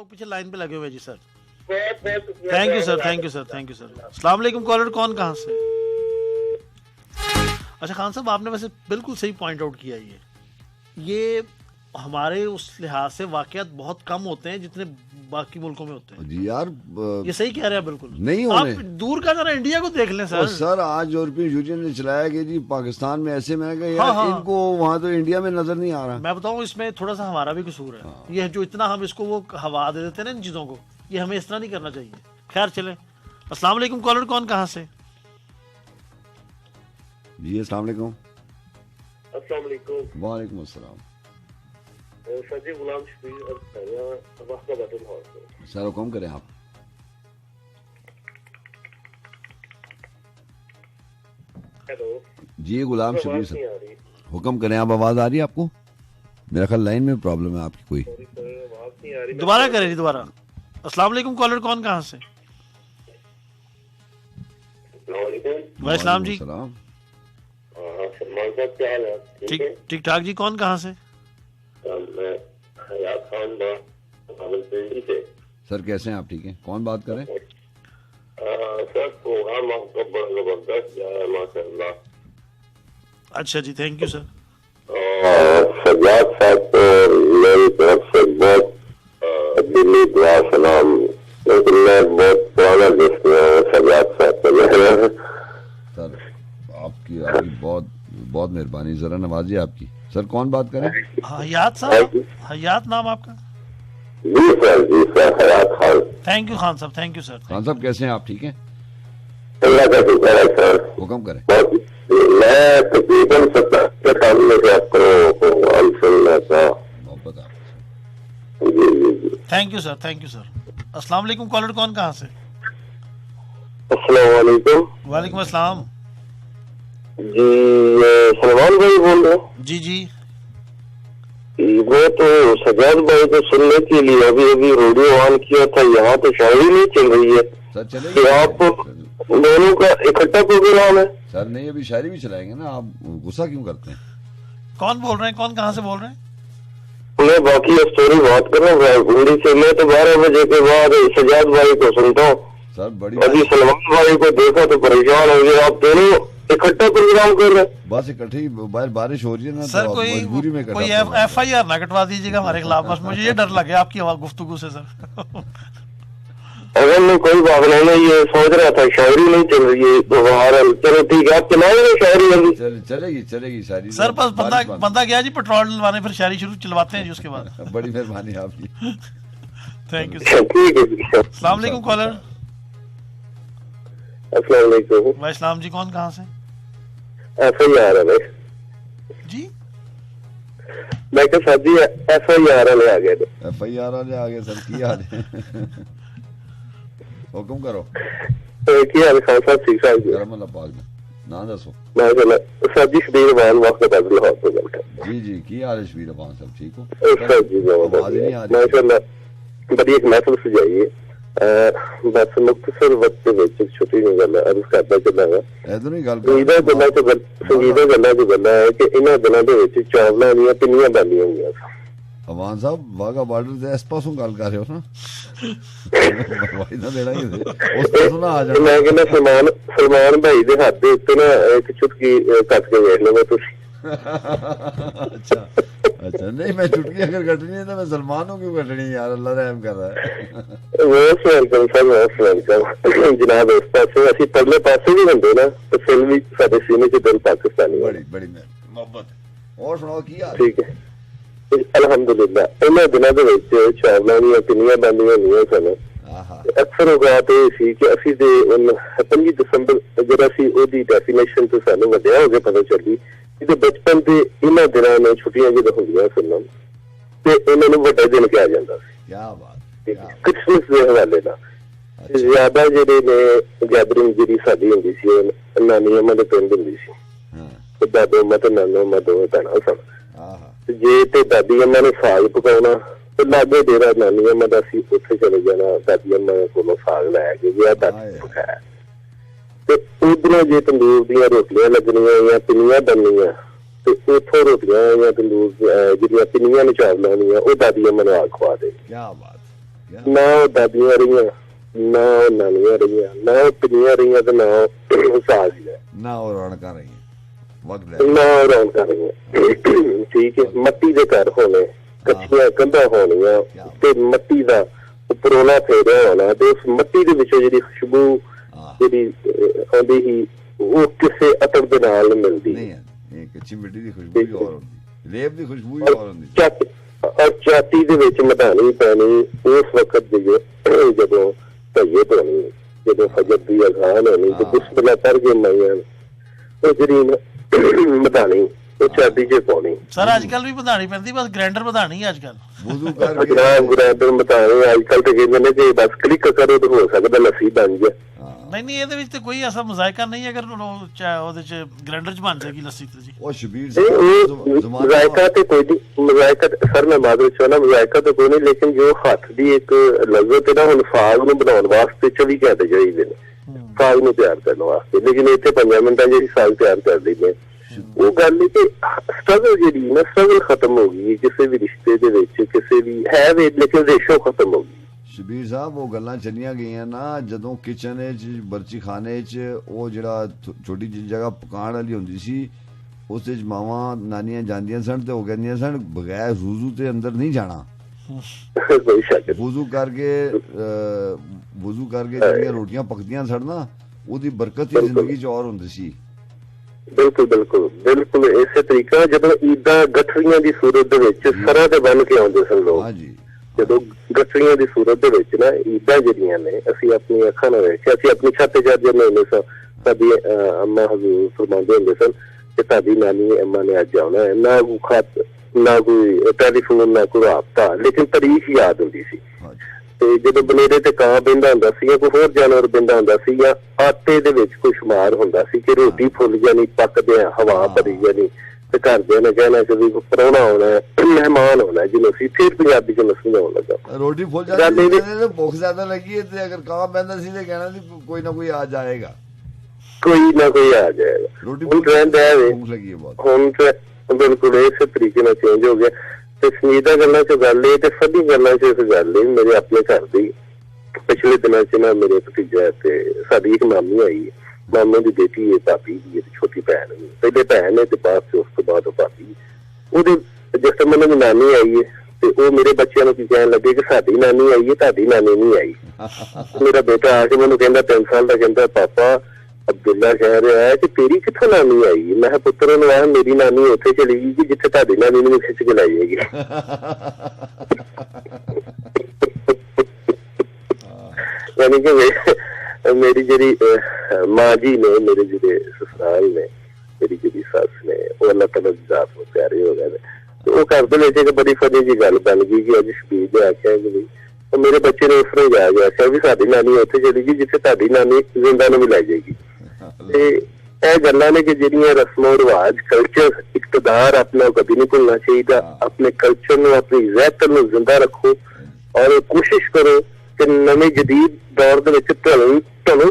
लोग पीछे लाइन पे लगे हुए हैं जी सर। बहुत thank you sir, thank you sir, thank you sir. अस्सलाम वालेकुम कॉलर, कौन कहाँ से? अच्छा खान साहब, आपने वैसे बिल्कुल सही पॉइंट आउट किया। ये हमारे उस लिहाज से वाकयात बहुत कम होते हैं जितने बाकी मुल्कों में होते हैं जी यार। ये सही कह रहे हैं बिल्कुल। नहीं होने। आप दूर का जरा इंडिया को देख लें सर। सर आज यूरोपियन यूनियन ने चलाया कि जी पाकिस्तान में ऐसे, मैंने कहा यार हाँ। इनको वहाँ तो इंडिया में नजर नहीं आ रहा। मैं बताऊं, इसमें थोड़ा सा हमारा भी कसूर है। ये जो इतना हम इसको वो हवा दे देते हैं ना इन चीजों को, ये हमें इस तरह नहीं करना चाहिए। खैर चले। अस्सलाम वालेकुम कॉलर, कौन कहाँ से? जी अस्सलाम वालेकुम। अस्सलाम वालेकुम। वालेकुम अस्सलाम। सर जी गुलाम शफीक लाहौर से। सर हुक्म करें आप। हेलो जी गुलाम शबीर नहीं सर, आ रही। हुक्म करें आप। आवाज आ रही है आपको? मेरा ख्याल लाइन में प्रॉब्लम है आपकी कोई। सॉरी सर, आवाज नहीं आ रही। दोबारा करें जी, दोबारा। अस्सलाम वालेकुम कॉलर, कौन कहाँ से? वालेकुम जी। सलाम। सलमान साहब क्या हाल है? ठीक ठीक ठाक जी। कौन कहाँ से? मैं हयात खान रावलपिंडी से। सर कैसे हैं आप? ठीक हैं। कौन बात करें? सर प्रोग्राम आपका बड़ा जबरदस्त जा रहा है माशाल्लाह। अच्छा जी, थैंक यू सर। सजाद साहब को मेरी तरफ से बहुत दिली दुआ सलाम। लेकिन मैं बहुत पुराना दोस्त हूँ सजाद साहब को। सर आपकी बहुत बहुत मेहरबानी, जरा नवाजिए आपकी। सर कौन बात करें? हयात साहब, हयात नाम आपका? जी sir Hayat Khan. Thank you Khan साहब, थैंक यू सर। खान साहब कैसे हैं आप? ठीक हैं। अल्लाह का शुक्र है सर। हुक्म करें। मैं तकरीबन 97 से आपको सुनना था। मोहब्बत आप। Thank you sir, thank you sir. अस्सलाम वालेकुम कॉलर, कौन कहाँ से? अस्सलाम वालेकुम। वालेकुम अस्सलाम। जी सलमान भाई बोल रहे हैं? जी जी। वो तो सजाद भाई को सुनने के लिए अभी अभी रेडियो ऑन किया था। यहाँ तो शायरी नहीं चल रही है। सर चलेगी। कि आप दोनों का इकट्ठा प्रोग्राम है? सर नहीं, अभी शायरी भी चलाएंगे ना। आप गुस्सा क्यों करते हैं? कौन बोल रहे हैं, कौन कहाँ से बोल रहे हैं? मैं बाकी स्टोरी बात कर रहा हूँ हिंदी से। मैं तो 12 बजे के बाद सजाद भाई को सुनता हूँ। सर बड़ी अभी सलमान भाई को देखा तो परेशान हो गया। आप दोनों इकट्ठा प्रोग्राम कर रहे हैं? बस इकट्ठी बाहर बारिश हो रही है ना, सर तो कोई मजबूरी में कोई FIR ना कटवा दीजिएगा हमारे खिलाफ। बस मुझे ये डर लगे आपकी गुफ्तगू से सर। अगर मैं कोई बात नहीं, मैं ये सोच रहा था शायरी नहीं चल रही है तो बहरहाल चलो ठीक है, आप चलाएंगे शायरी अभी? चलेगी चलेगी शायरी। सर बस बंदा गया जी पेट्रोल डलवाने, फिर शायरी शुरू चलवाते हैं जी उसके बाद। बड़ी मेहरबानी आपकी। Thank you sir. ठीक है जी। अस्सलाम वालेकुम कॉलर। अस्सलाम वालेकुम। वालेकुम जी। कौन कहाँ से? FIR है भाई जी। मैं क्या सर जी FIR वाले आ गए। FIR वाले आ गए। सर की हाल है? हुक्म करो। की हाल खान साहब? ठीक ठाक जी। करम अल्लाह पाक ने। ना दसो। माशाल्लाह। सर जी शबीर रहमान वक्त लाहौर से गल कर। जी जी की हाल है शबीर रहमान साहब? ठीक हो? सर जी आवाज नहीं आ रही। माशाल्लाह बड़ी एक महफिल सजाई है। बस मुख्तसर वक्त के विच छोटी जी गल अर्ज करदा चलांगा। इधर ही गल संगीदा गल्लां चों गल्लां है कि इन्हां दिनां दे विच चावलां दीयां पिन्नियां बनदियां होईयां। अमान साहब वाघा बॉर्डर से इस पासों गल कर रहे हो ना? भाई ना देना ही उस पासों ना आ जाना। मैं कहना सलमान भाई दे हाथ दे उत्ते ना एक चुटकी कट के वेख लो तुसीं। अच्छा अच्छा। नहीं मैं चुटकी अगर कटनी है तो मैं सलमानों क्यों कटनी यार? अल्लाह रहम कर रहा है। Most welcome sir, most welcome जनाब। इस पासे असीं परले पासे भी हुंदे ना तो फिर भी साडे सीने च दिल पाकिस्तानी। बड़ी बड़ी मोहब्बत। और सुनाओ की हाल? ठीक है अलहमदुलिल्लाह। इन्हां दिनां दे विच चावलां दीयां पिन्नियां बनदियां होंदियां सन। अक्सर औकात ये सी कि असीं दे 25 दसंबर जरा सी ओदी डेफिनेशन तो सानू वड्डिया हो के पता चली कि बचपन दे इन्हां दिनां में छुट्टियां जदों होंदियां सन ते इन्हां नूं वड्डा दिन कहा जांदा सी। क्या बात। क्रिसमस दे हवाले नाल ज्यादा जेहड़े ने गैदरिंग जेहड़ी साडी हुंदी सी नानी अम्मा दे पिंड हुंदी सी। दादो अम्मा ते नानो अम्मा दो भैणां सन। जे ते दादी अम्मा ने साग पकाउणा ते लागे डेरा नानी अम्मा दा सी उत्थे चले जाना। दादी अम्मा कोलों साग लै के गया दादी पकाया ते उधरों जे तंदूर दीयां रोटियां लगनियां या पिन्नियां बननियां ते उथों रोटियां या तंदूर जेहड़ियां पिन्नियां ने चावलां दीयां ओह दादी अम्मा ने आग खवा दे। क्या बात ਨਾ ਉਹ ਦਾਦੀਆਂ ਰਹੀਆਂ, ਨਾ ਉਹ ਨਾਨੀਆਂ ਰਹੀਆਂ, ਨਾ ਉਹ ਪਿੰਨੀਆਂ ਰਹੀਆਂ ਤੇ ਨਾ ਉਹ ਸਾਗ ਹੀ ਨਾ ਉਹ ਰੌਣਕਾਂ ਰਹੀਆਂ, ਨਾ ਉਹ ਰੌਣਕਾਂ ਰਹੀਆਂ। ਠੀਕ ਹੈ, ਮੱਟੀ ਦੇ ਘਰ ਹੋਣੇ, ਕੱਚੀਆਂ ਕੰਧਾਂ ਹੋਣੀਆਂ ਤੇ ਮੱਟੀ ਦਾ ਉੱਪਰੋਲਾ ਫੇਰਿਆ ਹੋਣਾ ਤੇ ਉਸ ਮੱਟੀ ਦੇ ਵਿੱਚੋਂ ਜਿਹੜੀ ਖੁਸ਼ਬੂ ਜਿਹੜੀ ਆਉਂਦੀ ਸੀ ਉਹ ਕਿਸੇ ਅਤਰ ਦੇ ਨਾਲ ਮਿਲਦੀ ਨਹੀਂ। ਇਹ ਕੱਚੀ ਮਿੱਟੀ ਦੀ ਖੁਸ਼ਬੂ ਹੀ ਹੋਰ ਹੁੰਦੀ, ਰੇਤ ਦੀ ਖੁਸ਼ਬੂ ਹੀ ਹੋਰ ਹੁੰਦੀ। ਔਰ ਚਾਟੀ ਦੇ ਵਿੱਚ ਮਧਾਣੀ ਪੈਣੀ ਉਸ ਵਕਤ ਜਦੋਂ ਧਈਏ ਧੋਣੀ, ਜਦੋਂ ਫਜਰ ਦੀ ਅਜ਼ਾਨ ਹੋਣੀ ਤੇ ਬਿਸਮਿਲ੍ਲਾ ਪੜ੍ਹ ਕੇ ਮਾਈਆਂ ਉਹ ਜਿਹੜੀ ਮਧਾਣੀ ਉਹ ਚਾਟੀ 'ਚ ਪਾਉਣੀ। ਸਰ ਅੱਜ ਕੱਲ ਵੀ ਵਧਾਣੀ ਪੈਂਦੀ, ਬਸ ਗ੍ਰਾਈਂਡਰ ਵਧਾਣੀ ਅੱਜ ਕੱਲ। ਵੁਜ਼ੂ ਕਰਕੇ ਗ੍ਰਾਈਂਡਰ ਮਧਾਣੀ ਅੱਜ ਕੱਲ ਤੇ ਕਹਿੰਦੇ ਨੇ ਜੇ ਬਸ ਕਲਿੱਕ ਕਰੋ ਤਾਂ ਹੋ ਸਕਦਾ ਲੱਸੀ ਬਣ ਜਾਏ। ਨਹੀਂ ਇਹਦੇ ਵਿੱਚ ਤੇ ਕੋਈ ਐਸਾ ਮਜ਼ਾਇਕਾ ਨਹੀਂ, ਅਗਰ ਉਹਦੇ ਚ ਗ੍ਰਾਈਂਡਰ ਚ ਬਣ ਜਾਏਗੀ ਲੱਸੀ ਤੇ ਜੀ। ਉਹ ਸ਼ਬੀਰ ਮਜ਼ਾਇਕਾ ਤੇ ਕੋਈ ਨਹੀਂ, ਮਜ਼ਾਇਕਾ ਸਰ ਮੈਂ ਮਾਦਰੀ ਚਾਹਨਾ ਮਜ਼ਾਇਕਾ ਤਾਂ ਕੋਈ ਨਹੀਂ, ਲੇਕਿਨ ਜੋ ਹੱਥ ਦੀ ਇੱਕ ਲਜ਼ਤ ਹੈ ਨਾ, ਹੁਣ ਸਾਗ ਨੂੰ ਬਣਾਉਣ ਵਾਸਤੇ 24 ਘੰਟੇ ਚਾਹੀਦੇ ਨੇ ਸਾਗ ਨੂੰ ਤਿਆਰ ਕਰਨ ਵਾਸਤੇ, ਲੇਕਿਨ ਇੱਥੇ 5 ਮਿੰਟਾਂ ਜਿਹੜੀ ਸਾਗ ਤਿਆਰ ਕਰ ਦਿੰਦੇ। ਉਹ ਗੱਲ ਨਹੀਂ ਕਿ ਸਟਰਗਲ ਜਿਹੜੀ ਨਾ ਸਟਰਗਲ ਖਤਮ ਹੋ ਗਈ ਕਿਸੇ ਵੀ ਰਿਸ਼ਤੇ ਦੇ ਵਿੱਚ, ਕਿਸੇ ਵੀ ਹੈ ਵੀ, ਲੇਕਿਨ ਰੇਸ਼ੋ ਖਤਮ ਹੋ ਗਈ। ਸ਼ਬੀਰ ਸਾਹਿਬ ਉਹ ਗੱਲਾਂ ਚੱਲੀਆਂ ਗਈਆਂ ਨਾ, ਜਦੋਂ ਕਿਚਨ 'ਚ ਬਰਚੀ ਖਾਨੇ 'ਚ ਉਹ ਜਿਹੜਾ ਛੋਟੀ ਜਿਹੀ ਜਗ੍ਹਾ ਪਕਾਉਣ ਵਾਲੀ ਹੁੰਦੀ ਸੀ ਉਸ 'ਚ ਮਾਵਾਂ ਨਾਨੀਆਂ ਜਾਂਦੀਆਂ ਸਨ ਤੇ ਉਹ ਕਹਿੰਦੀਆਂ ਸਨ ਬਗੈਰ ਵੁਜ਼ੂ ਤੇ ਅੰਦਰ ਨਹੀਂ ਜਾਣਾ। ਵੁਜ਼ੂ ਕਰਕੇ ਜਿਹੜੀਆਂ ਰੋਟੀਆਂ ਪੱਕਦੀਆਂ ਸਨ ਨਾ ਉਹਦੀ ਬਰਕਤ ਹੀ ਜ਼ਿੰਦਗੀ 'ਚ ਔਰ ਹੁੰਦੀ ਸੀ। ਬਿਲਕੁਲ ਬਿਲਕੁਲ ਬਿਲਕੁਲ ਇਸੇ ਤਰੀਕਾ ਜਦੋਂ ਈਦਾਂ ਗੱਠੜੀਆਂ ਦੀ ਸੂਰਤ ਦੇ ਵਿੱਚ ਸਰਾਂ ਤੇ ਬੰਨ ਕੇ ਆਉਂਦੇ ਸਨ ਲੋਕ, ਜਦੋਂ ਗੱਠੜੀਆਂ ਦੀ ਸੂਰਤ ਦੇ ਵਿੱਚ ਨਾ ਈਦਾਂ ਜਿਹੜੀਆਂ ਨੇ ਅਸੀਂ ਆਪਣੀ ਅੱਖਾਂ ਨਾਲ ਵੇਖਿਆ, ਅਸੀਂ ਆਪਣੀ ਛੱਤ ਤੇ ਚੜ੍ਹ ਜਾਂਦੇ ਹੁੰਦੇ ਸਾਂ, ਸਾਡੀ ਅੰਮਾ ਹਜ਼ੂਰ ਫਰਮਾਉਂਦੇ ਹੁੰਦੇ ਸਨ ਕਿ ਸਾਡੀ ਨਾਨੀ ਅੰਮਾ ਨੇ ਅੱਜ ਆਉਣਾ ਹੈ, ਨਾ ਕੋਈ ਖਤ ਨਾ ਕੋਈ ਟੈਲੀਫੋਨ ਨਾ ਕੋਈ ਰਾਬਤਾ, ਲੇਕਿਨ ਤਾਰੀਖ ਯਾਦ ਹੁੰਦੀ ਸੀ। ਤੇ ਜਦੋਂ ਬਨੇਰੇ ਤੇ ਕਾਂ ਬਹਿੰਦਾ ਹੁੰਦਾ ਸੀ ਜਾਂ ਕੋਈ ਹੋਰ ਜਾਨਵਰ ਬਹਿੰਦਾ ਹੁੰਦਾ ਸੀ ਜਾਂ ਆਟੇ ਦੇ ਵਿੱਚ ਕੋਈ ਸ਼ੁਮਾਰ ਹੁੰਦਾ ਸੀ ਕਿ ਰੋਟੀ ਫੁੱਲ ਜਾਣੀ, ਪੱਕਦਿਆਂ ਹਵਾ ਭਰੀ ਜਾਣੀ ਤੇ ਘਰਦਿਆਂ ਨੇ ਕਹਿਣਾ ਕਿ ਵੀ ਪ੍ਰਾਹੁਣਾ ਆਉਣਾ, ਮਹਿਮਾਨ ਆਉਣਾ, ਜਿਹਨੂੰ ਅਸੀਂ ਫਿਰ ਪੰਜਾਬੀ 'ਚ ਮਸਲਾ ਆਉਣ ਲੱਗਾ। ਰੋਟੀ ਫੁੱਲ ਜਾਂਦੀ ਤੇ ਭੁੱਖ ਜ਼ਿਆਦਾ ਲੱਗੀ ਤੇ ਅਗਰ ਕਾਂ ਬਹਿੰਦਾ ਸੀ ਤੇ ਕਹਿਣਾ ਸੀ ਕੋਈ ਨਾ ਕੋਈ ਆ ਜਾਏਗਾ, ਕੋਈ ਨਾ ਕੋਈ ਆ ਜਾਏਗਾ। ਹੁਣ ਟ੍ਰੈਂਡ ਹੈ ਹੁਣ ਬਿਲਕੁਲ ਇਸੇ ਤਰੀਕੇ ਨਾਲ ਚੇਂਜ ਹੋ ਗਿਆ। ਤੇ ਸੰਜੀਦਾ ਗੱਲਾਂ 'ਚ ਗੱਲ ਇਹ ਤੇ ਫਨੀ ਗੱਲਾਂ 'ਚ ਇਸ ਗੱਲ ਇਹ ਮੇਰੇ ਆਪਣੇ ਘਰ ਦੀ ਪਿਛਲੇ ਦਿਨਾਂ 'ਚ ਨਾ ਮੇਰੇ ਭਤੀਜਾ ਤੇ ਸਾਡੀ ਇੱਕ ਮਾਮੀ ਆਈ, ਮਾਮੇ ਦੀ ਬੇਟੀ ਹੈ, ਭਾਬੀ ਦੀ ਛੋਟੀ ਭੈਣ, ਪਹਿਲੇ ਭੈਣ ਹੈ ਤੇ ਬਾਅਦ 'ਚ ਉਸ ਤੋਂ ਬਾਅਦ ਉਹ ਭਾਬੀ। ਉਹਦੇ ਜਿਸ ਤਰ੍ਹਾਂ ਮੈਨੂੰ ਨਾਨੀ ਆਈ ਹੈ ਤੇ ਉਹ ਮੇਰੇ ਬੱਚਿਆਂ ਨੂੰ ਕੀ ਕਹਿਣ ਲੱਗੇ ਕਿ ਸਾਡੀ ਨਾਨੀ ਆਈ ਹੈ, ਤੁਹਾਡੀ ਨਾਨੀ ਨਹੀਂ ਆਈ। ਮੇਰਾ ਬੇਟਾ ਆ ਕੇ ਮੈਨੂੰ ਕਹਿੰਦਾ 3 ਸਾਲ ਦਾ, ਕਹਿੰਦਾ ਪਾਪਾ ਅਬਦੁੱਲਾ ਕਹਿ ਰਿਹਾ ਹੈ ਕਿ ਤੇਰੀ ਕਿੱਥੋਂ ਨਾਨੀ ਆਈ। ਮੈਂ ਕਿਹਾ ਪੁੱਤਰ ਨੂੰ ਆਇਆ ਮੇਰੀ ਨਾਨੀ ਉੱਥੇ ਚਲੀ ਗਈ ਕਿ ਜਿੱਥੇ ਤੁਹਾਡੀ ਨਾਨੀ ਨੂੰ ਖਿੱਚ ਕੇ ਲਾਈ ਹੈਗੀ। ਯਾਨੀ ਕਿ ਮੇਰੀ ਜਿਹੜੀ ਮਾਂ ਜੀ ਨੇ, ਮੇਰੇ ਜਿਹੜੇ ਸਸੁਰਾਲ ਨੇ, ਮੇਰੀ ਜਿਹੜੀ ਸੱਸ ਨੇ, ਉਹ ਅੱਲਾਹ ਤਾਲਾ ਦੀ ਜ਼ਾਤ ਨੂੰ ਪਿਆਰੇ ਹੋ ਗਏ ਨੇ। ਤੇ ਉਹ ਘਰ ਦੇ ਵਿੱਚ ਇੱਕ ਬੜੀ ਫਨੀ ਜਿਹੀ ਗੱਲ ਬਣ ਗਈ ਕਿ ਅੱਜ ਸ਼ਬੀਰ ਨੇ ਆਖਿਆ ਕਿ ਉਹ ਮੇਰੇ ਬੱਚੇ ਨੇ ਉਸ ਤਰ੍ਹਾਂ ਜਾ ਗਿਆ ਆਖਿਆ ਵੀ ਸਾਡੀ ਨਾਨੀ ਉੱਥੇ ਚਲੀ ਗਈ ਜਿੱਥੇ ਤੁਹਾਡੀ ਨਾਨੀ ਜ਼ਿੰਦਾ ਨੂੰ ਵੀ ਲੈ ਜਾਏਗੀ। ਤੇ ਇਹ ਗੱਲਾਂ ਨੇ ਕਿ ਜਿਹੜੀਆਂ ਰਸਮੋ ਰਿਵਾਜ, ਕਲਚਰ, ਇਕਤਦਾਰ ਆਪਣਾ ਕਦੀ ਨਹੀਂ ਭੁੱਲਣਾ ਚਾਹੀਦਾ। ਆਪਣੇ ਕਲਚਰ ਨੂੰ, ਆਪਣੀ ਰਹਿਤ ਨੂੰ ਜ਼ਿੰਦਾ ਰੱਖੋ ਔਰ ਕੋਸ਼ਿਸ਼ ਕਰੋ ਕਿ ਨਵੇਂ ਜਦੀਦ ਦੌਰ ਦੇ ਵਿੱਚ ਢਲੋ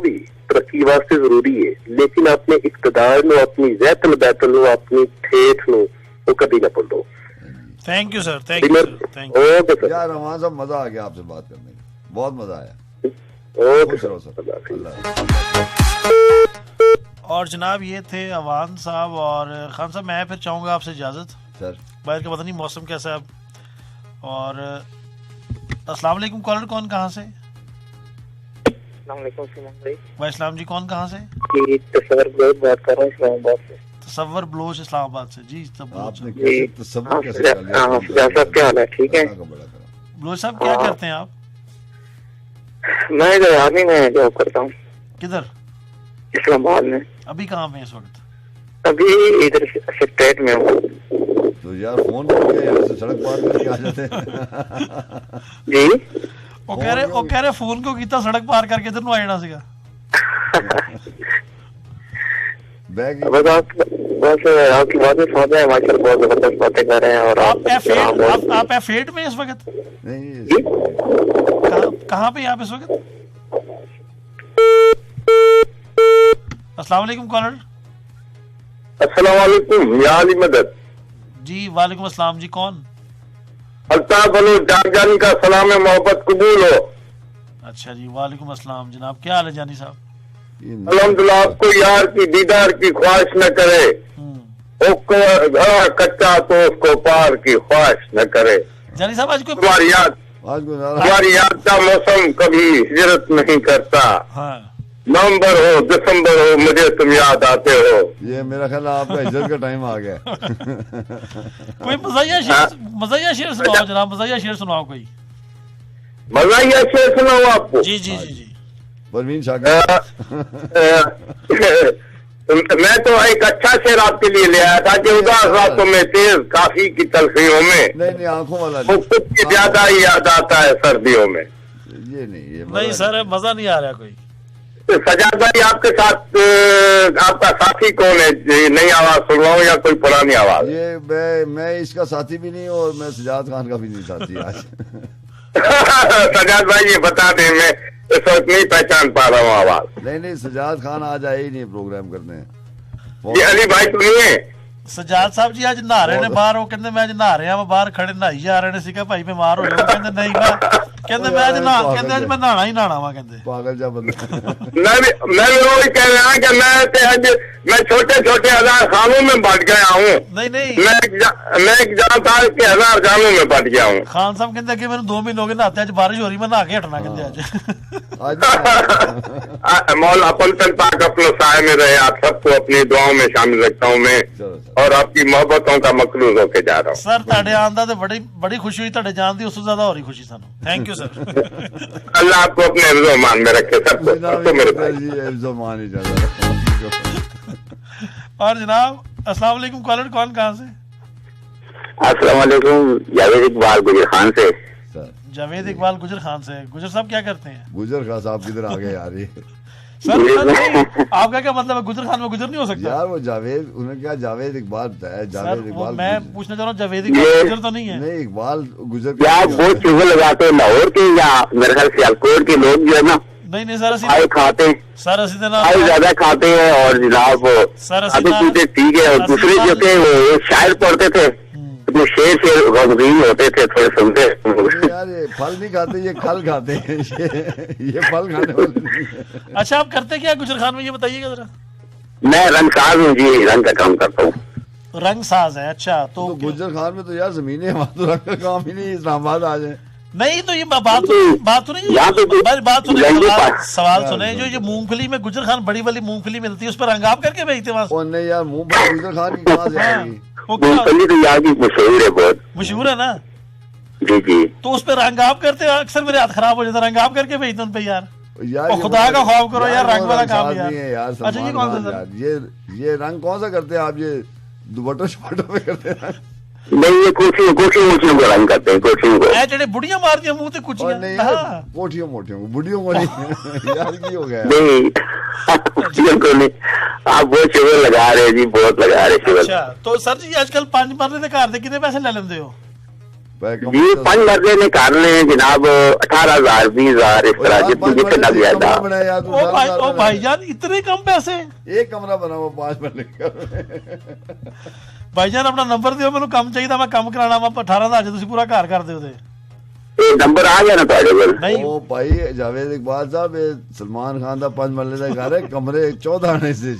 ਵੀ ਤਰੱਕੀ ਵਾਸਤੇ ਜ਼ਰੂਰੀ ਹੈ, ਲੇਕਿਨ ਆਪਣੇ ਇਕਤਦਾਰ ਨੂੰ, ਆਪਣੀ ਰਹਿਤ ਲਬੈਤ ਨੂੰ, ਆਪਣੀ ਠੇਠ ਨੂੰ ਉਹ ਕਦੀ ਨਾ भूलो। Thank you sir, thank you sir. यार रवान साहब मजा आ गया आपसे बात करने में, बहुत मजा आया। खुश रहो सर। और जनाब ये थे अवान साहब। और खान साहब मैं फिर चाहूँगा आपसे इजाज़त सर, बाहर का पता नहीं मौसम कैसा है अब। और अस्सलाम वालेकुम। कॉलर कौन कहाँ से? वाह इस्लाम जी, कौन कहाँ से? बात कर रहा हूँ इस्लामाबाद से। तसव्वुर बलोच इस्लामाबाद से। जी आपने कैसे तसव्वुर कैसे कर लिया? क्या हाल है? ठीक है बलोच साहब, क्या करते हैं आप? मैं इधर आर्मी में जॉब करता हूँ। किधर? इस्लामाबाद में। अभी कहाँ पे इस वक्त? अभी इधर सेक्रेट में हूँ। तो यार फोन करके यहाँ से सड़क पार करके आ जाते हैं। जी वो कह रहे फोन को कितना सड़क पार करके इधर नु आ जाना सीगा। बस आपकी बातें सुन रहे हैं, माशाल्लाह बहुत जबरदस्त बातें कर रहे हैं। और आप एफेट में इस वक्त? नहीं, कहाँ पे आप इस वक्त? अस्सलाम वालेकुम कॉलर। अस्सलाम वालेकुम, या अली मदद। जी वालेकुम अस्सलाम जी, कौन? अल्ताफ बनो जान का सलाम मोहब्बत कबूल हो। अच्छा जी, वालेकुम अस्सलाम जनाब, क्या हाल है जानी साहब? अल्हम्दुलिल्लाह, आपको यार की दीदार की ख्वाहिश न करे, कच्चा तो उसको पार की ख्वाहिश न करे। जानी साहब आज कोई तुम्हारी याद का मौसम कभी हिजरत नहीं करता। हाँ। नवंबर हो दिसंबर हो मुझे तुम याद आते हो। ये मेरा ख्याल है आपका हिजरत का टाइम आ गया। कोई मज़ाहिया शेर सुनाओ जनाब, मज़ाहिया शेर सुनाओ कोई। मज़ाहिया शेर सुनाओ आपको? जी जी जी जी। परवीन शाकिर। मैं तो एक अच्छा शेर आपके लिए ले आया था कि उदास रातों में तेज काफी की तलखियों में नहीं आंखों वाला वो कुछ ज्यादा ही याद आता है सर्दियों में। ये नहीं सर, मजा नहीं आ रहा कोई। सजाद भाई आपके साथ आपका साथी कौन है? नई आवाज सुन रहा हूँ या कोई पुरानी आवाज? ये मैं इसका साथी भी नहीं और मैं सजाद खान का भी नहीं साथी आज। सजाद भाई ये बता दें, मैं इस वक्त नहीं पहचान पा रहा हूँ आवाज। नहीं सजाद खान आज आए ही नहीं प्रोग्राम करने। ये अली भाई तो नहीं है? सजाद साहब जी आज नहा रहे ने बाहर, वो कहते मैं आज नहा रहा मैं बाहर खड़े नहाई जा रहे ने सीखा भाई बीमार हो जाओ, कहते नहीं मैं कहते मैं आज नहाना ही नहाना वा कहते। पागल जा बंदा। मैं भी वही कह रहा कि मैं छोटे छोटे हजार खानों में बट गया हूँ। नहीं मैं एक जानता के हजार जानों में बट गया हूँ। खान साहब कहते कि मैंने 2 महीने हो गए नहाते, आज बारिश हो रही मैं नहा के हटना कहते आज। मौला अपन पाक अपने साय में रहे, आप सबको अपनी दुआओं में शामिल रखता हूँ मैं और आपकी मोहब्बतों का मखलूज होके जा रहा हूँ। सर ਤੁਹਾਡੇ ਆਉਣ ਦਾ ਤੇ बड़ी खुशी हुई, ਤੁਹਾਡੇ ਜਾਣ ਦੀ ਉਸ ਤੋਂ ਜ਼ਿਆਦਾ ਹੋ ਰਹੀ खुशी ਸਾਨੂੰ। Thank you sir. अल्लाह आपको अपने हिफ्ज़ो मान में रखे सबको मेरे भाई। और जनाब अस्सलाम वालेकुम, कॉलर कौन कहाँ से? अस्सलाम वालेकुम, जावेद इकबाल गुजर खान से। जावेद इकबाल गुजर खान से। गुजर साहब क्या करते हैं? गुजर खान साहब किधर आ गए यार? सर आपका क्या मतलब है, गुजर खान में गुजर नहीं हो सकता यार? वो जावेद, उन्हें क्या जावेद इकबाल है? जावेद इकबाल मैं पूछना चाह रहा हूँ, जावेद इकबाल गुजर तो नहीं है? नहीं इकबाल गुजर क्या वो चुगल लगाते हैं लाहौर के या मेरे ख्याल सियालकोट के लोग जो है ना? नहीं सर आए खाते सर असी आए ज्यादा खाते हैं और जनाब खाते ठीक है। और दूसरे जो थे वो शायर पढ़ते थे, वो शेर गमगीन होते थे, थोड़े सुनते। यार ये फल नहीं खाते, ये खल खाते हैं। ये फल खाने वाले नहीं है। अच्छा आप करते क्या गुजर खान में, ये बताइएगा जरा। मैं रंगसाज हूँ जी, रंग का काम करता हूँ। रंग साज है? अच्छा तो गुजर खान में तो यार जमीन है, वहाँ तो रंग का काम ही नहीं। इस्लामाबाद आ जाए। नहीं तो ये बात सुने, सवाल सुने। जो ये मूंगफली में गुजर खान बड़ी वाली मूंगफली मिलती है, उस पर रंग आप करके भेजते वहाँ? नहीं यार, मुंह पर गुजर खान की कहाँ से आएगी? मूंगफली तो यार की मशहूर है, बहुत मशहूर है ना? जी। तो उस पर रंग आप करते हैं? अक्सर मेरे हाथ खराब हो जाता है, रंग आप करके भेजते उन पे यार। खुदा का ख्वाब करो यार, रंग वाला काम यार। अच्छा ये कौन सा? ये रंग कौन सा करते हैं आप? ये दुपट्टों शुपट्टों में करते हैं? नहीं ये कोठियों को रंग करते हैं, कोठियों को। जेडे बुढ़िया मारती हैं मुंह से कुछ कोठियों मोटियों को, बुढ़ियों को नहीं। यार की हो गया? नहीं आप बहुत शुगर लगा रहे हैं जी, बहुत लगा रहे शुगर। अच्छा तो सर जी आजकल 5 मरले के घर दे कितने पैसे ले लेंदे हो जी? 5 मरले ने कर ले जनाब 18,000 20,000 इस तरह जितने लग गया था। ओ भाई जान इतने कम पैसे? एक कमरा बना हुआ 5 मरले का। भाईजान अपना नंबर दियो, मैंने काम चाहिए, मैं काम कराना। मैं 18,000 तुसी पूरा घर कर दियो। नंबर आ गया ना ਤੁਹਾਡੇ ਕੋਲ? नहीं ओ भाई जावेद इकबाल साहब, सलमान खान दा 5 मरले का घर है, कमरे 14 ने से।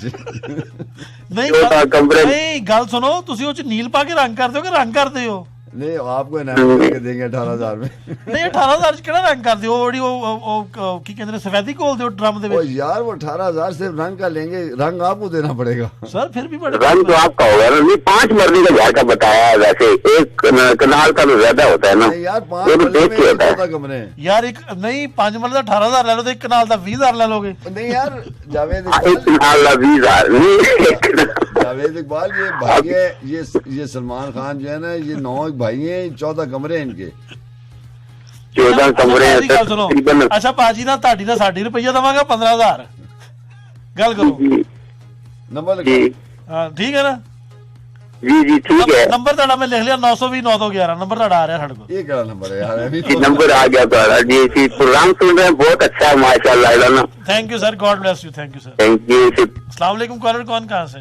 नहीं कमरे नहीं, गल सुनो, तुसी ਉਹ ਚ ਨੀਲ ਪਾ ਕੇ रंग कर ਦਿਓ कि रंग कर ਦਿਓ? नहीं आपको इनाम करके देंगे 18,000 में। नहीं 18,000 ਚ ਕਿਹੜਾ रंग कर ਦਿਓ? ਉਹ ਕੀ ਕਹਿੰਦੇ ਨੇ ਸਫੈਦੀ ਘੋਲ ਦਿਓ ड्रम ਦੇ ਵਿੱਚ। ओ यार वो 18,000 से रंग का लेंगे, रंग आपको देना पड़ेगा। सर फिर भी बड़े रंग तो आपका होगा ना। नहीं 5 मरले का घर का बताया है, वैसे एक कनाल का तो ज्यादा होता है ना यार। 5 मरले में 14 कमरे यार। एक नहीं 5 मरले 18,000 ले लो तो एक कनाल का 20,000 ले लोगे? नहीं यार जावेद एक कनाल का 20,000 जावेद इकबाल ये भाई है, ये सलमान खान जो है ना, ये 9 भाई हैं, 14 कमरे हैं इनके। 14 कमरे हैं। अच्छा पाजी ना ताड़ी ना साड़ी रुपया दवांगा 15,000। गल करो नंबर ठीक है ना? जी ठीक है। नंबर ताड़ा मैं लिख लिया 920 911 नंबर ताड़ा आ रहा है साढ़े को। ये क्या नंबर है यार? नंबर आ गया ताड़ा जी। प्रोग्राम सुन रहे हैं, बहुत अच्छा है माशाल्लाह ना। Thank you sir, God bless you. Thank you sir. Thank you. अस्सलाम वालेकुम, कॉलर कौन कहाँ से?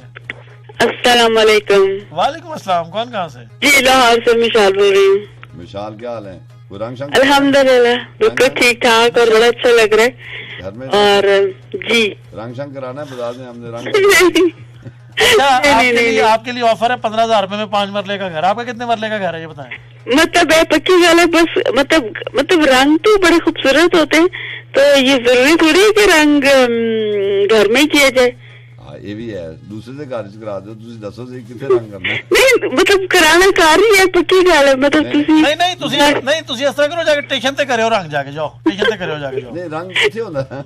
अस्सलाम वालेकुम। वालेकुम अस्सलाम, कौन कहाँ से? जी लाहौर से मिशाल बोल रही हूँ। विशाल क्या हाल है? वो रंग शंग अल्हम्दुलिल्लाह बिल्कुल ठीक ठाक और बड़ा अच्छा लग रहा है। घर में और जी रंग शंग कराना है, बता दें हमने रंग अच्छा, नहीं, नहीं। आपके लिए ऑफर है 15,000 रुपए में 5 मरले का घर। आपका कितने मरले का घर है ये बताएं? मतलब है पक्की गल है बस मतलब रंग तो बड़े खूबसूरत होते हैं, तो ये जरूरी थोड़ी है कि रंग घर में ही किया जाए। हाँ ये भी है, दूसरे से घर च करा दो, तुम दसो से कितने रंग करना है। नहीं मतलब कराना कार ही है, पक्की गल है। मतलब तुसी नहीं ਤੁਸੀਂ ਇਸ ਤਰ੍ਹਾਂ ਕਰੋ, ਜਾ ਕੇ ਸਟੇਸ਼ਨ ਤੇ ਕਰਿਓ रंग, जाके जाओ स्टेशन ਤੇ करियो जाके जाओ। नहीं रंग कितने होता है?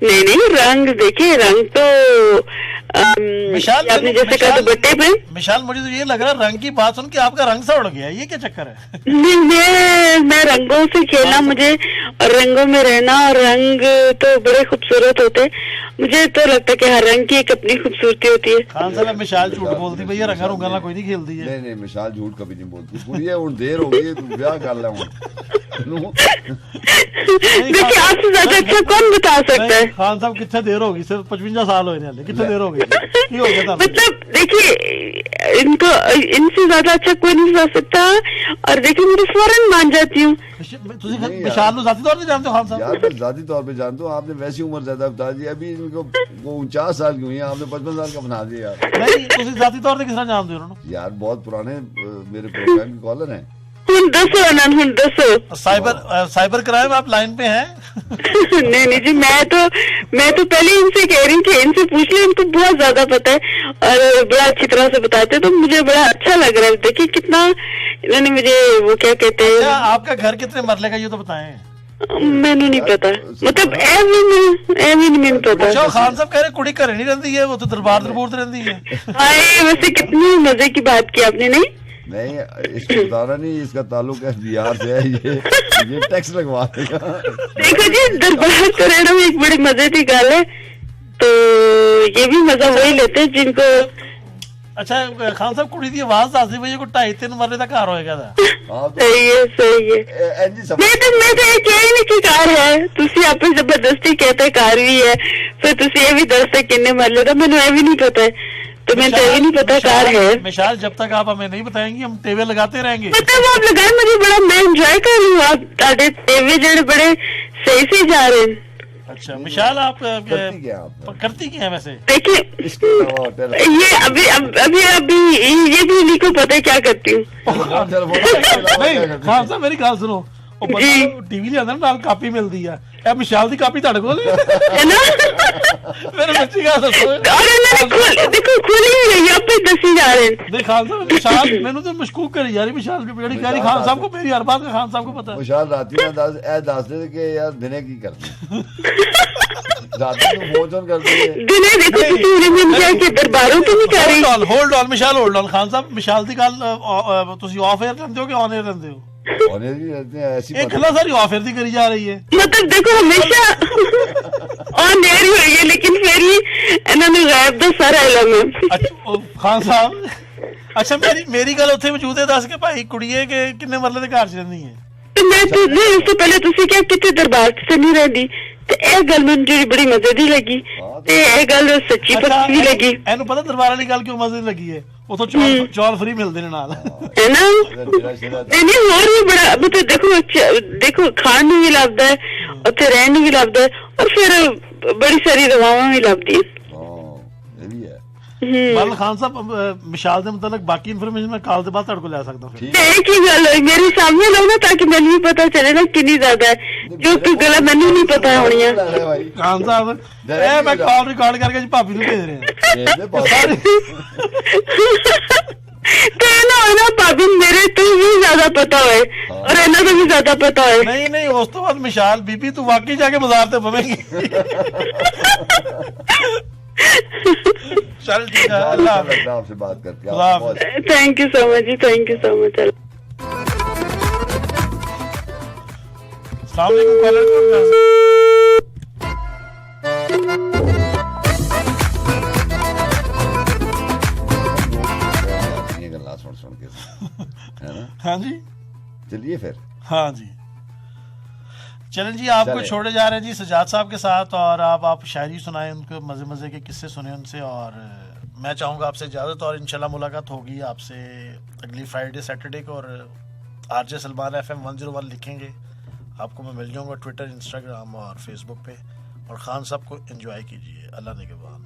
नहीं रंग देखिए, रंग तो विशाल आपने जैसे कहा दुपट्टे पे। विशाल मुझे तो ये लग रहा है रंग की बात सुन के आपका रंग सा उड़ गया, ये क्या चक्कर है? नहीं मैं रंगों से खेलना मुझे, और रंगों में रहना, और रंग तो बड़े खूबसूरत होते हैं। मुझे तो लगता है कि हर रंग की एक अपनी खूबसूरती होती है। खान साहब मिशाल झूठ बोलती भैया, रंगा रुंगा ना कोई नहीं खेलती है। नहीं मिसाल झूठ कभी नहीं बोलती। कुड़िए हुन देर हो गई, तू ब्याह कर ले हुन। देखिए आपसे ज्यादा अच्छा कौन बता सकता है? खान साहब कितने देर होगी? सिर्फ 55 साल हुए ने, कितने देर हो गई? की हो गया था? मतलब देखिए इनको, इनसे ज्यादा अच्छा कोई नहीं बता सकता। और देखिए मैं फौरन मान जाती हूँ। विशाल नु जाती तौर पे जानते हो खान साहब? यार मैं जाती तौर पे जानता हूँ, आपने वैसी उम्र ज्यादा बता दी। अभी इनको वो 49 साल की हुई है, आपने 55 साल का बना दिया यार। नहीं ਤੁਸੀਂ जाती तौर पे किस तरह जानते हो उन्होंने? यार बहुत पुराने मेरे प्रोग्राम के कॉलर हैं। हुन दसो अनन, हुन दसो। साइबर क्राइम आप लाइन पे हैं? नहीं जी, मैं तो पहले इनसे कह रही थी, इनसे पूछ ले, इनको बहुत ज्यादा पता है और बड़ा अच्छी तरह से बताते हैं, तो मुझे बड़ा अच्छा लग रहा है। देखिए कितना इन्होंने मुझे वो क्या कहते हैं। अच्छा, आपका घर कितने मरले का ये तो बताएं। मैंने नहीं पता, मतलब एवी नहीं मैंने पता। अच्छा, खान साहब कह रहे कुड़ी घर नहीं रहती है, वो तो दरबार रहती है। हाय वैसे कितनी मजे की बात की आपने। नहीं इसको बताना नहीं, इसका ताल्लुक है बिहार से है। ये टैक्स लगवा देगा। देखो जी, दरबार तो रहना में एक बड़ी मजे की गल है, तो ये भी मजा वही लेते हैं जिनको। अच्छा खान साहब कुड़ी दी आवाज दसदी भई कोई 2.5-3 मरले का घर होएगा दा। सही है। मैं तो ये कह ही नहीं कि कार है, तुसी आपे जबरदस्ती कहते कार भी है, फिर तुसी ये भी दसते किन्ने मरले का, मैंने ये भी नहीं पता है, तो मैं तो ये नहीं पता कार है। मिशाल जब तक आप हमें नहीं बताएंगी हम टेवे लगाते रहेंगे। मतलब आप लगाए, मुझे बड़ा, मैं एंजॉय कर रही हूँ। आप ताड़े टेवे जड़े बड़े सही से जा रहे हैं। अच्छा मिशाल आप करती क्या है वैसे? देखिए ये अभी ये भी इन्हीं को पता है क्या करती हूँ। नहीं खान साहब मेरी गल सुनो, टीवी ले अंदर नाल कापी मिलती है, ए मिशाल दी कापी ਤੁਹਾਡੇ ਕੋਲ है ना? मेरे बच्ची का दसो। और इन्होंने देखो खुली हुई है, आप पे दसी जा रहे हैं। नहीं खान साहब मिशाल मैंने तो मशकूक करी जा रही, मिशाल की बेड़ी कह रही खान साहब को, मेरी हर बात का खान साहब को पता है। मिशाल राती ना दस दे के यार दिने की करती राती को फोन करती है। दिने देखो तुसी उन्हें मिल जाए कि दरबारों तो नहीं कर रही। Hold on Mishal, hold on. Khan साहब मिशाल दी गल ਤੁਸੀਂ ਆਫ 에ਅਰ ਰਹਿੰਦੇ ਹੋ ਕਿ ਔਨ 에ਅਰ ਰਹਿੰਦੇ ਹੋ? होने भी रहते हैं ऐसी एक खला सारी ऑफर दी करी जा रही है। मतलब देखो हमेशा ऑन एयर ही हुई है, लेकिन फिर भी इन्होंने गायब दा सारा इलम है। खान साहब अच्छा मेरी गल उत्थे मौजूद है, दस के भाई कुड़िए के किन्ने मरले दे घर च रहंदी है? तो मैं तो नहीं, उससे पहले तुसी क्या कितने दरबार से नहीं रहती, ਤੇ ਇਹ ਗੱਲ ਮੈਨੂੰ ਜਿਹੜੀ ਬੜੀ ਮਜ਼ੇ ਦੀ ਲੱਗੀ, ਤੇ ਇਹ ਗੱਲ ਸੱਚੀ ਪੱਕੀ ਵੀ ਲੱਗੀ। ਇਹਨੂੰ ਪਤਾ ਦਰਬਾਰ ਵਾਲੀ ਗੱਲ ਕਿਉਂ ਮਜ਼ੇ ਦੀ ਲੱਗੀ ਹੈ? ਉਥੋਂ ਚੌਲ ਫਰੀ ਮਿਲਦੇ ਨੇ ਨਾਲ, ਹੈ ਨਾ? ਨਹੀਂ ਹੋਰ ਵੀ ਬੜਾ, ਮਤਲਬ ਦੇਖੋ ਖਾਣ ਨੂੰ ਵੀ ਲੱਭਦਾ ਹੈ, ਉੱਥੇ ਰਹਿਣ ਨੂੰ ਵੀ ਲੱਭਦਾ ਹੈ, ਔਰ ਫਿਰ ਬੜੀ ਸਾਰੀ ਰਵਾਵਾਂ ਵੀ ਲੱਭਦੀ ਹੈ। ਮਨ ਖਾਨ ਸਾਹਿਬ ਮਿਸ਼ਾਲ ਦੇ ਮੁਤਾਬਕ ਬਾਕੀ ਇਨਫੋਰਮੇਸ਼ਨ ਮੈਂ ਕਾਲ ਦੇ ਬਾਅਦ ਤੁਹਾਡੇ ਕੋਲ ਲੈ ਸਕਦਾ ਫਿਰ। ਇਹ ਕੀ ਗੱਲ ਹੋਈ ਮੇਰੇ ਸਾਹਮਣੇ ਲਾਓ ਨਾ, ਤਾਂ ਕਿ ਮੈਨੂੰ ਵੀ ਪਤਾ ਚੱਲੇ ਨਾ ਕਿੰਨੀ ਜ਼ਿਆਦਾ ਹੈ, ਕਿਉਂਕਿ ਗੱਲਾਂ ਮੈਨੂੰ ਨਹੀਂ ਪਤਾ ਹੋਣੀਆਂ। ਖਾਨ ਸਾਹਿਬ ਇਹ ਮੈਂ ਕਾਲ ਰਿਕਾਰਡ ਕਰਕੇ ਜੀ ਭਾਬੀ ਨੂੰ ਭੇਜ ਰਿਹਾ। ਤੇ ਨਾ ਭਾਬੀ ਮੇਰੇ ਤੋਂ ਵੀ ਜ਼ਿਆਦਾ ਪਤਾ ਹੋਏ ਔਰ ਇਹਨਾਂ ਤੋਂ ਵੀ ਜ਼ਿਆਦਾ ਪਤਾ ਹੋਏ। ਨਹੀਂ ਉਸ ਤੋਂ ਬਾਅਦ ਮਿਸ਼ਾਲ ਬੀਬੀ ਤੂੰ ਵਾਕਈ ਜਾ ਕੇ ਬਾਜ਼ਾਰ ਤੇ ਪਵੇਂਗੀ। चल ठीक है, अल्लाह आपसे बात करके थैंक यू सो मच जी, थैंक यू सो मच। अस्सलाम वालेकुम कॉलर कौन ये गल्ला सुन के है ना? हाँ जी चलिए फिर। हाँ जी चलें जी, आपको छोड़े जा रहे हैं जी सजाद साहब के साथ, और आप शायरी सुनाएं, उनको मज़े मज़े के किस्से सुने उनसे, और मैं चाहूँगा आपसे इजाज़त, और इंशाल्लाह मुलाकात होगी आपसे अगली फ्राइडे सैटरडे को, और RJ सलमान FM 101 लिखेंगे, आपको मैं मिल जाऊंगा ट्विटर, इंस्टाग्राम और फेसबुक पे। और खान साहब को एंजॉय कीजिए। अल्लाह निगहबान।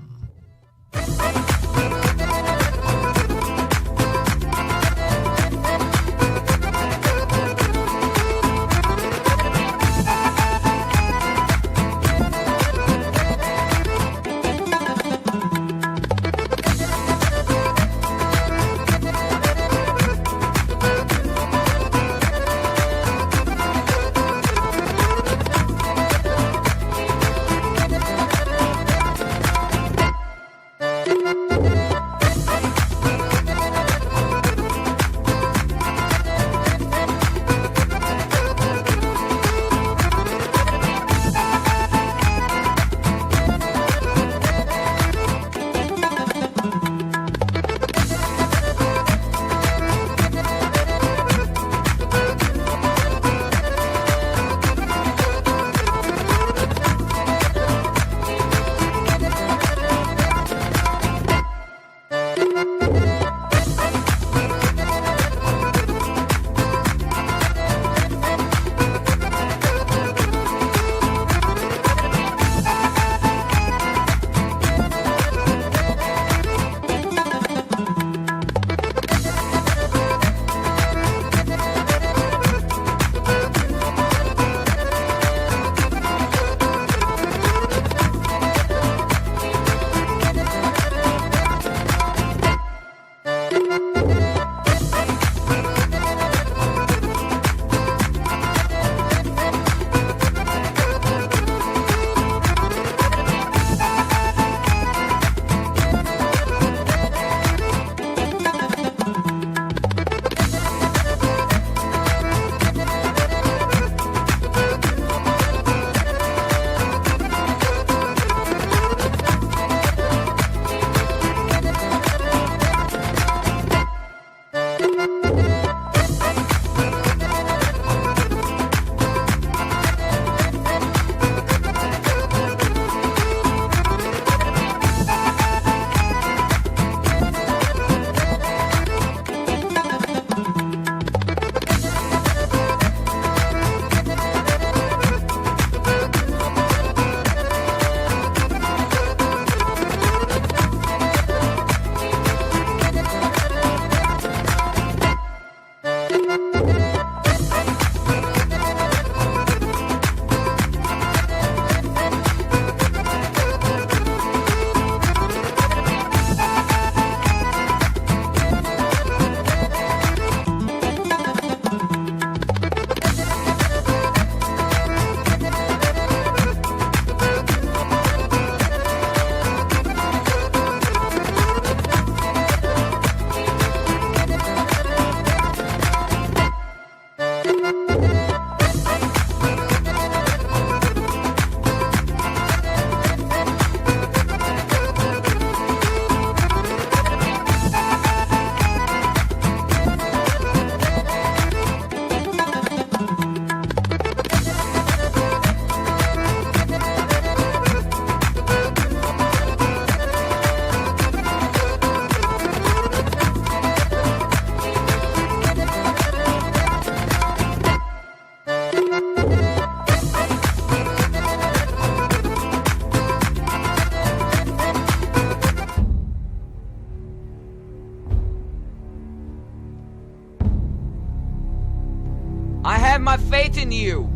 have my faith in you.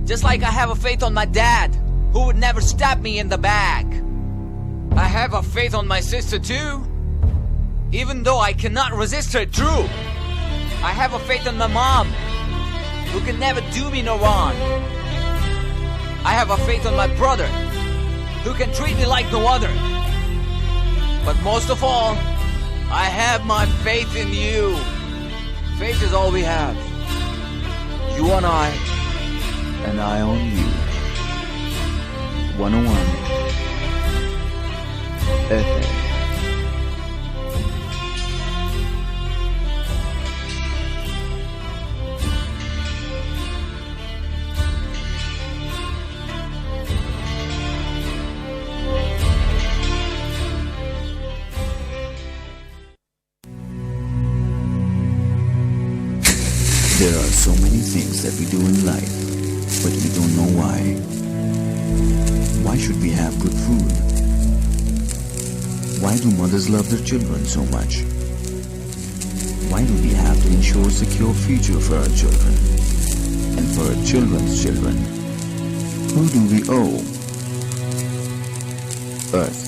Just like I have a faith on my dad, who would never stab me in the back. I have a faith on my sister too, even though I cannot resist her true. I have a faith on my mom, who can never do me no wrong. I have a faith on my brother, who can treat me like no other. But most of all, I have my faith in you. Faith is all we have. You on I, and I on you. 101 FM. There things that we do in life, but we don't know why. Why should we have good food? Why do mothers love their children so much? Why do we have to ensure a secure future for our children and for our children's children? Who do we owe? Earth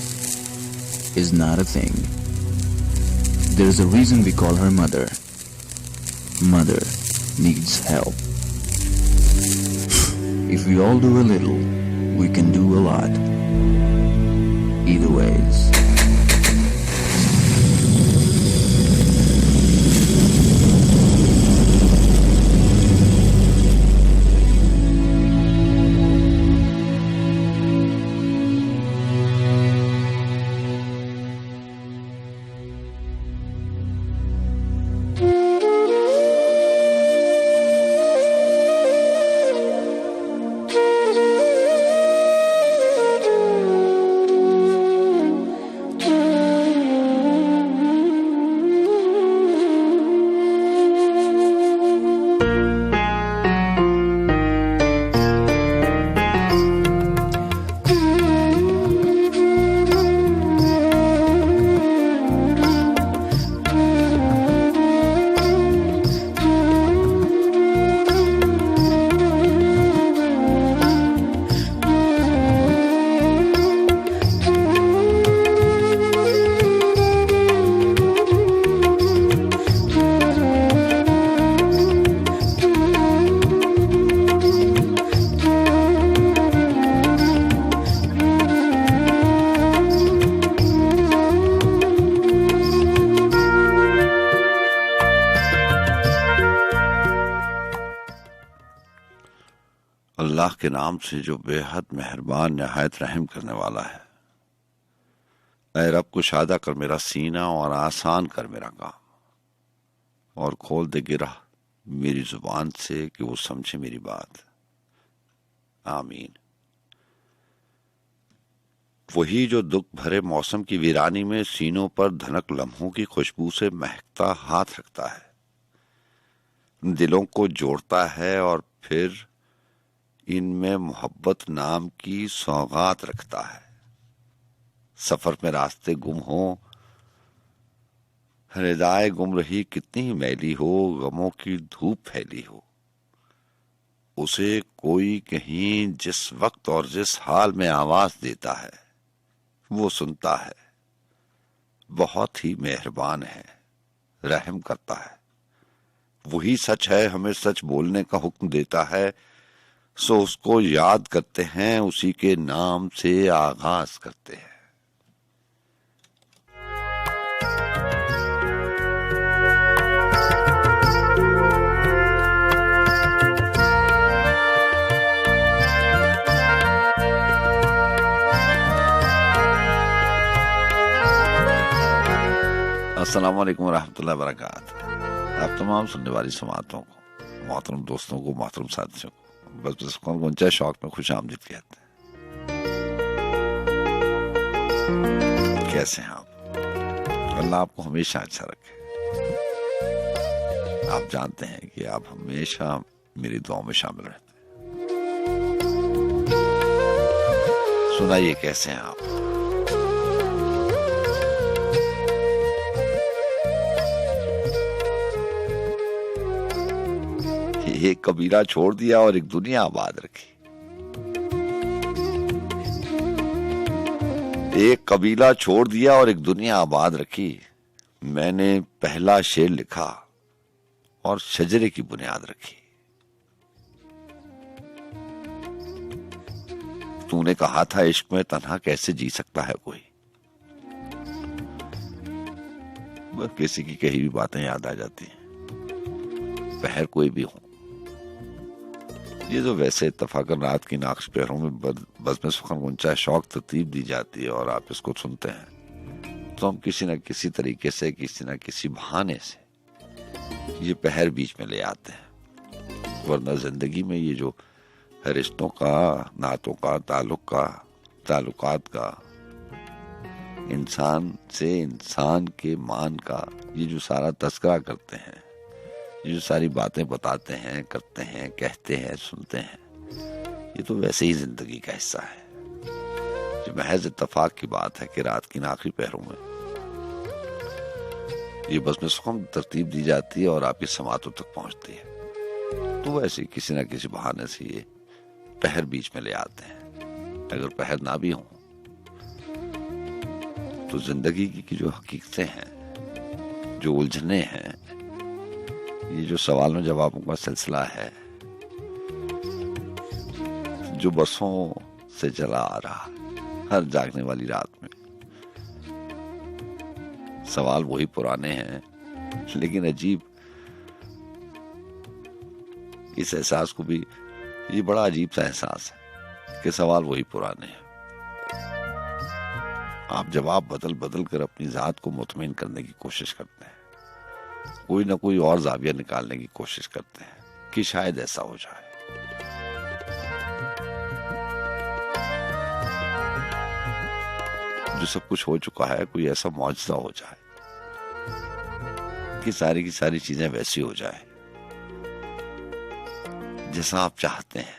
is not a thing. There is a reason we call her mother. Mother needs help. If we all do a little, we can do a lot. Either ways. अल्लाह के नाम से जो बेहद मेहरबान नहायत रहम करने वाला है। ऐ रब कुशादा कर मेरा सीना और आसान कर मेरा काम और खोल दे गिरा मेरी जुबान से कि वो समझे मेरी बात। आमीन। वही जो दुख भरे मौसम की वीरानी में सीनों पर धनक लम्हों की खुशबू से महकता हाथ रखता है, दिलों को जोड़ता है और फिर इनमें मोहब्बत नाम की सौगात रखता है। सफर में रास्ते गुम हो, हृदय गुम रही कितनी ही मैली हो, गमों की धूप फैली हो, उसे कोई कहीं जिस वक्त और जिस हाल में आवाज देता है वो सुनता है। बहुत ही मेहरबान है, रहम करता है। वही सच है, हमें सच बोलने का हुक्म देता है, सो उसको याद करते हैं, उसी के नाम से आगाज करते हैं। अस्सलाम वालेकुम रहमतुल्लाहि व बरकातहू। आप तमाम सुनने वाली समातों को, मोहतरम दोस्तों को, मोहतरम साथियों को बस गुंजा शौक में खुश आमदीद कहते हैं। कैसे हैं आप? अल्लाह आपको हमेशा अच्छा रखे। आप जानते हैं कि आप हमेशा मेरी दुआओं में शामिल रहते हैं। सुनाइए कैसे हैं आप? एक कबीला छोड़ दिया और एक दुनिया आबाद रखी। एक कबीला छोड़ दिया और एक दुनिया आबाद रखी। मैंने पहला शेर लिखा और शजरे की बुनियाद रखी। तूने कहा था इश्क में तन्हा कैसे जी सकता है कोई। बस किसी की कही भी बातें याद आ जाती हैं, पहर कोई भी हो। ये जो वैसे इत्तफाकन रात की नाक्श पैरों में बज़्म सुखन गुंचा शौक तरतीब दी जाती है और आप इसको सुनते हैं, तो हम किसी न किसी तरीके से, किसी न किसी बहाने से ये पहर बीच में ले आते हैं। वरना जिंदगी में ये जो रिश्तों का, नातों का, ताल्लुकात का, इंसान से इंसान के मान का ये जो सारा तस्करा करते हैं, ये जो सारी बातें बताते हैं, करते हैं, कहते हैं, सुनते हैं, ये तो वैसे ही जिंदगी का हिस्सा है। जो महज इत्तेफाक की बात है कि रात की आखिरी पहरों में ये बस में सुखम तरतीब दी जाती है और आपकी समातों तक पहुंचती है, तो वैसे किसी ना किसी बहाने से ये पहर बीच में ले आते हैं। अगर पहर ना भी हो तो जिंदगी की जो हकीकतें हैं, जो उलझने हैं, ये जो सवालों जवाबों का सिलसिला है जो बरसों से चला आ रहा, हर जागने वाली रात में सवाल वही पुराने हैं, लेकिन अजीब इस एहसास को भी, ये बड़ा अजीब सा एहसास है कि सवाल वही पुराने हैं। आप जवाब बदल बदल कर अपनी जात को मुतमईन करने की कोशिश करते हैं, कोई ना कोई और जाविया निकालने की कोशिश करते हैं कि शायद ऐसा हो जाए। जो सब कुछ हो चुका है, कोई ऐसा मौजज़ा हो जाए कि सारी की सारी चीजें वैसी हो जाए जैसा आप चाहते हैं।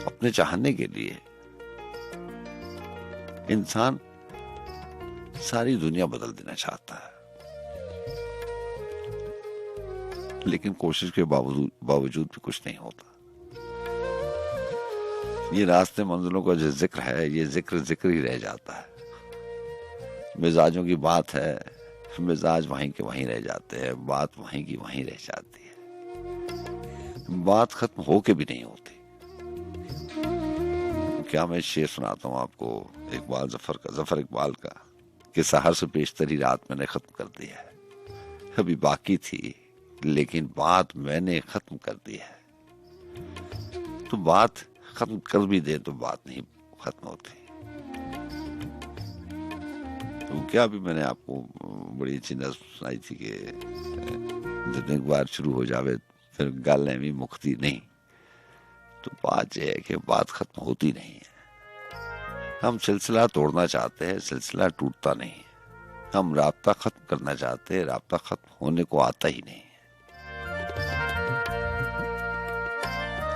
अपने चाहने के लिए इंसान सारी दुनिया बदल देना चाहता है, लेकिन कोशिश के बावजूद भी कुछ नहीं होता। ये रास्ते मंजिलों का जो जिक्र है, ये जिक्र ही रह जाता है। मिजाजों की बात है, मिजाज वहीं के वहीं रह जाते हैं, बात वहीं की वहीं रह जाती है, बात खत्म होके भी नहीं होती। क्या मैं शेर सुनाता हूँ आपको इकबाल जफर इकबाल का कि सहर से पेशतरी रात मैंने खत्म कर दी है, अभी बाकी थी लेकिन बात मैंने खत्म कर दी है। तो बात खत्म कर भी दे तो बात नहीं खत्म होती। तो क्या अभी मैंने आपको बड़ी अच्छी नज़्म सुनाई थी कि जब एक बार शुरू हो जावे फिर गल एवं मुक्ति नहीं। तो बात यह है कि बात खत्म होती नहीं है। हम सिलसिला तोड़ना चाहते हैं, सिलसिला टूटता नहीं है। हम राब्ता खत्म करना चाहते हैं, राब्ता खत्म होने को आता ही नहीं है।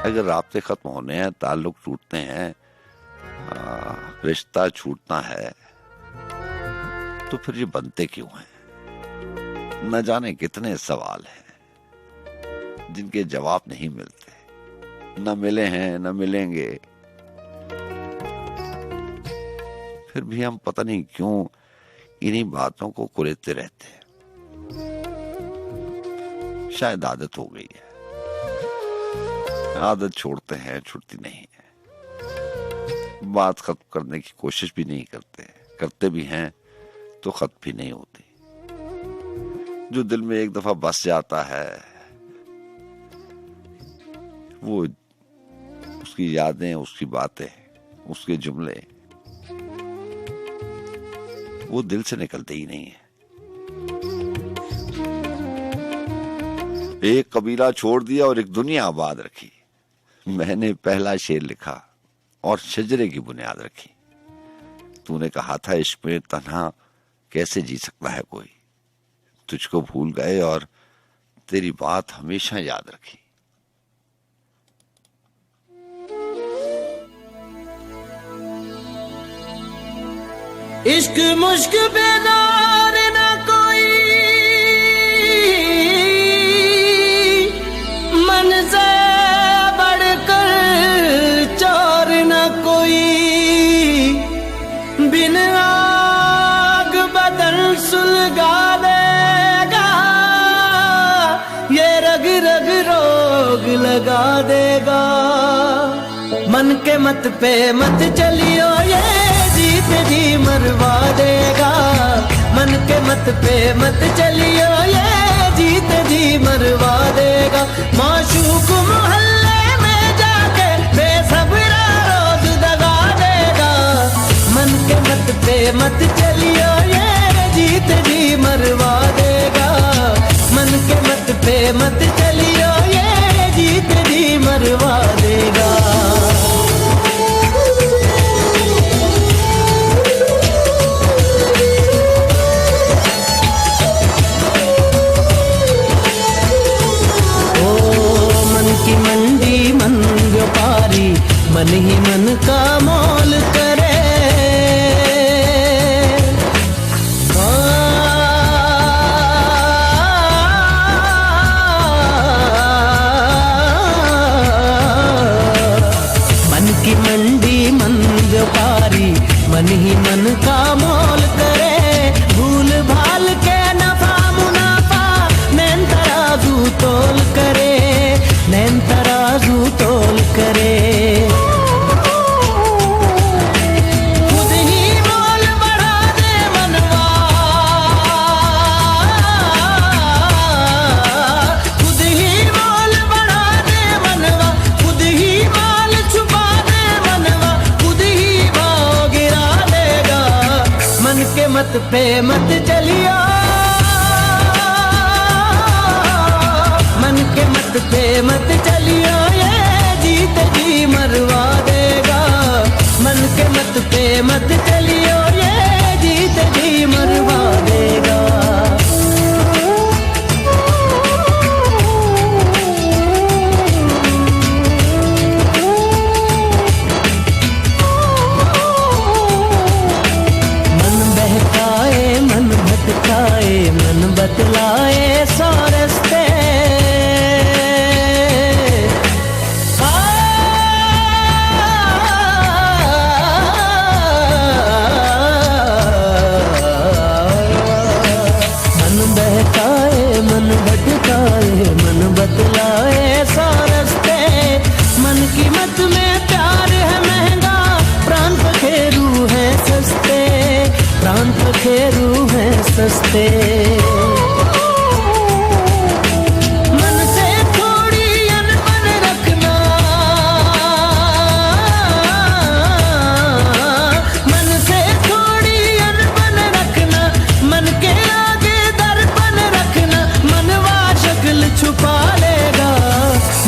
अगर राब्ते खत्म होने हैं, ताल्लुक टूटते हैं, रिश्ता छूटना है, तो फिर ये बनते क्यों हैं? न जाने कितने सवाल हैं जिनके जवाब नहीं मिलते, न मिले हैं न मिलेंगे। फिर भी हम पता नहीं क्यों इन्हीं बातों को कुरेदते रहते हैं। शायद आदत हो गई है, आदत छोड़ते हैं, छूटती नहीं है। बात खत्म करने की कोशिश भी नहीं करते, करते भी हैं तो खत्म भी नहीं होती। जो दिल में एक दफा बस जाता है, वो उसकी यादें, उसकी बातें, उसके जुमले वो दिल से निकलते ही नहीं है। एक कबीला छोड़ दिया और एक दुनिया आबाद रखी। मैंने पहला शेर लिखा और शजरे की बुनियाद रखी। तूने कहा था इश्क में तन्हा कैसे जी सकता है कोई। तुझको भूल गए और तेरी बात हमेशा याद रखी। इश्क मुश्क बेदार न कोई, मन से बढ़कर चोर न कोई। बिन आग बदन सुलगा देगा, ये रग रग रोग लगा देगा। मन के मत पे मत चलियो, ये जीत जी मरवा देगा। मन के मत पे मत चलियो, ये जीत जी मरवा देगा। माशूक मोहल्ले में जाके बेसब्रा रोज दगा देगा। मन के मत पे मत चलियो, ये जीत जी मरवा देगा। मन के मत पे मत चलियो, ये जीत जी मरवा देगा। मन ही मन का मोल करे। मन की मंडी मन व्यापारी मन ही मन का मोल करे। भूल भाल के नफा मुनाफा नैन तराजू तोल करे, नैन तराजू तोल करे। खुद ही मोल बढ़ा दे मनवा, खुद ही मोल बढ़ा दे मनवा, खुद ही माल छुपा दे मनवा, खुद ही भाव गिरा देगा। मन के मत पे मत चलियो, मन के मत पे मत चलियो, ये जीत जी मरवा देगा। मन के मत पे मत चलियो, ये जीत जी मरवा देगा। मन बहकाए मन भटकाए मन बतलाए सौ रस्ते। मन बहकाए मन भटकाए मन बतलाए सौ रस्ते। मन की मत में प्यार है महंगा, प्राण पखेरू है सस्ते, प्राण पखेरू है सस्ते। मन से थोड़ी अनबन रखना, मन से थोड़ी अनबन रखना, मन के आगे दर्पण रखना, मनवा शक्ल छुपा लेगा।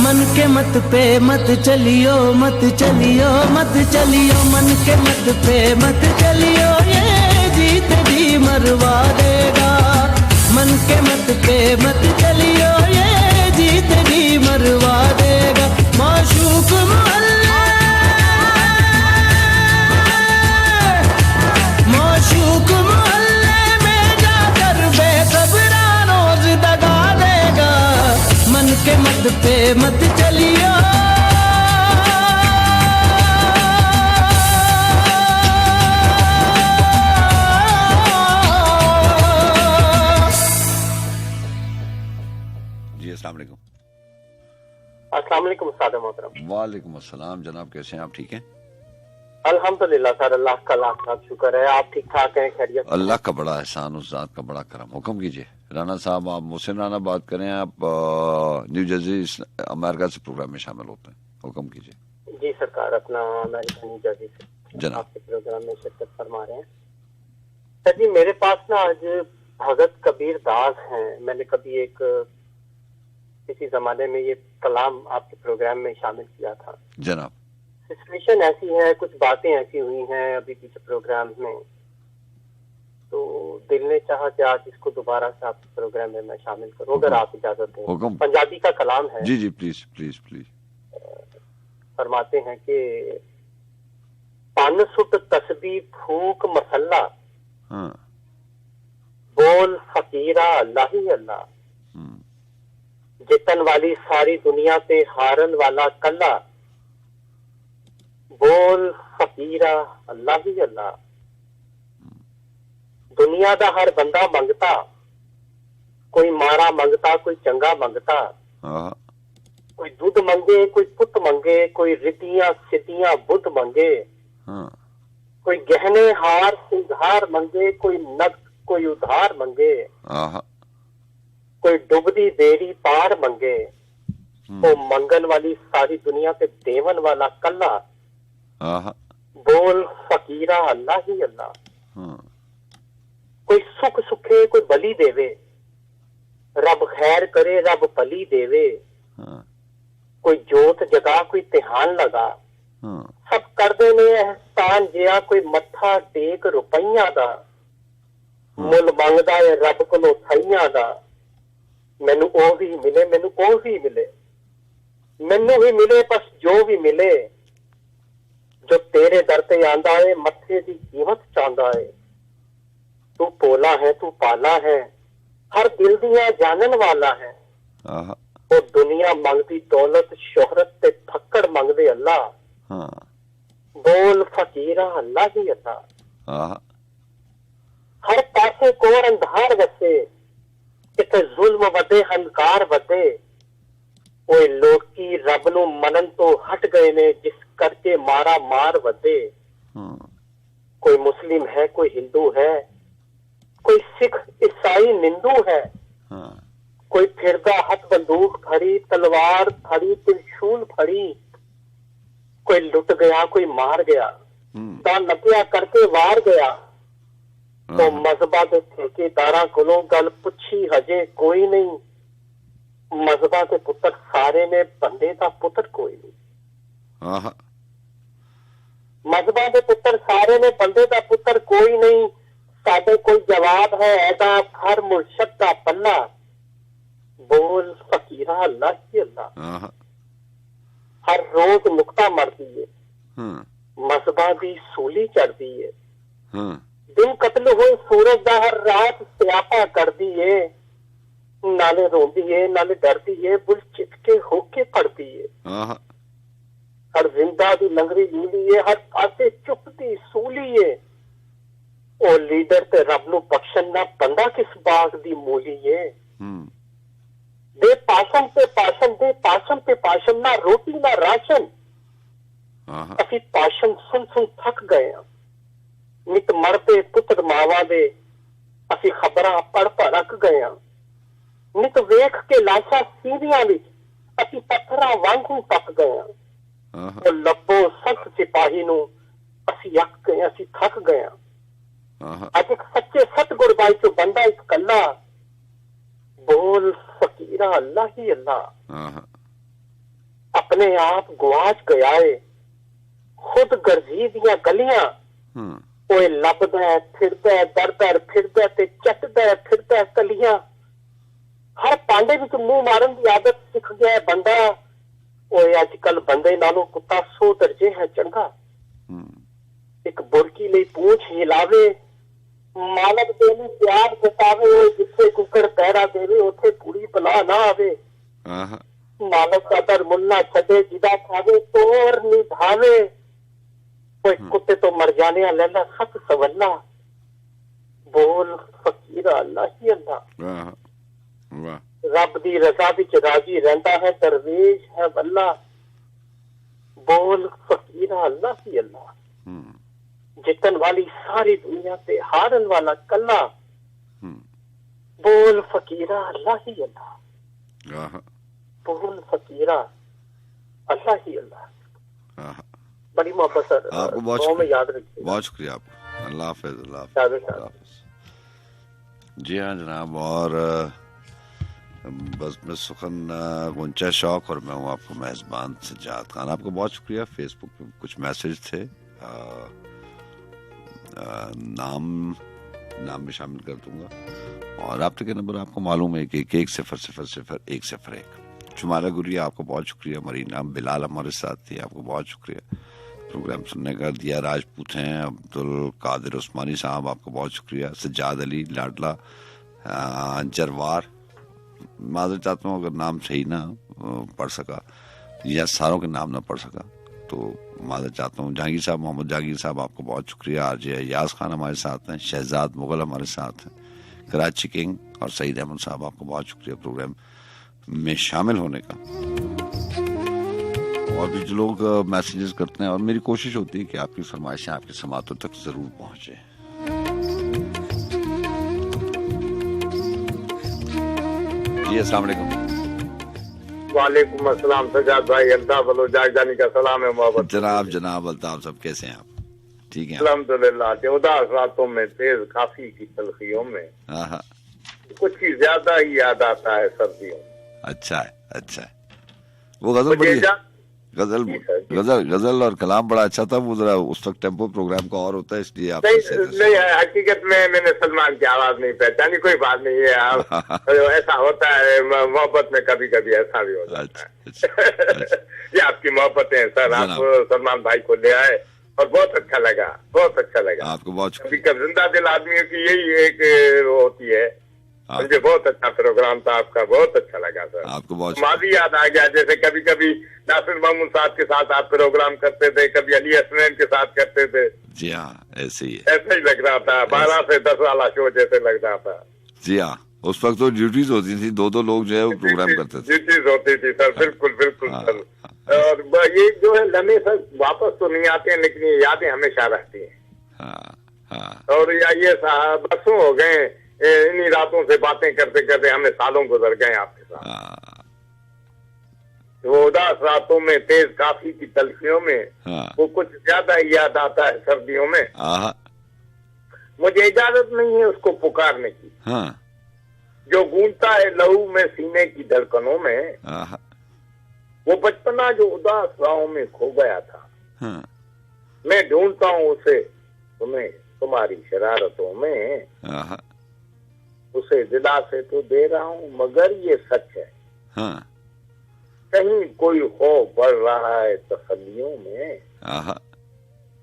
मन के मत पे मत चलियो, मत चलियो, मत चलियो, मन के मत पे मत चलियो, ये जीत जी मरवा देगा। मन के मत पे मत चलियो, ये जीत जी मरवा देगा। माशूक मोहल्ले, माशूक मोहल्ले में जाकर बेसब्रा रोज दगा देगा। मन के मत पे मत चलियो, जी अस्सलाम वालेकुम। अस्सलाम वालेकुम उस्ताद मोहतरम। वालेकुम अस्सलाम जनाब, कैसे हैं आप? ठीक हैं? अल्हम्दुलिल्लाह सर, अल्लाह का लाख लाख शुक्र है। आप ठीक ठाक हैं? खैरियत? अल्लाह का बड़ा एहसान, उस जात का बड़ा करम। हुक्म कीजिए राना साहब। आप मुहसिन राना बात करें, आप न्यू जर्सी अमेरिका से प्रोग्राम में शामिल होते हैं। हुक्म कीजिए। जी सरकार, अपना अमेरिका न्यू जर्सी से जनाब आपके प्रोग्राम में शिरकत फरमा रहे हैं। सर जी, मेरे पास ना आज भगत कबीर दास हैं। मैंने कभी एक किसी जमाने में ये कलाम आपके प्रोग्राम में शामिल किया था। जनाब सिचुएशन ऐसी है, कुछ बातें ऐसी हुई हैं अभी पीछे प्रोग्राम में, तो दिल ने चाहा कि आज इसको दोबारा से आपके प्रोग्राम में मैं शामिल करूं, अगर आप इजाजत दें। हुक्म। पंजाबी का कलाम है। जी जी प्लीज प्लीज प्लीज। फरमाते हैं कि पान सुट तस्बी फूक मसल्ला, हाँ। बोल फकीरा अल्लाह ही अल्लाह, जितन वाली सारी दुनिया पे हारन वाला कल्ला, बोल फकीरा अल्लाह ही अल्लाह। दुनिया दा हर बंदा मंगता, कोई मारा मंगता, कोई चंगा मंगता, कोई दूध मंगे, कोई पुत मंगे, कोई रिद्धियां सिद्धियां बुद्ध मंगे, कोई गहने हार सिंगार मंगे, कोई नग कोई उधार मंगे, कोई डुबदी बेड़ी पार मंगे, वो मंगन वाली सारी दुनिया पे देवन वाला कल्ला, बोल फकीरा अल्लाह ही अल्लाह। कोई सुख सुखे कोई बली देवे, रब खैर करे रब भली देवे, कोई जोत जगा कोई तिहान लगा, सब करदे ने एहसान जिया, कोई मत्था टेक रुपइया दा, मुल मंगदा है रब कोलों सईया दा। मैनू ओ भी मिले, मैनू ओ भी मिले, मैनू भी मिले, बस जो भी मिले जो तेरे दर ते आंदा है मत्थे दी कीमत चांदा है। तू पोला है, तू पाला है, हर दिल दिया जानन वाला है। वो दुनिया मंगदी दौलत शोहरत ते फक्कड़ मंगदे अल्लाह। बोल फकीरा अल्लाह ही अल्लाह। हर पासे कोर अंधार वसे, इत्थे जुल्म वधे हंकार वधे। ओए लोकी रब नू मनन तो हट गए ने, जिस करके मारा मार वधे। कोई मुस्लिम है, कोई हिंदू है, कोई सिख ईसाई निंदू है। कोई फिरदा हथ बंदूक फड़ी, तलवार फड़ी, त्रिशूल फड़ी। कोई लुट गया, कोई मार गया, ता नपिया करके वार गया। तो मजहबा के ठेकेदारा कोलों गल पुछी हजे कोई नहीं। मजहबा के पुत्र सारे ने, बंदे का पुत्र कोई नहीं। मजहबा के पुत्र सारे ने, बंदे का पुत्र कोई नहीं। साडे कोई जवाब है ऐदा हर मुर्शद का पन्ना। बोल फकीरा अल्लाह ही अल्लाह। हर रोज नुक्ता मरदी है, मजहबा दी सूली चढ़दी है। दिन कतल हुए सूरज दा हर रात स्यापा करदी है। नाले रोंदी है, नाले डरदी है, बुल चिटके होके पड़ती है। हर जिंदा दी लंगरी लीली है, हर पासे चुपती सूली है। ओ लीडर ते रब नू बख्शन ना, बंदा किस बाग दी मूली है। दे पाशन पे पाशन, दे पाशन पे पाशन, ना रोटी ना राशन। असी पाशन सुन सुन थक गए। नित मरते पुत्र मावा दे, असी खबरां पढ़ भड़क गए। नित वेख के लाशा सीरियां विच, असी पत्थरां वांगू पक गए। ओ लब्बो सख्त सिपाही नू, असी अक गए, असी थक गए। अज एक सच्चे सतगुर बाई चो बंदा एक कला। बोल फकीरा अल्लाह ही अल्लाह। अपने आप गुआच गया है, खुद गर्जी दियां गलियां। ओए लभदा है, फिरदा है, दर दर फिरदा ते चटदा है, फिरदा है कलियां। हर पांडे विच मुंह मारन की आदत सीख गया है बंदा। ओए अजकल बंदे नालों कुत्ता 100 दर्जे है चंगा। एक बुरकी लई पूंछ हिलावे, मालक दे नूं प्यार जतावे। जिथे कुकर पैरा देवे, उथे पूरी बला ना आवे। मालक का दर मुन्ना छदे, जिदा खावे तोर निभावे। कोई कुत्ते तो मर जाने लैला सत सवल्ला। बोल फकीरा अल्लाह ही अल्लाह। रब दी रजा विच राजी रहंदा है, दरवेश है वल्ला। बोल फकीरा अल्लाह ही अल्लाह। जितन वाली सारी दुनिया से हारन वाला कल्ला। बोल फकीरा अल्लाह ही अल्लाह। बोल फकीरा अल्लाह ही अल्लाह। बड़ी मोहब्बत सर, आपको बहुत याद रखिए। बहुत शुक्रिया आपको। अल्लाह हाफिज। अल्लाह हाफिज। जी हाँ जनाब, और बस मैं सुखन गुंचा शौक और मैं हूँ आपको मेज़बान सज्जाद खान। आपको बहुत शुक्रिया। फेसबुक पे कुछ मैसेज थे, नाम भी शामिल कर दूंगा। और आप के नंबर आपको मालूम है कि 1-0-0-0-1-0-1। शुमारा गुरिया आपको बहुत शुक्रिया। मरीना बिलाल हमारे साथ थी, आपको बहुत शुक्रिया प्रोग्राम सुनने का। दिया राजपूत हैं, अब्दुल कादिर उस्मानी साहब आपको बहुत शुक्रिया। सज्जाद अली लाडला जरवार, माजर चाहता हूँ अगर नाम सही ना पढ़ सका या सारों के नाम ना पढ़ सका तो माजर चाहता हूँ। जहांगीर साहब, मोहम्मद जहांगीर साहब आपको बहुत शुक्रिया। आरजे अयाज खान हमारे साथ हैं, शहजाद मुगल हमारे साथ हैं, कराची किंग और सईद अहमद साहब आपको बहुत शुक्रिया प्रोग्राम में शामिल होने का। और भी जो लोग मैसेजेस करते हैं, और मेरी कोशिश होती है कि आपकी फरमाइशें आपके समातों तक जरूर पहुंचे। जी अस्सलाम वालेकुम। वालेकुम अस्सलाम सजाद भाई, अल्ताफ बलोच जानी का सलाम है मोहब्बत। जनाब अल्ताफ साहब कैसे हैं आप? ठीक है अल्हम्दुलिल्लाह। 14 रातों में तेज काफी की तलखियों में कुछ ही ज्यादा ही याद आता है सर्दियों। अच्छा है। वो गजल बड़ी गजल और कलाम बड़ा अच्छा था। वो जरा उस वक्त टेम्पो प्रोग्राम का और होता है, इसलिए आप नहीं हकीकत में मैंने सलमान की आवाज नहीं पहचानी। कोई बात नहीं है, आप ऐसा होता है मोहब्बत में, कभी कभी ऐसा भी होता है। ये आपकी मोहब्बत है सर। आप सलमान भाई को ले आए और बहुत अच्छा लगा, बहुत अच्छा लगा। आपको बहुत कभी शुक्रिया। कभी जिंदा दिल आदमियों की यही एक वो होती है। मुझे बहुत अच्छा प्रोग्राम था आपका, बहुत अच्छा लगा सर। आपको बहुत माजी याद आ गया, जैसे कभी कभी नासिर मामून साहब के साथ आप प्रोग्राम करते थे, कभी अली हसनैन के साथ करते थे। जी हाँ, ऐसे ही है। ऐसा ही लग रहा था, 12 से 10 वाला शो जैसे लग रहा था। जी हाँ, उस वक्त तो ड्यूटीज होती थी, दो लोग जो है वो प्रोग्राम करते थे। ड्यूटीज होती थी सर, बिल्कुल बिल्कुल हाँ, सर। और ये जो है लम्हे सर वापस तो नहीं आते हैं, लेकिन ये यादें हमेशा रहती हैं। हाँ हाँ और ये बरसों हो गए इन्हीं रातों से बातें करते करते, हमें सालों गुजर गए आपके साथ। हाँ वो उदास रातों में, तेज काफी की तलखियों में, हाँ वो कुछ ज्यादा ही याद आता है सर्दियों में। हाँ मुझे इजाजत नहीं है उसको पुकारने की, हाँ जो गूंजता है लहू में सीने की धड़कनों में। हाँ वो बचपना जो उदास राहों में खो गया था, हाँ मैं ढूंढता हूँ उसे तुम्हें तुम्हारी शरारतों में। हाँ उसे दिला से तो दे रहा हूँ, मगर ये सच है हाँ कहीं कोई हो बढ़ रहा है तसल्लियों में। हाँ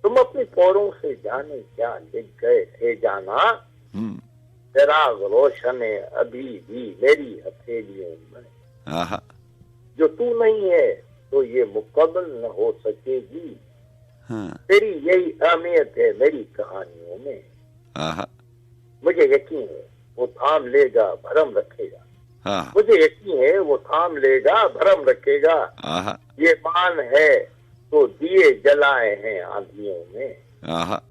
तुम अपनी पोरों से जाने क्या लिख गए थे जाना, चिराग रोशन है अभी भी मेरी हथेलियों में। हाँ जो तू नहीं है तो ये मुकम्मल न हो सकेगी, हाँ तेरी यही अहमियत है मेरी कहानियों में। हाँ मुझे यकीन है वो थाम लेगा भरम रखेगा, हाँ मुझे यकीन है वो थाम लेगा भरम रखेगा। हाँ ये मान है तो दिए जलाए हैं आंधियों में, हाँ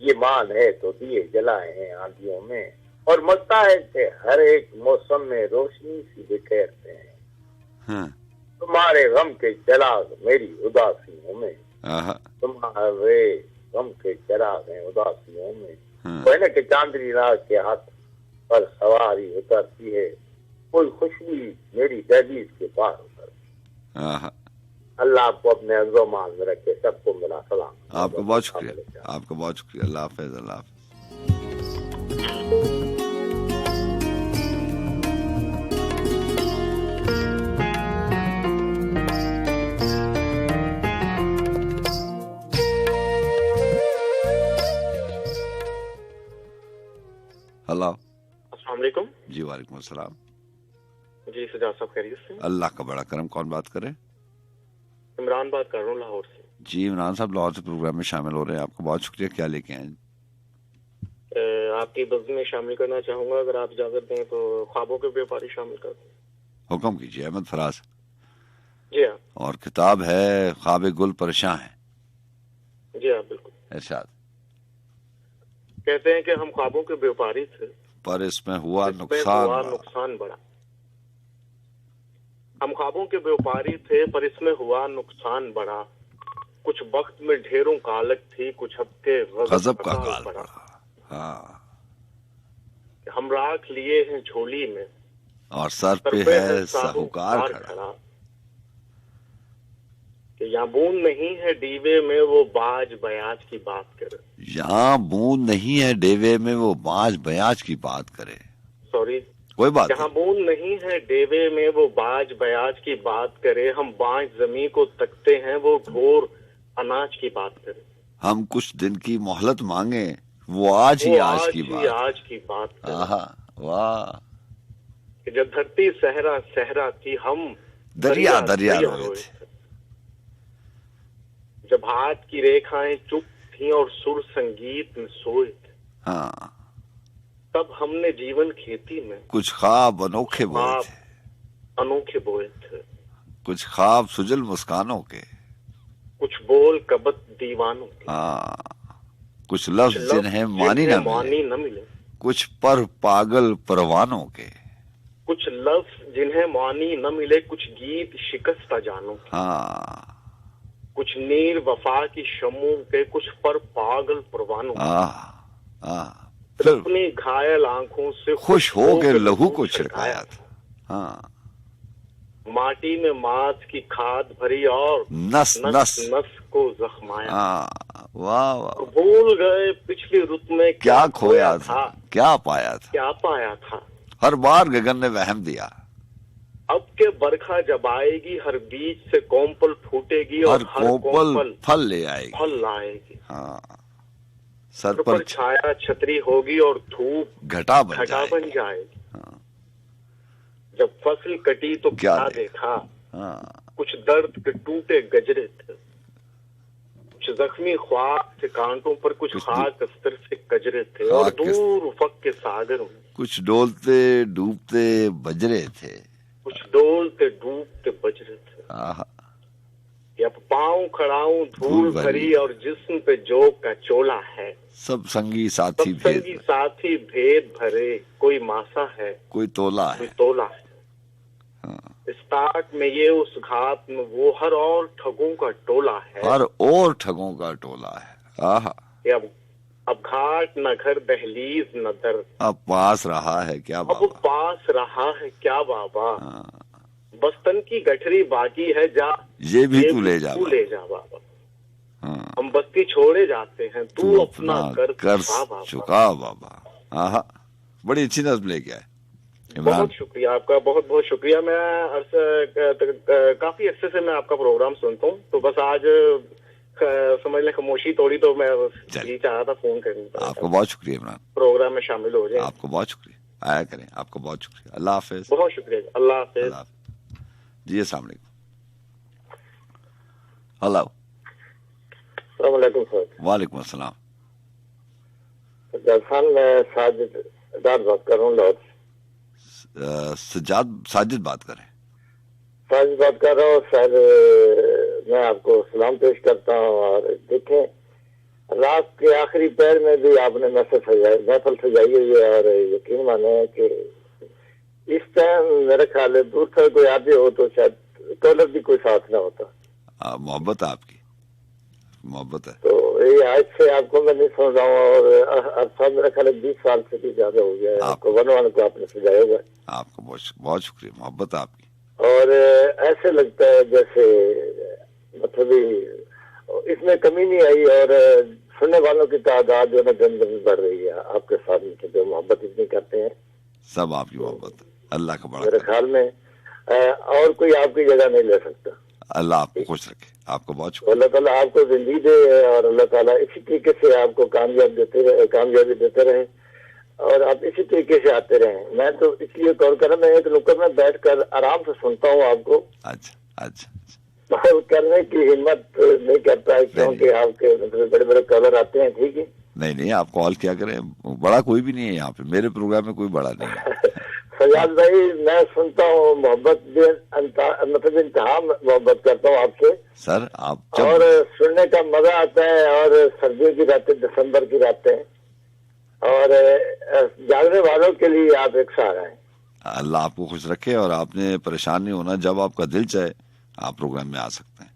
ये मान है तो दिए जलाए हैं आंधियों में। और मरता है कि हर एक मौसम में रोशनी सी बिखेरते हैं, हाँ तुम्हारे गम के चिराग मेरी उदासियों में। हाँ तुम्हारे गम के चिराग हैं उदासियों में। हाँ वो है ना कि चांदनी रात के हाथ पर सवारी उतरती है, कोई खुशबू मेरी दहलीज के पार उतरती। हाँ अल्लाह आपको अपने अंजुमान में रखे, सबको मिला सलाम। आपको बहुत शुक्रिया, आपको बहुत शुक्रिया। अल्लाह हाफिज़, अल्लाह हाफिज़। हेलो, अस्सलाम वालेकुम। जी वालेकुम अस्सलाम। जी सजाद साहब खैरियत से? अल्लाह का बड़ा करम। कौन बात करे? इमरान बात कर रहा हूँ लाहौर से। जी इमरान साहब लाहौर से प्रोग्राम में शामिल हो रहे हैं, आपका बहुत शुक्रिया। क्या लेके आए? आपकी बज़्म में शामिल करना चाहूंगा, अगर आप इजाजत दें तो ख्वाबों के व्यापारी शामिल कर दें। हुक्म कीजिए। अहमद फराज। जी हाँ। और किताब है ख्वाब गुल परेशान है। जी हाँ बिल्कुल। इरशाद। कहते हैं कि हम ख्वाबों के व्यापारी थे, पर इसमें हुआ नुकसान बड़ा। हम ख्वाबों के व्यापारी थे पर इसमें हुआ नुकसान बड़ा। कुछ वक्त में ढेरों कालक थी, कुछ हफ्ते गजब का काल बड़ा। हाँ। हम राख लिए हैं झोली में और सर पे है साहूकार खड़ा। कि यहाँ बूंद नहीं है डीवे में वो बाज बयाज की बात करे। यहाँ बूंद नहीं है डेवे में वो बाज बयाज की बात करे। सॉरी, कोई बात जहाँ बूंद नहीं है डेवे में वो बाज बयाज की बात करे। हम बांझ जमीन को तकते हैं, वो ढोर अनाज की बात करे। हम कुछ दिन की मोहलत मांगे, वो आज ही आज की बात करे। वाह। कि जब धरती सहरा सहरा थी, हम दरिया दरिया रोए थे। जब हाथ की रेखाएं चुप थी और सुर संगीत में सोए थे, हाँ, तब हमने जीवन खेती में कुछ ख्वाब अनोखे बोए थे। कुछ ख्वाब सुजल मुस्कानों के, कुछ बोल कबत दीवानों के। हाँ, कुछ लफ्ज जिन्हें मानी न मिले, कुछ पर पागल परवानों के। कुछ लफ्ज जिन्हें मानी न मिले, कुछ गीत शिकस्ता जानों के। हाँ, कुछ नीर वफा की शमों के, कुछ पर पागल परवानों के। अपनी घायल आंखों से खुश हो के लहू को छिड़काया था। हाँ, माटी में मांस की खाद भरी और नस नस को जख्माया। वाह वाह। भूल गए पिछली रुत में क्या खोया था, क्या पाया था। था। हर बार गगन ने वहम दिया, अब के बरखा जब आएगी, हर बीज से कोमपल फूटेगी और हर कोमपल फल ले आएगी, फल लाएगी। हाँ, सर पर छाया छतरी होगी और धूप घटा बन जाएगी। हाँ। जब फसल कटी तो क्या देखा, हाँ। कुछ दर्द के टूटे गजरे थे, कुछ जख्मी ख्वाब थे कांटों पर, कुछ खाक अस्तर से कजरे थे, और दूर उफक के सागर में कुछ डोलते डूबते बजरे थे, कुछ डोलते डूबते बजरे थे। अब पाँव खड़ाऊं धूल भरी और जिस्म पे जोग का चोला है, सब संगी साथी भेद भरे, कोई मासा है कोई तोला है, हाँ। इस ताक में ये उस घात में वो, हर और ठगों का टोला है, हर और ठगों का टोला है। अब घाट न घर दहलीज न दर, अब पास रहा है क्या बाबा, अब पास रहा है क्या बाबा, बस्तन की गठरी बाकी है जा, ये भी तू ले जा बाबा। हाँ। हम बस्ती छोड़े जाते हैं, तू अपना कर चुका बाबा। बड़ी अच्छी नज़्म लेके आए। बहुत शुक्रिया आपका, बहुत बहुत शुक्रिया। मैं काफी अच्छे से मैं आपका प्रोग्राम सुनता हूँ, तो बस आज समझ लें खामोशी तोड़ी, तो मैं जी चाह था फोन करने। आपको बहुत शुक्रिया इमरान, प्रोग्राम में शामिल हो जाए। आपको बहुत शुक्रिया, आया करें। आपको बहुत शुक्रिया, अल्लाह हाफिज। बहुत शुक्रिया, अल्लाह हाफिज जी। अस्सलाम वालेकुम। हेलो, अस्सलाम वालेकुम सर। वालेकुम अस्सलाम। मैं साजिद बात कर रहा हूँ, लाहौर। साजिद बात करें। साजिद बात कर रहा हूँ सर। मैं आपको सलाम पेश करता हूँ। और देखें, रात के आखिरी पैर में भी आपने महफिल सजाई हुई है, और यकीन माने कि इस टाइम मेरे ख्याल है दूर से कोई आदमी हो तो शायद कलर भी कोई साथ ना होता। मोहब्बत है आपकी, मोहब्बत है। तो ये आज से आपको मैं नहीं सुन रहा हूँ, और मेरा ख्याल 20 साल से भी ज्यादा हो गया है आपको वन को आपने सजाया हुआ है। आपको बहुत शुक्रिया, मोहब्बत है आपकी। और ऐसे लगता है जैसे मतलब इसमें कमी नहीं आई, और सुनने वालों की तादाद जो है दिन दिन बढ़ रही है आपके साथ, जो मोहब्बत इतनी करते हैं। सब आपकी मोहब्बत, अल्लाह का बड़ा मेरे ख्याल में और कोई आपकी जगह नहीं ले सकता। अल्लाह आपको खुश रखे, आपको बहुत शुक्रिया। अल्लाह ताला आपको जिंदगी दे, और अल्लाह ताला इसी तरीके से आपको कामयाबी देते रहे, और आप इसी तरीके से आते रहे। मैं तो इसलिए कॉल कर रहा, मैं एक नुक्कड़ में बैठकर आराम से सुनता हूँ आपको। अच्छा। करने की हिम्मत नहीं करता है, क्योंकि आपके बड़े बड़े कॉलर आते हैं। ठीक है, नहीं आप कॉल क्या करें, बड़ा कोई भी नहीं है यहाँ पे, मेरे प्रोग्राम में कोई बड़ा नहीं है। सजाद भाई, मैं सुनता हूँ मोहब्बत मतलब इंतहा मोहब्बत करता हूँ आपसे सर। आप और सुनने का मजा आता है, और सर्दियों की रातें, दिसंबर की रातें, और जागने वालों के लिए आप एक सहारा हैं। अल्लाह आपको खुश रखे, और आपने परेशान नहीं होना, जब आपका दिल चाहे आप प्रोग्राम में आ सकते हैं।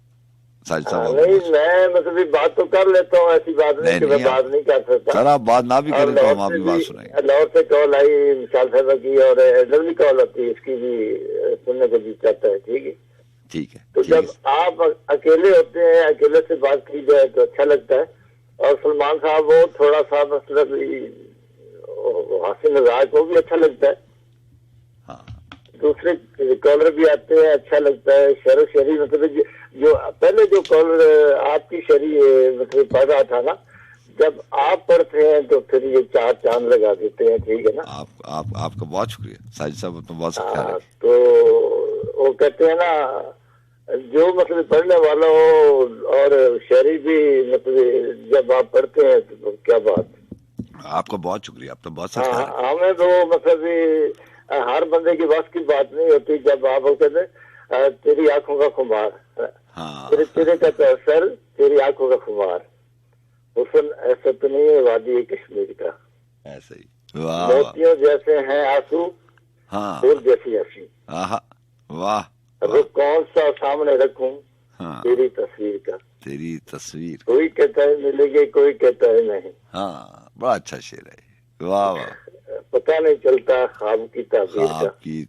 नहीं, मैं मतलब बात तो कर लेता हूँ, ऐसी बात नहीं कि मैं बात नहीं कर सकता। सर आप बात ना भी करें तो हम आपकी बात सुनेंगे। लाहौर से कॉल आई मिसाल साहबा की, और लवली कॉल होती है, इसकी भी सुनने को जी चाहता है। ठीक है। तो जब आप अकेले होते हैं, अकेले से बात की जाए तो अच्छा लगता है। और सलमान साहब वो थोड़ा सा मतलब हंसी मजाक, वो भी अच्छा लगता है। दूसरे कॉलर भी आते हैं, अच्छा लगता है। शेर शेरी मतलब जो पहले जो कॉलर आपकी शेरी मतलब पढ़ रहा था ना, जब आप पढ़ते हैं तो फिर ये 4 चांद लगा देते हैं। ठीक है ना। आपका बहुत शुक्रिया साजिद साहब, तो बहुत शुक्रिया। तो वो कहते हैं ना, जो मतलब पढ़ने वाला हो और शेरी भी मतलब जब आप पढ़ते हैं तो क्या बात। आपका बहुत शुक्रिया, आप तो बहुत हमें तो मतलब हर बंदे की बस की बात नहीं होती। जब आप कहते हैं तेरी आंखों का खुमार, तेरे का सर, तेरी आंखों का खुमार, हुस्न ऐसा तो नहीं है वादी कश्मीर का, ऐसे ही मोतियों जैसे हैं आंसू, फूल जैसी हंसी, वाह, रुख कौन सा सामने रखूं तेरी तस्वीर का, तेरी तस्वीर, कोई कहता है मिलेगी, कोई कहता है नहीं। बड़ा अच्छा शेर है, वाह वाह। पता नहीं चलता ख्वाब की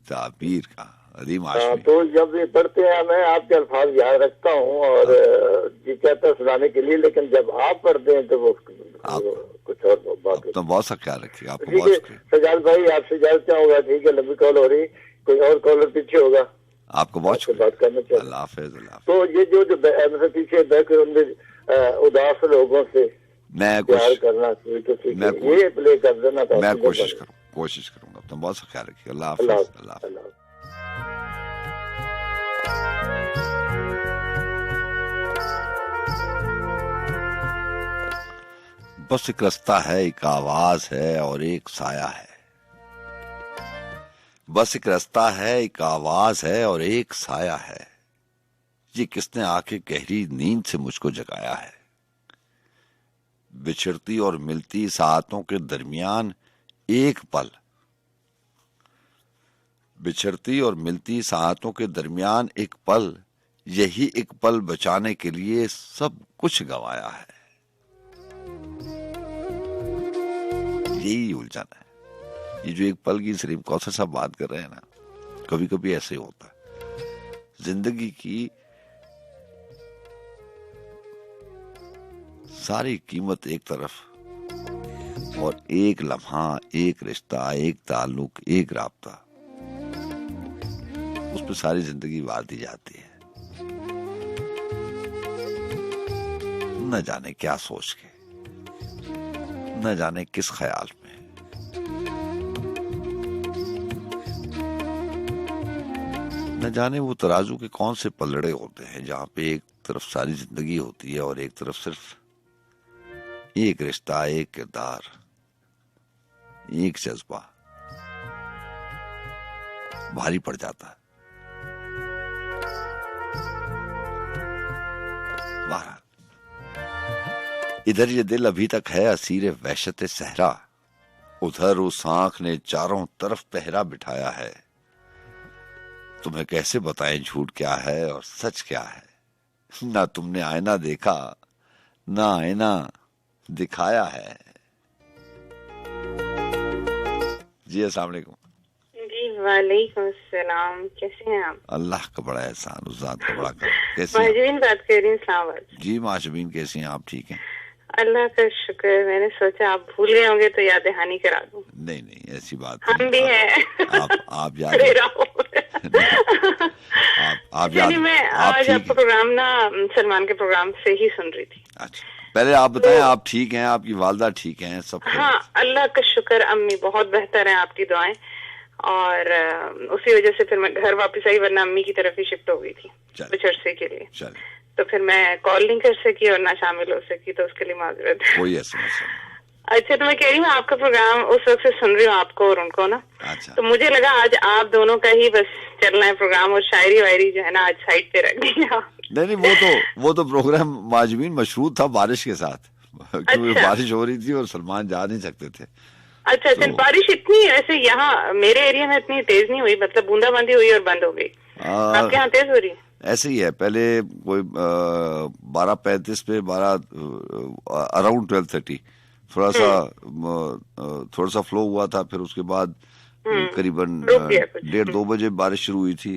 ताबीर का। तो जब ये पढ़ते हैं मैं आपके अल्फाज याद रखता हूँ, और जी चाहता सुनाने के लिए, लेकिन जब आप पढ़ते हैं तो वो कुछ और बात। तो बहुत सा ख्याल रखिए। ठीक है सजाद भाई, आपसे इजाजत चाहूंगा। ठीक है, लंबी कॉल हो रही, कोई और कॉलर पीछे होगा। आपको बहुत आपसे बात करना चाहिए। अल्लाह हाफिज, अल्लाह हाफिज। तो ये जो मतलब पीछे बैकग्राउंड उदास लोगों से मैं प्यार करना ये प्ले कर देना। मैं कोशिश करूंगा। अपना बहुत सा ख्याल रखिए। अल्लाह हाफिज, अल्लाह हाफिज। बस एक रास्ता है, एक आवाज है और एक साया है। बस एक रास्ता है, एक आवाज है और एक साया है। ये किसने आके गहरी नींद से मुझको जगाया है। बिछड़ती और मिलती साहतों के दरमियान एक पल, बिछड़ती और मिलती साहतों के दरमियान एक पल, यही एक पल बचाने के लिए सब कुछ गंवाया है। यही उलझन है। ये जो एक पल की सिर्फ कौशल साहब बात कर रहे हैं ना, कभी कभी ऐसे होता है। जिंदगी की सारी कीमत एक तरफ और एक लम्हा, एक रिश्ता, एक ताल्लुक, एक राब्ता, उस पर सारी जिंदगी वार दी जाती है। न जाने क्या सोच के, न जाने किस ख्याल में, न जाने वो तराजू के कौन से पलड़े होते हैं जहां पे एक तरफ सारी जिंदगी होती है और एक तरफ सिर्फ एक रिश्ता, एक किरदार, एक जज्बा भारी पड़ जाता है। बहरहाल इधर ये दिल अभी तक है असीर वहशत सहरा, उधर उस आंख ने चारों तरफ पहरा बिठाया है। तुम्हें कैसे बताएं झूठ क्या है और सच क्या है। ना तुमने आईना देखा, ना आईना दिखाया है। जी अस्सलाम वालेकुम। जी वालेकुम सलाम, कैसे हैं आप? अल्लाह का बड़ा एहसान, उस जात का बड़ा करम। कैसी माशबीन बात कर रही हूँ, इस्लामाबाद। जी माशबीन कैसी हैं आप? ठीक हैं अल्लाह का शुक्र। मैंने सोचा आप भूल गए होंगे तो याद दहानी करा दूं। नहीं नहीं ऐसी बात हम भी हैं। आप याद आप याद मैं आज आपका प्रोग्राम ना सलमान के प्रोग्राम से ही सुन रही थी। अच्छा पहले आप बताएं, आप ठीक हैं? आपकी वालदा ठीक हैं? सब? हाँ अल्लाह का शुक्र, अम्मी बहुत बेहतर हैं, आपकी दुआएं। और उसी वजह से फिर मैं घर वापस आई, वरना अम्मी की तरफ ही शिफ्ट हो गई थी कुछ अरसे के लिए। तो फिर मैं कॉल नहीं कर सकी और ना शामिल हो सकी, तो उसके लिए माजरत। कोई ऐसा नहीं। अच्छा तो मैं कह रही हूँ आपका प्रोग्राम उस वक्त से सुन रही हूँ, आपको और उनको ना। अच्छा। तो मुझे लगा आज आप दोनों का ही बस चलना है प्रोग्राम, और शायरी वायरी जो है ना आज साइड पे रख दिया। नहीं वो तो प्रोग्राम माजबीन मशरूत था बारिश के साथ, क्योंकि अच्छा। बारिश हो रही थी और सलमान जा नहीं सकते थे। अच्छा तो बारिश इतनी, ऐसे यहाँ मेरे एरिया में इतनी तेज नहीं हुई, मतलब बूंदाबांदी हुई और बंद हो गई। आपके यहाँ तेज हो रही है? ऐसे ही है, पहले कोई 12:35 पे अराउंड 12:30 थोड़ा सा फ्लो हुआ था, फिर उसके बाद करीबन 1:30-2 बजे बारिश शुरू हुई थी।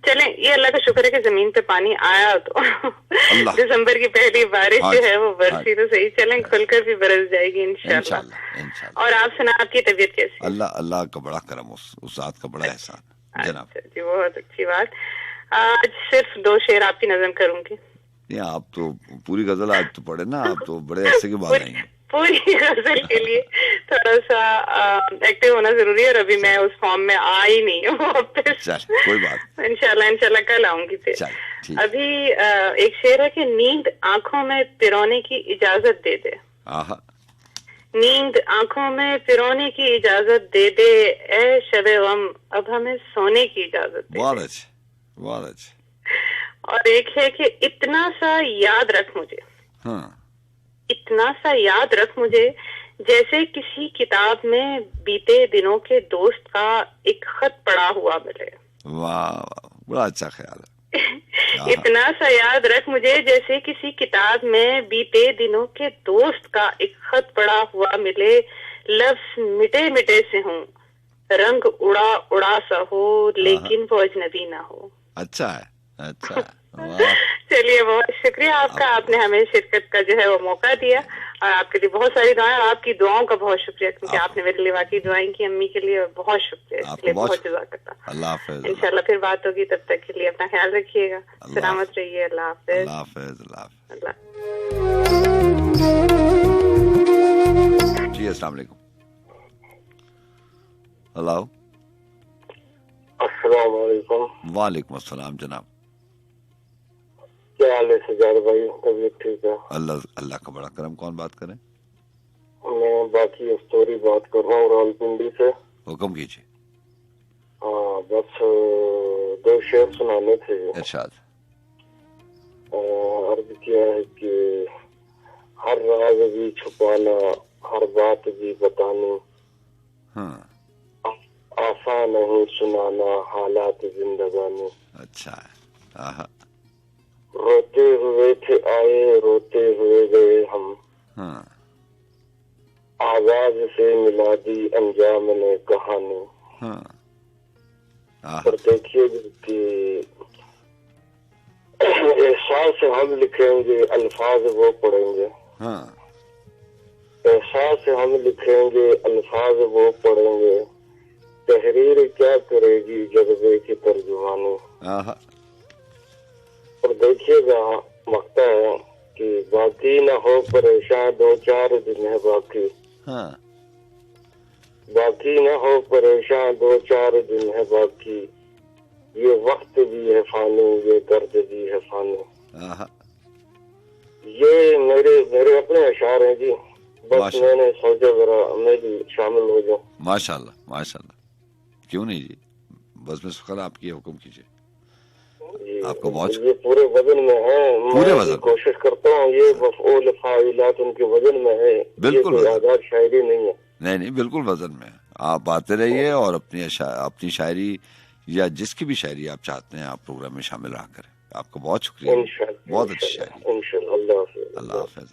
चलें, ये अल्लाह का शुक्र है कि जमीन पे पानी आया, तो दिसंबर की पहली बारिश जो है वो बरसी तो सही। चलें, खुलकर भी बरस जाएगी इंशाल्लाह। और आप सुना, आपकी तबीयत कैसी? अल्लाह का बड़ा करम, उस जात का बड़ा एहसान जनाब। जी बहुत अच्छी बात। आज सिर्फ 2 शेर आपकी नज़म करूंगी। नहीं आप तो पूरी गजल आज तो पढ़े ना, आप तो बड़े ऐसे के बाद आई हैं। पूरी गजल के लिए थोड़ा सा एक्टिव होना जरूरी है, और अभी मैं उस फॉर्म में आ ही नहीं हूँ वापस। कोई बात, इंशाल्लाह कल आऊंगी फिर। अभी एक शेर है कि नींद आंखों में पिरोने की इजाजत दे दे। नींद आंखों में पिरोने की इजाजत दे दे, ए शबे गम अब हमें सोने की इजाजत दे। बहुत अच्छे। और एक है कि इतना सा याद रख मुझे। इतना सा याद रख मुझे, जैसे किसी किताब में बीते दिनों के दोस्त का एक खत पड़ा हुआ मिले। वाह, बड़ा अच्छा ख्याल है। इतना सा याद रख मुझे, जैसे किसी किताब में बीते दिनों के दोस्त का एक खत पड़ा हुआ मिले। लफ्ज मिटे मिटे से हूँ, रंग उड़ा उड़ा सा हो, लेकिन वो अजनबी ना हो। अच्छा है। चलिए बहुत शुक्रिया आपका, आपने हमें शिरकत का जो है वो मौका दिया, और आपके लिए बहुत सारी दुआएं, और आपकी दुआओं का बहुत शुक्रिया, क्योंकि आपने मेरे लिए वाकई दुआएं की अम्मी के लिए, बहुत शुक्रिया, इसलिए बहुत जज़ाकल्लाह। अल्लाह हाफिज। इंशाल्लाह फिर बात होगी, तब तक के लिए अपना ख्याल रखिएगा, सलामत रहिए। अल्लाह हाफिज। अल्लाह हाफिज। अल्लाह। जी अस्सलाम वालेकुम। हेलो। अस्सलाम वालेकुम। वालेकुम अस्सलाम जनाब। क्या हाल है सजाद भाई? तबीयत ठीक है? अल्लाह का बड़ा करम। कौन बात करें? मैं बाकी स्टोरी बात कर रहा हूँ रावलपिंडी से। हुक्म कीजिए। हाँ, बस 2 शेर सुनाने थे। इरशाद। अर्ज किया है कि हर राज भी छुपाना, हर बात भी बतानी, आसान नहीं सुनाना हालात जिंदगानी। अच्छा है। आहा। रोते हुए थे आए, रोते हुए गए हम, आवाज से मिला दी अंजाम ने कहानी। पर देखिए कि एहसास से हम लिखेंगे, अल्फाज वो पढ़ेंगे। एहसास से हम लिखेंगे, अल्फाज वो पढ़ेंगे, तहरीर क्या करेगी जज्बे की तर्जुमानी। और देखिएगा मकता है कि बाकी न हो परेशान, 2-4 दिन है बाकी। बाकी न हो परेशान, 2-4 दिन है बाकी, ये वक्त भी है फानी, ये दर्द भी है फानी। ये मेरे अपने अशार हैं जी, बस मैंने सोचा जरा मैं भी शामिल हो जाऊं। माशाल्लाह माशाल्लाह, क्यों नहीं जी, बस में शुक्र, आपकी हुक्म कीजिए। आपको बहुत ये पूरे वजन में है, पूरे मैं वजन कोशिश करता हूँ, ये मफ़ऊल फाइलात उनके वजन में है, बिल्कुल ये कोई आजाद शायरी नहीं है। नहीं बिल्कुल वजन में। आप आते रहिए और अपनी शायरी या जिसकी भी शायरी आप चाहते हैं आप प्रोग्राम में शामिल रहा करें। आपका बहुत शुक्रिया, बहुत अच्छी शायरी। अल्लाह हाफ़िज़। अल्लाह हाफ़िज़।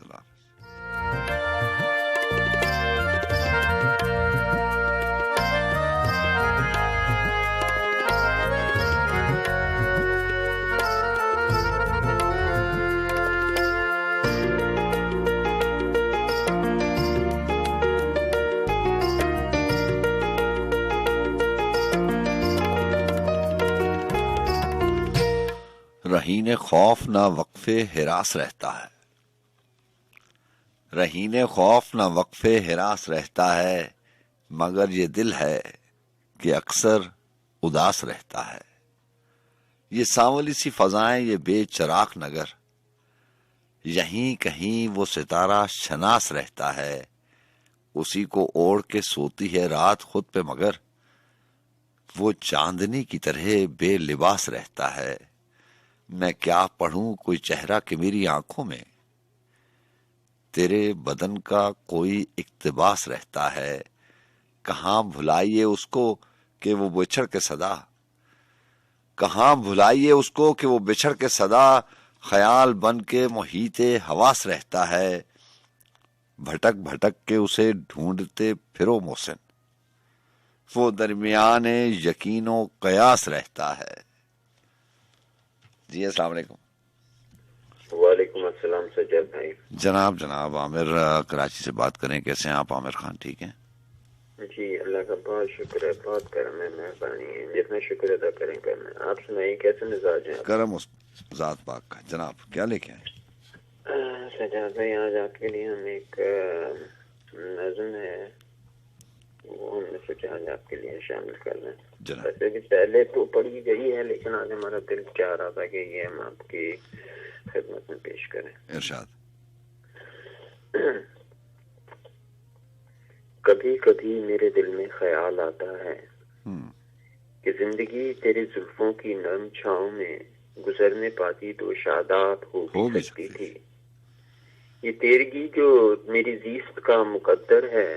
रहीने खौफ ना वक्फे हिरास रहता है, रहीने खौफ ना वक्फे हिरास रहता है, मगर ये दिल है कि अक्सर उदास रहता है। ये सांवली सी फजाएं, ये बेचराग नगर, यहीं कहीं वो सितारा शनास रहता है, उसी को ओढ़ के सोती है रात खुद पे, मगर वो चांदनी की तरह बेलिबास रहता है। मैं क्या पढ़ूं कोई चेहरा कि मेरी आंखों में, तेरे बदन का कोई इक्तिबास रहता है। कहाँ भुलाइए उसको कि वो बिछड़ के सदा, कहाँ भुलाइए उसको कि वो बिछड़ के सदा, ख्याल बन के मोहीते हवास रहता है। भटक भटक के उसे ढूंढते फिरो मोहसिन, वो दरमियाने यकीनो कयास रहता है। जी अस्सलाम वालेकुम। वालेकुम अस्सलाम सज्जाद भाई। जनाब आमिर कराची से बात करें। कैसे हैं आप आमिर खान? ठीक हैं जी, अल्लाह का बहुत शुक्र है, बहुत करम है, मेहरबानी है, जितना शुक्र अदा करें करना। आप सुनाइए कैसे मिजाज हैं? करम उस जात पाक का। जनाब क्या लेके आए? सज्जाद भाई, आज आपके लिए हम एक नज़्म है, वो हमने सोचा आज आपके लिए शामिल कर लें। वैसे भी पहले तो पढ़ी गई है, लेकिन आज हमारा दिल चाह रहा था कि ये हम आपकी खिदमत में पेश करें। इरशाद। कभी कभी मेरे दिल में ख्याल आता है कि जिंदगी तेरी जुल्फों की नरम छांव में गुजरने पाती तो शादाब हो भी सकती थी। ये तेरगी जो मेरी जीस्त का मुकद्दर है,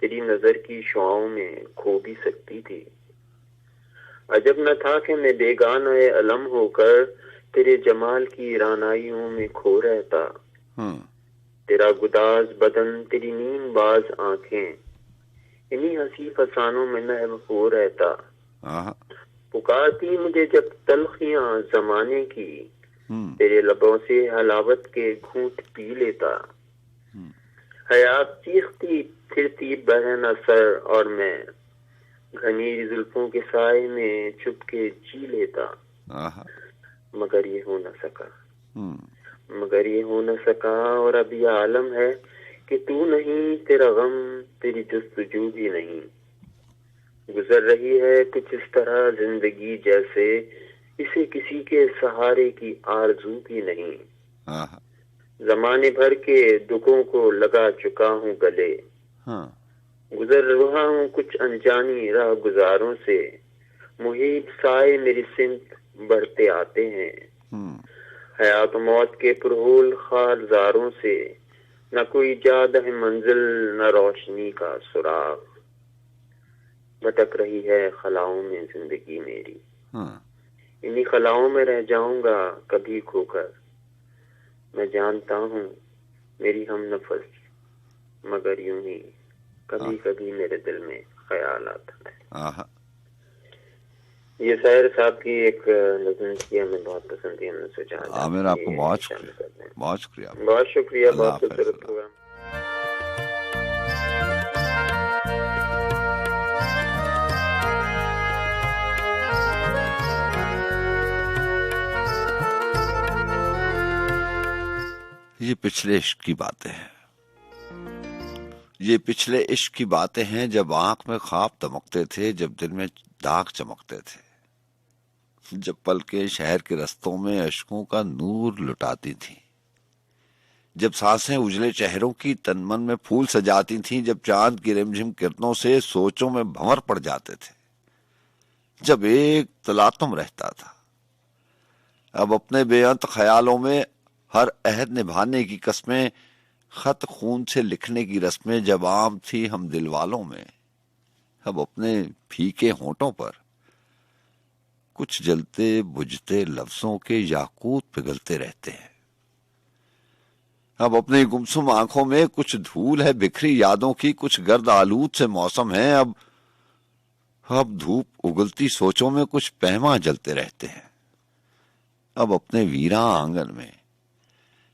तेरी नजर की शुआओं में खो भी सकती थी। अजब न था कि मैं बेगाना अलम होकर तेरे जमाल की रानाइयों में खो रहता। तेरा गुदाज बदन, तेरी नीमबाज आंखें, इन्हीं हंसी फसानों में महव हो रहता। पुकारती मुझे जब तलखियां जमाने की, तेरे लबों से हलावत के घूंट पी लेता। हयात चीखती फिरती बहन असर और मैं घनी जुल्फों के साए में चुपके जी लेता, मगर ये हो न सका, मगर ये हो न सका। और अब ये आलम है कि तू नहीं, तेरा गम, तेरी जुस्तजू भी नहीं। गुजर रही है कुछ इस तरह जिंदगी जैसे इसे किसी के सहारे की आरज़ू भी नहीं। जमाने भर के दुखों को लगा चुका हूँ गले, गुजर रहा हूँ कुछ अनजानी राह गुजारों से। मुहीब साए मेरी सिमत बढ़ते आते हैं, हयात मौत के पुरहोल खारजारों से। न कोई जाद है मंजिल, न रोशनी का सुराग। भटक रही है खलाओं में जिंदगी मेरी, इन्हीं खलाओं में रह जाऊंगा कभी खोकर। मैं जानता हूँ मेरी हम नफस, मगर यूं ही कभी कभी मेरे दिल में ख्याल आता है। ये शायर साहब की एक नज़म की हमें बहुत पसंद थी, हमने सोचा आमिर आपको बहुत शुक्रिया, बहुत शुक्रिया, बहुत शुक्रिया, बहुत खूबसूरत प्रोग्राम। ये पिछले इश्क की बातें हैं, ये पिछले इश्क की बातें हैं, जब आंख में ख्वाब दमकते थे, जब दिल में दाग चमकते थे, जब पलकें शहर के रस्तों में अश्कों का नूर लुटाती थीं, जब सांसें उजले चेहरों की तन मन में फूल सजाती थीं, जब चांद की रिमझिम किरणों से सोचों में भंवर पड़ जाते थे, जब एक तलातुम रहता था। अब अपने बेअंत ख्यालों में हर अहद निभाने की कस्में, खत खून से लिखने की रस्में जब आम थी हम दिल वालों में, अब अपने फीके होंठों पर कुछ जलते बुझते लफ्जों के याकूत पिघलते रहते हैं। अब अपनी गुमसुम आंखों में कुछ धूल है बिखरी यादों की, कुछ गर्द आलूद से मौसम है। अब धूप उगलती सोचों में कुछ पैमा जलते रहते हैं। अब अपने वीरा आंगन में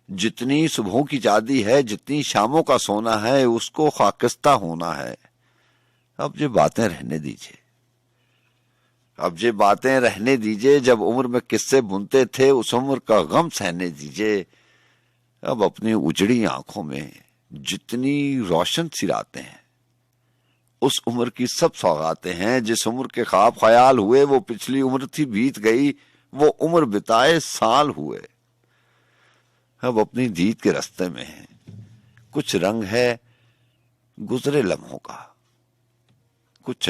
जितनी सुबहों की चांदी है, जितनी शामों का सोना है, उसको खाकिस्ता होना है। अब ये बातें रहने दीजिए, अब ये बातें रहने दीजिए, जब उम्र में किस्से बुनते थे उस उम्र का गम सहने दीजिए। अब अपनी उजड़ी आंखों में जितनी रोशन सी रातें हैं, उस उम्र की सब सौगातें हैं। जिस उम्र के ख्वाब ख्याल हुए वो पिछली उम्र थी बीत गई, वो उम्र बिताए साल हुए। अब अपनी दीद के रास्ते में है कुछ रंग है गुजरे लम्हों का, कुछ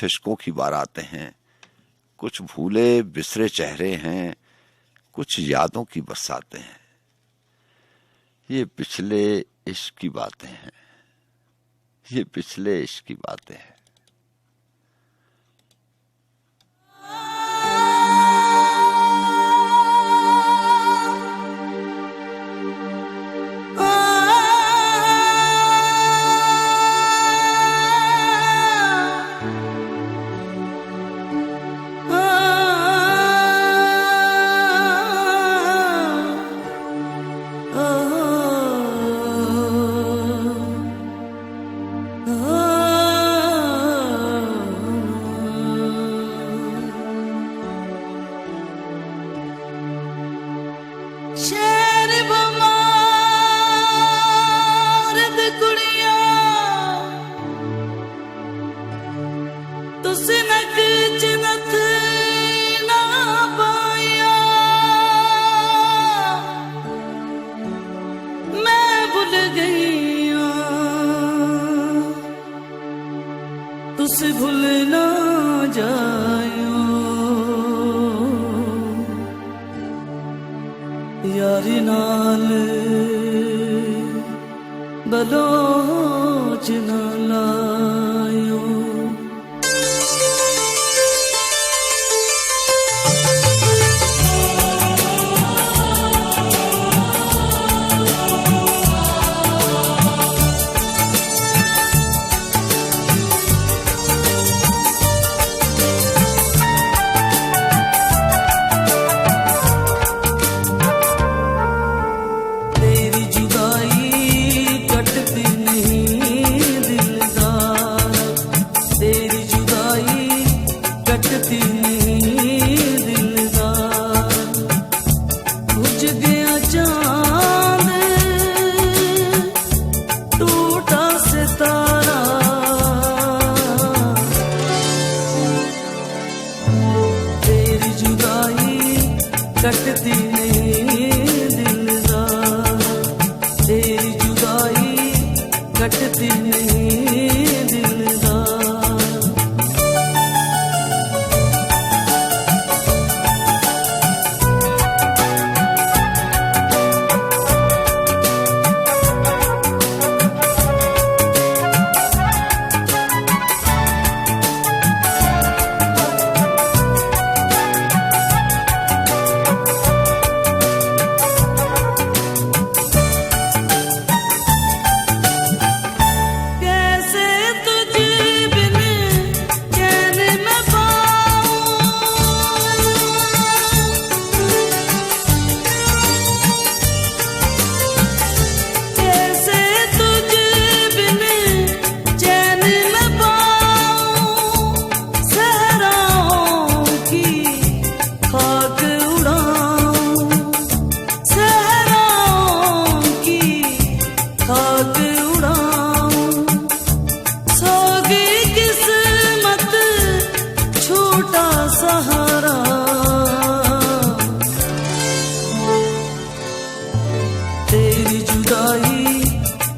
अश्कों की बारातें हैं, कुछ भूले बिसरे चेहरे हैं, कुछ यादों की बरसातें हैं। ये पिछले इश्क की बातें हैं, ये पिछले इश्क की बातें हैं। यारी नाल बलोच न लायो। तेरी जुदाई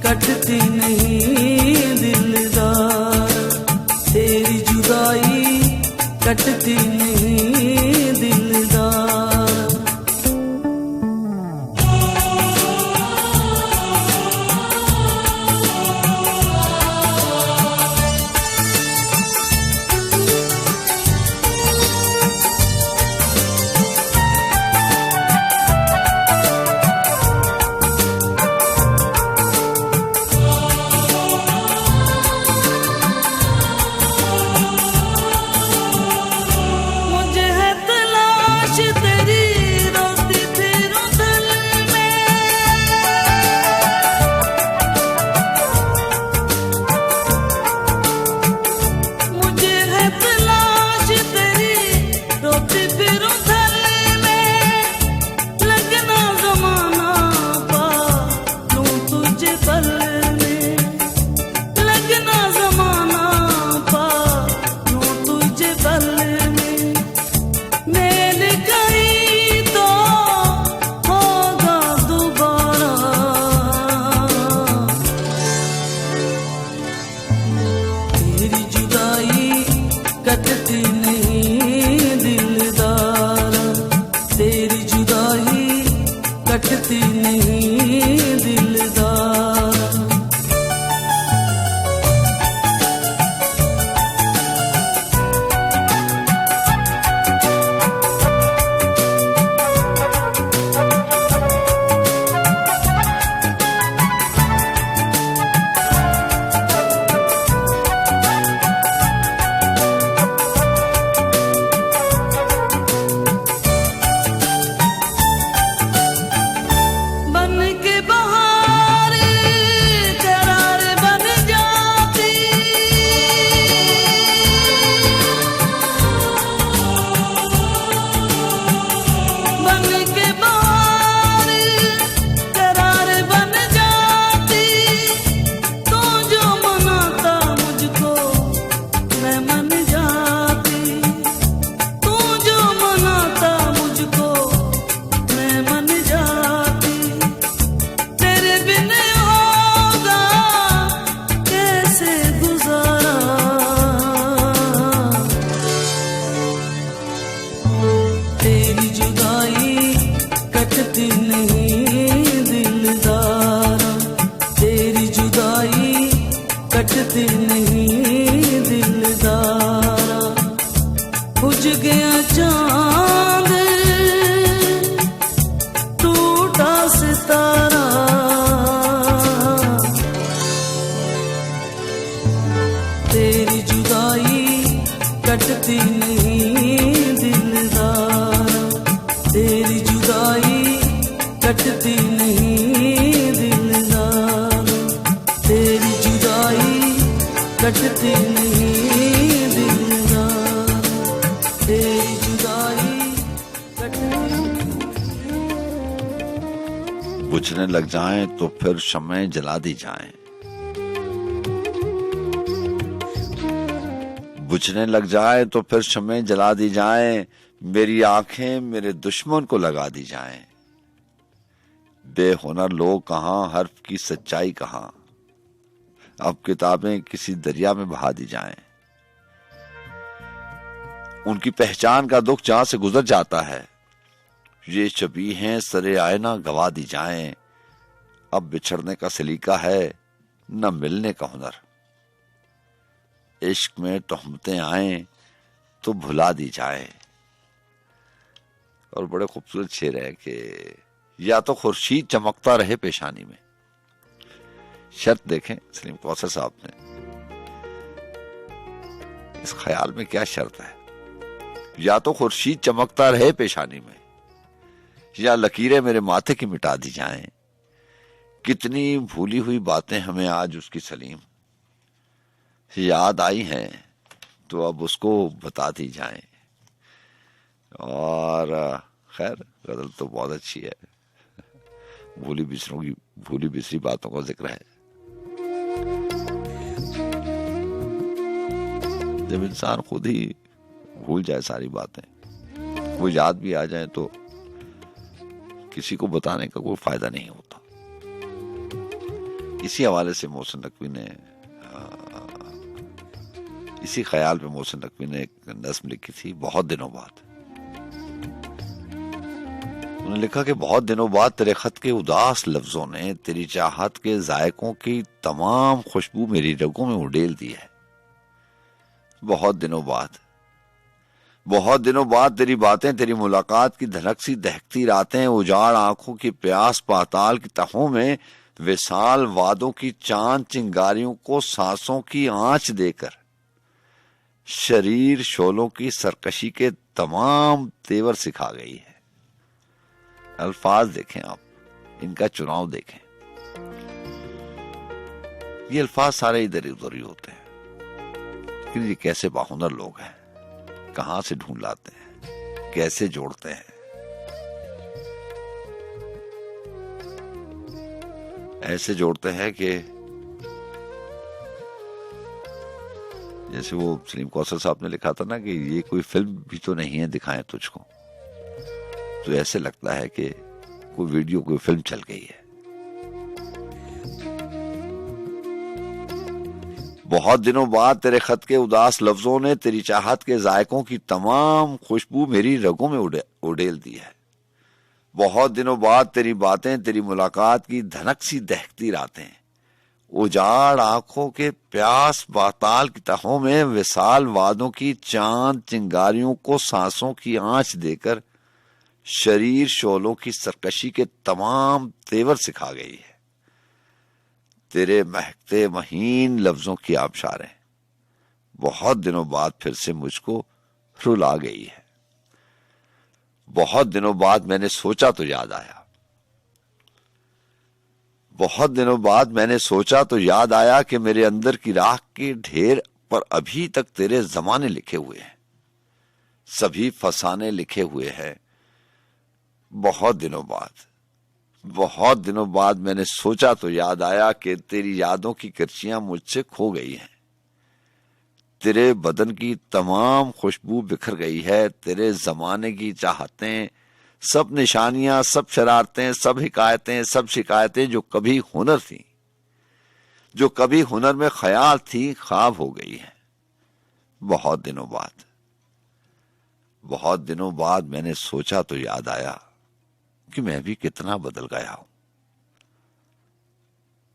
कटती नहीं दिलदार, तेरी जुदाई कटती नहीं दिलदार। कटती नहीं दिलदार, तेरी जुदाई कटती नहीं दिलदार। कटती नहीं दिलदारा, बुझ गया चांद टूटा सितारा, तेरी जुदाई कटती नहीं दिलदारा, तेरी जुदाई कटती नहीं दिलदारा, तेरी जुदाई कटती नहीं दिलदार, तेरी जुदाई कटती। बुझने लग जाएं तो फिर शम्में जला दी जाएं, बुझने लग जाए तो फिर शम्में जला दी जाएं, मेरी आंखें मेरे दुश्मन को लगा दी जाएं। बेहुनर लोग कहां, हर्फ की सच्चाई कहां, अब किताबें किसी दरिया में बहा दी जाएं। उनकी पहचान का दुख जहां से गुजर जाता है, ये शबीहें सरे आईना गवा दी जाएं। अब बिछड़ने का सलीका है, न मिलने का हुनर। इश्क में तोहमतें आए तो भुला दी जाए। और बड़े खूबसूरत शेर है कि या तो खुर्शीद चमकता रहे पेशानी में। शर्त देखें सलीम कौसर साहब ने, इस ख्याल में क्या शर्त है? या तो खुर्शीद चमकता रहे पेशानी में, या लकीरें मेरे माथे की मिटा दी जाएं। कितनी भूली हुई बातें हमें आज उसकी सलीम याद आई हैं, तो अब उसको बता दी जाएं। और खैर गजल तो बहुत अच्छी है, भूली बिसरी बातों का जिक्र है। जब इंसान खुद ही भूल जाए सारी बातें, वो याद भी आ जाए, तो किसी को बताने का कोई फायदा नहीं होता। इसी हवाले से मोहसिन नकवी ने, इसी ख्याल पे मोहसिन नकवी ने एक नज्म लिखी थी, बहुत दिनों बाद। उन्होंने लिखा कि बहुत दिनों बाद तेरे खत के उदास लफ्जों ने तेरी चाहत के जायकों की तमाम खुशबू मेरी रगों में उड़ेल दी है। बहुत दिनों बाद, बहुत दिनों बाद तेरी बातें, तेरी मुलाकात की धड़क सी दहकती रातें, उजाड़ आंखों की प्यास पाताल की तहों में, विशाल वादों की चांद चिंगारियों को सांसों की आंच देकर, शरीर शोलों की सरकशी के तमाम तेवर सिखा गई है। अल्फाज देखें आप, इनका चुनाव देखें। ये अल्फाज सारे इधर उधर ही होते हैं, लेकिन ये कैसे बाहुनर लोग हैं, कहां से ढूंढ लाते हैं, कैसे जोड़ते हैं। ऐसे जोड़ते हैं कि जैसे वो सलीम कौसर साहब ने लिखा था ना कि ये कोई फिल्म भी तो नहीं है दिखाएं तुझको, तो ऐसे लगता है कि कोई वीडियो, कोई फिल्म चल गई है। बहुत दिनों बाद तेरे खत के उदास लफ्जों ने तेरी चाहत के जायकों की तमाम खुशबू मेरी रगों में उड़ेल दी है। बहुत दिनों बाद तेरी बातें, तेरी मुलाकात की धनक सी दहकती रातें, उजाड़ आंखों के प्यास पाताल की तहों में, विशाल वादों की चांद चिंगारियों को सांसों की आंच देकर, शरीर शोलों की सरकशी के तमाम तेवर सिखा गई है। तेरे महकते महीन लफ्जों की आबशारें बहुत दिनों बाद फिर से मुझको रुला गई है। बहुत दिनों बाद मैंने सोचा तो याद आया, बहुत दिनों बाद मैंने सोचा तो याद आया कि मेरे अंदर की राख के ढेर पर अभी तक तेरे जमाने लिखे हुए हैं, सभी फसाने लिखे हुए हैं। बहुत दिनों बाद, बहुत दिनों बाद मैंने सोचा तो याद आया कि तेरी यादों की करचियां मुझसे खो गई हैं। तेरे बदन की तमाम खुशबू बिखर गई है, तेरे जमाने की चाहतें, सब निशानियां, सब शरारतें, सब हिकायतें, सब शिकायतें जो कभी हुनर थी, जो कभी हुनर में ख्याल थी, ख्वाब हो गई है। बहुत दिनों बाद, बहुत दिनों बाद मैंने सोचा तो याद आया कि मैं भी कितना बदल गया हूं।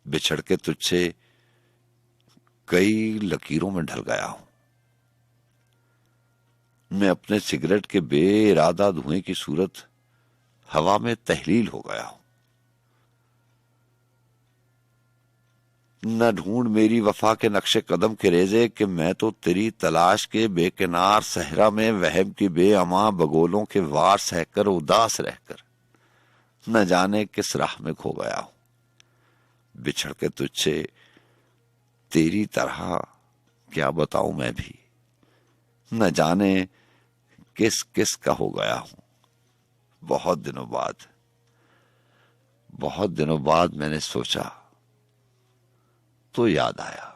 बिछड़ के तुझसे कई लकीरों में ढल गया हूं। मैं अपने सिगरेट के बेइरादा धुएं की सूरत हवा में तहलील हो गया हूं। न ढूंढ मेरी वफा के नक्शे कदम के रेजे कि मैं तो तेरी तलाश के बेकिनार सहरा में वहम की बेअमा बगोलों के वार सहकर उदास रहकर न जाने किस राह में खो गया हूं। बिछड़ के तुझसे तेरी तरह क्या बताऊं मैं भी, न जाने किस किस का हो गया हूं। बहुत दिनों बाद, बहुत दिनों बाद मैंने सोचा तो याद आया।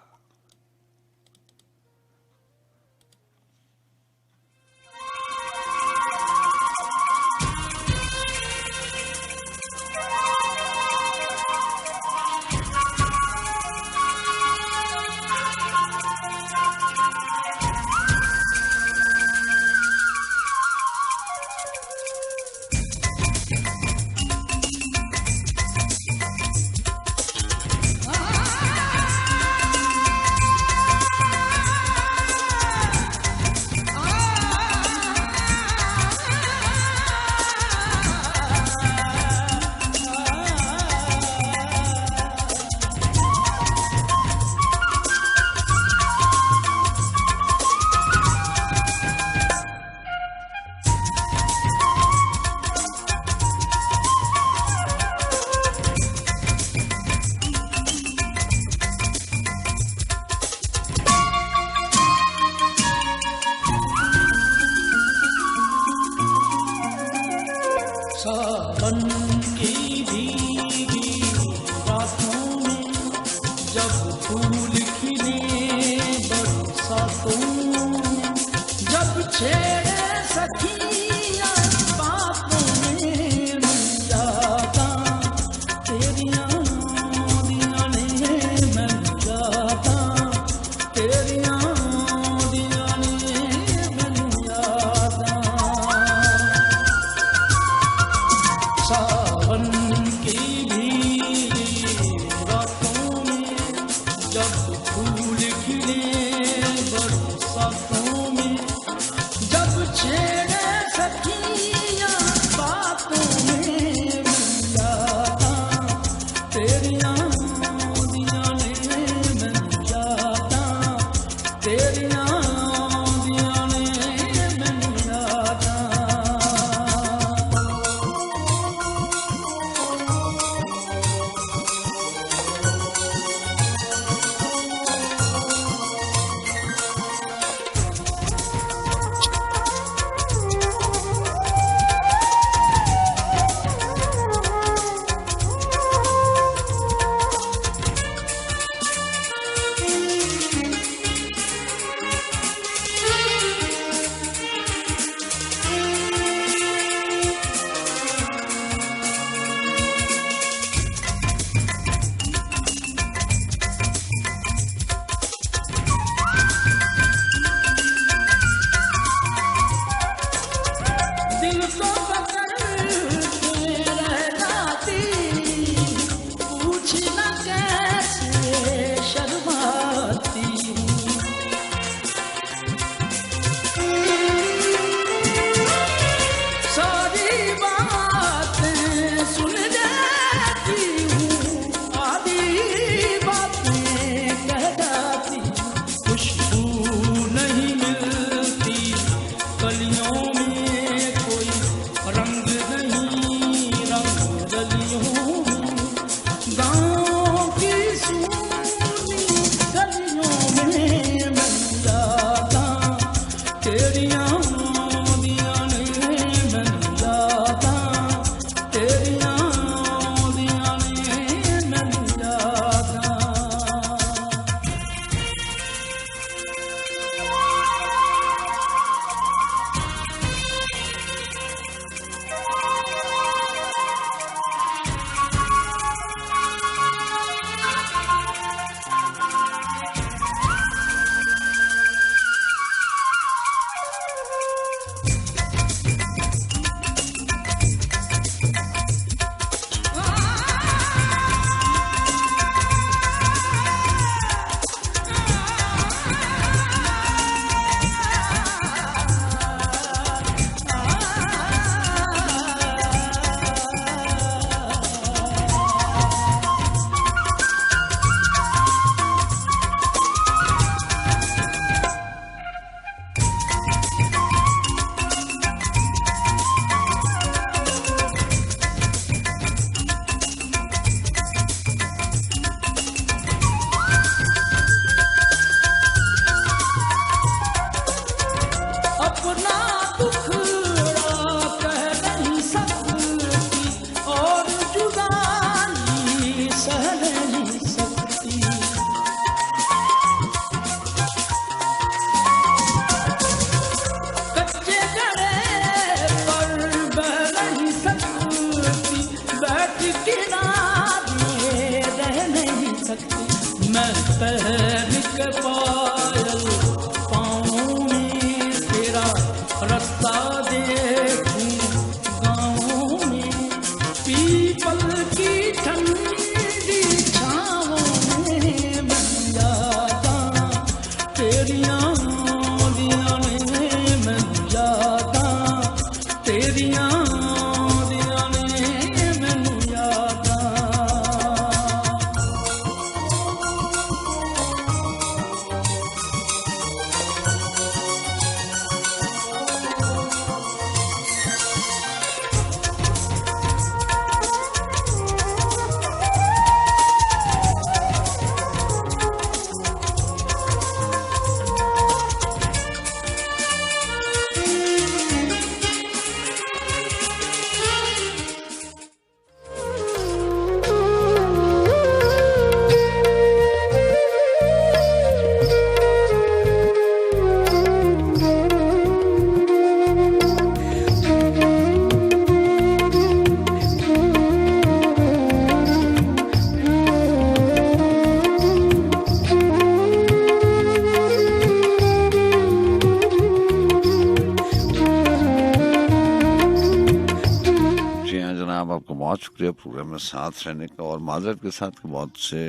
बहुत शुक्रिया प्रोग्राम में साथ रहने का, और माजरत के साथ बहुत से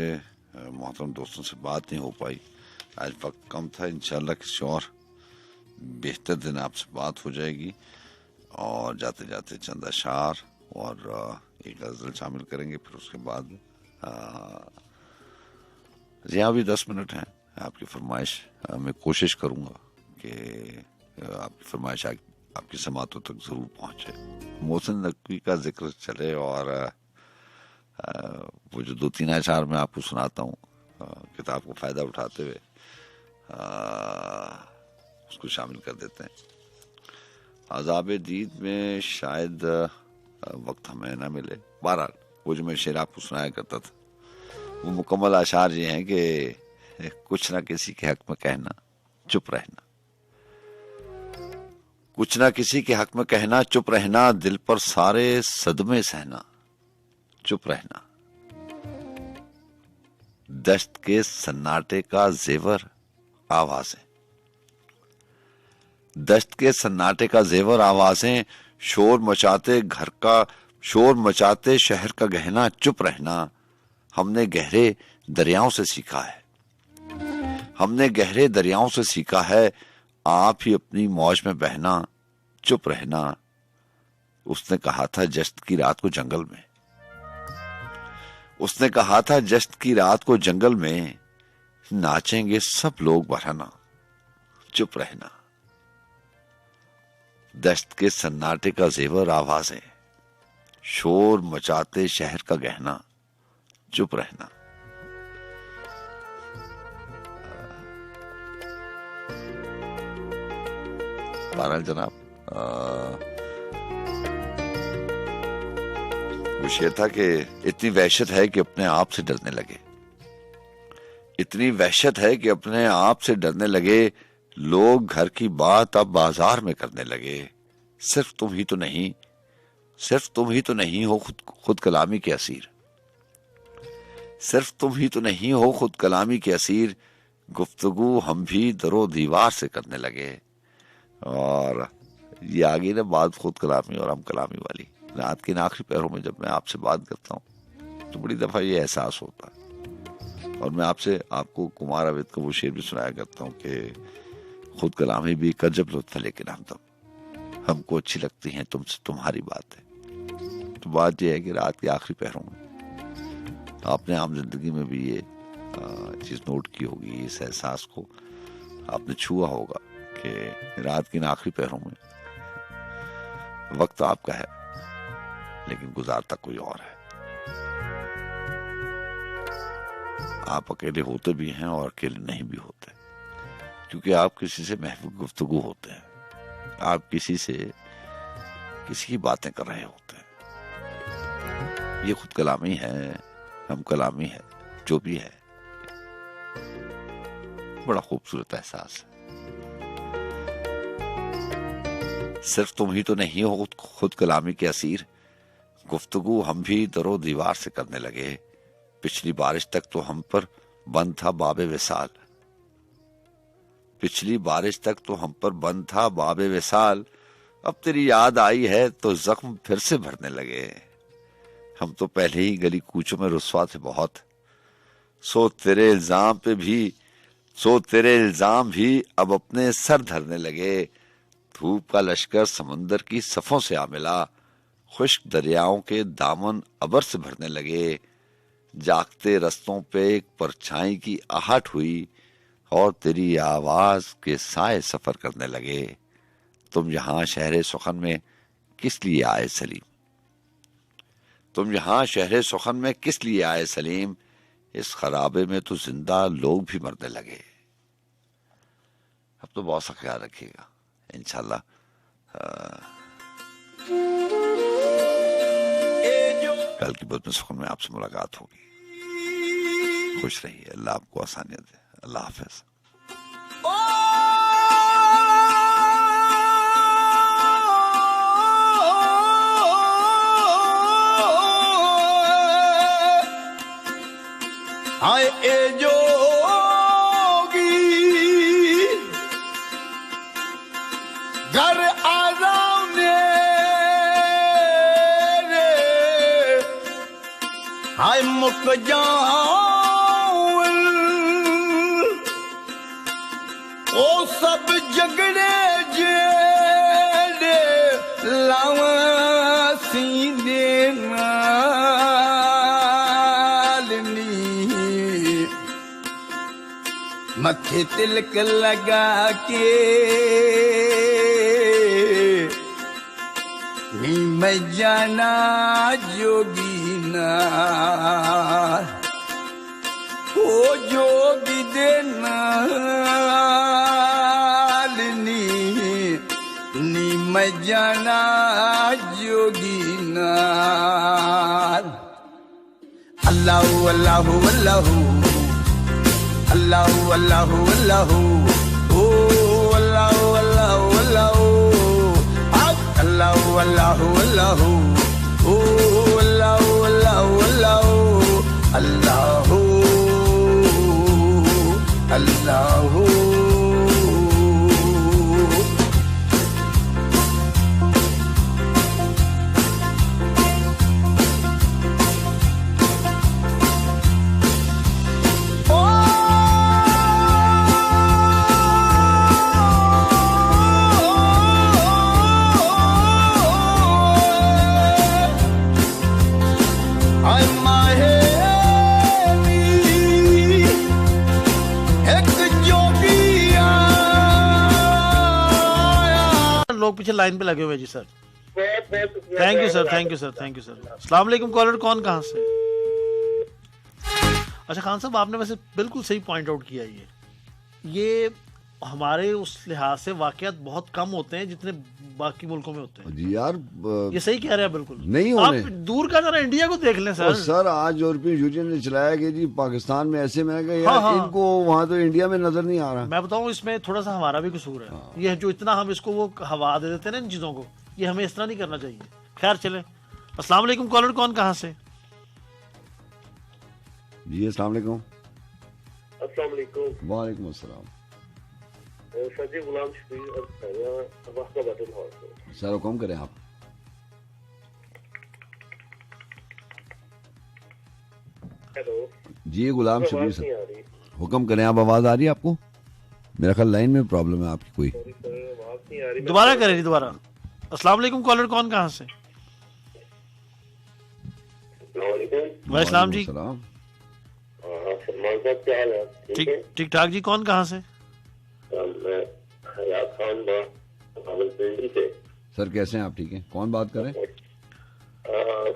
मोहतरम दोस्तों से बात नहीं हो पाई, आज वक्त कम था। इंशाल्लाह किसी और बेहतर दिन आपसे बात हो जाएगी। और जाते जाते चंद अशार और एक गज़ल शामिल करेंगे, फिर उसके बाद जी हाँ, अभी 10 मिनट हैं आपकी फरमाइश। मैं कोशिश करूंगा कि आपकी फरमाइश आपकी समातों तक जरूर पहुंचे। मोहसिन नकवी का जिक्र चले और वो जो 2-3 अशार मैं आपको सुनाता हूँ किताब को फायदा उठाते हुए उसको शामिल कर देते हैं। अज़ाब दीद में शायद वक्त हमें ना मिले। बहरहाल वो जो मैं शेर आपको सुनाया करता था वो मुकम्मल अशार ये हैं कि कुछ ना किसी के हक में कहना, चुप रहना। कुछ ना किसी के हक में कहना, चुप रहना। दिल पर सारे सदमे सहना, चुप रहना। दश्त के सन्नाटे का जेवर आवाजें, दश्त के सन्नाटे का जेवर आवाजें। शोर मचाते शहर का गहना, चुप रहना। हमने गहरे दरियाओं से सीखा है, हमने गहरे दरियाओं से सीखा है। आप ही अपनी मौज में बहना, चुप रहना। उसने कहा था जश्न की रात को जंगल में, उसने कहा था जश्न की रात को जंगल में नाचेंगे सब लोग बरहना, चुप रहना। दश्त के सन्नाटे का जेवर आवाजें, शोर मचाते शहर का गहना, चुप रहना। बहरहाल जनाब वो शेर था कि इतनी वहशत है कि अपने आप से डरने लगे, इतनी वहशत है कि अपने आप से डरने लगे। लोग घर की बात अब बाजार में करने लगे। सिर्फ तुम ही तो नहीं, सिर्फ तुम ही तो नहीं हो खुद कलामी के असीर, सिर्फ तुम ही तो नहीं हो खुद कलामी के असीर। गुफ्तगू हम भी दरो दीवार से करने लगे। और ये आगे ना बात खुद कलामी और हम कलामी वाली। रात के आखिरी पहरों में जब मैं आपसे बात करता हूँ तो बड़ी दफा ये एहसास होता है। और मैं आपको कुमार अवैध का वो शेर भी सुनाया करता हूँ कि खुद कलामी भी कजब लुत्फ है लेकिन हमको अच्छी लगती हैं तुमसे तुम्हारी बातें। तो बात यह है कि रात के आखिरी पहरों में आपने आम जिंदगी में भी ये चीज नोट की होगी, इस एहसास को आपने छुआ होगा कि रात के आखिरी पहरों में वक्त आपका है लेकिन गुजारता कोई और है। आप अकेले होते भी हैं और अकेले नहीं भी होते, क्योंकि आप किसी से महफूज गुफ्तगू होते हैं, आप किसी की बातें कर रहे होते हैं। ये खुद कलामी है, हम कलामी है, जो भी है, बड़ा खूबसूरत एहसास है। सिर्फ तुम ही तो नहीं हो खुद कलामी के असीर। गुफ्तगू हम भी दरो दीवार से करने लगे। पिछली बारिश तक तो हम पर बंद था बाबे विसाल, पिछली बारिश तक तो हम पर बंद था बाबे विसाल। अब तेरी याद आई है तो जख्म फिर से भरने लगे। हम तो पहले ही गली कूचों में रुस्वा थे बहुत। सो तेरे इल्जाम भी अब अपने सर धरने लगे। धूप का लश्कर समंदर की सफों से आ मिला। खुश्क दरियाओं के दामन अबर से भरने लगे। जागते रस्तों पे एक परछाई की आहट हुई और तेरी आवाज के साए सफर करने लगे। तुम यहाँ शहरे सुखन में किस लिए आए सलीम, तुम यहाँ शहरे सुखन में किस लिए आए सलीम। इस खराबे में तो जिंदा लोग भी मरने लगे। अब तो बहुत सा ख्याल रखिएगा, इंशाल्लाह कल की बुध में सुकून में आपसे मुलाकात होगी। खुश रहिए, अल्लाह आपको आसानियत दे। अल्लाह हाफिज। हाय ए जोगी घर आराम ने हाय मुक जाऊं ओ सब झगड़े जेड़े लावा सीने नाल मत्थे तिलक लगा के नी मैं जाना जोगी नाल ओ जोगी दे नाल नी मैं जाना जोगी नाल अल्लाहु अल्लाहु अल्लाहु अल्लाहु अल्लाहु अल्लाहु ओ अल्लाहु अल्लाहु अल्लाहु अल्लाहु अल्लाहु अल्लाहु ओ अल्लाहु अल्लाहु अल्लाहु अल्लाहु अल्लाहु लोग पीछे लाइन पे लगे हुए जी sir. Thank you sir, thank you sir, thank you sir. अस्सलाम वालेकुम कॉलर, कौन कहाँ से? अच्छा खान साहब, आपने वैसे बिल्कुल सही पॉइंट आउट किया। ये हमारे उस लिहाज से वाकयात बहुत कम होते हैं जितने बाकी मुल्कों में होते हैं जी यार। ये सही कह रहे हैं, बिल्कुल नहीं होने। आप दूर का जरा इंडिया को देख लें सर। सर आज यूरोपियन यूनियन ने चलाया कि जी पाकिस्तान में ऐसे में यार हाँ। इनको वहाँ तो इंडिया में नजर नहीं आ रहा। मैं बताऊँ, इसमें थोड़ा सा हमारा भी कसूर है। हाँ। ये जो इतना हम इसको वो हवा दे देते हैं ना इन चीजों को, ये हमें इस तरह नहीं करना चाहिए। खैर चले। अस्सलाम वालेकुम कॉलर, कौन कहाँ से? जी अस्सलाम वालेकुम। अस्सलाम वालेकुम। वालेकुम अस्सलाम। सर जी गुलाम शफीक सर हुक्म करें आप। हेलो जी गुलाम शफीक सर, हुक्म करें आप। आवाज आ रही है आपको? मेरा ख्याल लाइन में प्रॉब्लम है आपकी कोई। दोबारा करें जी, दोबारा। अस्सलाम वालेकुम कॉलर, कौन कहाँ से? वालेकुम जी। सलमान साहब क्या हाल है? ठीक ठाक जी। कौन कहाँ से? मैं हयात खान रावलपिंडी से। सर कैसे हैं आप? ठीक हैं। कौन बात करें?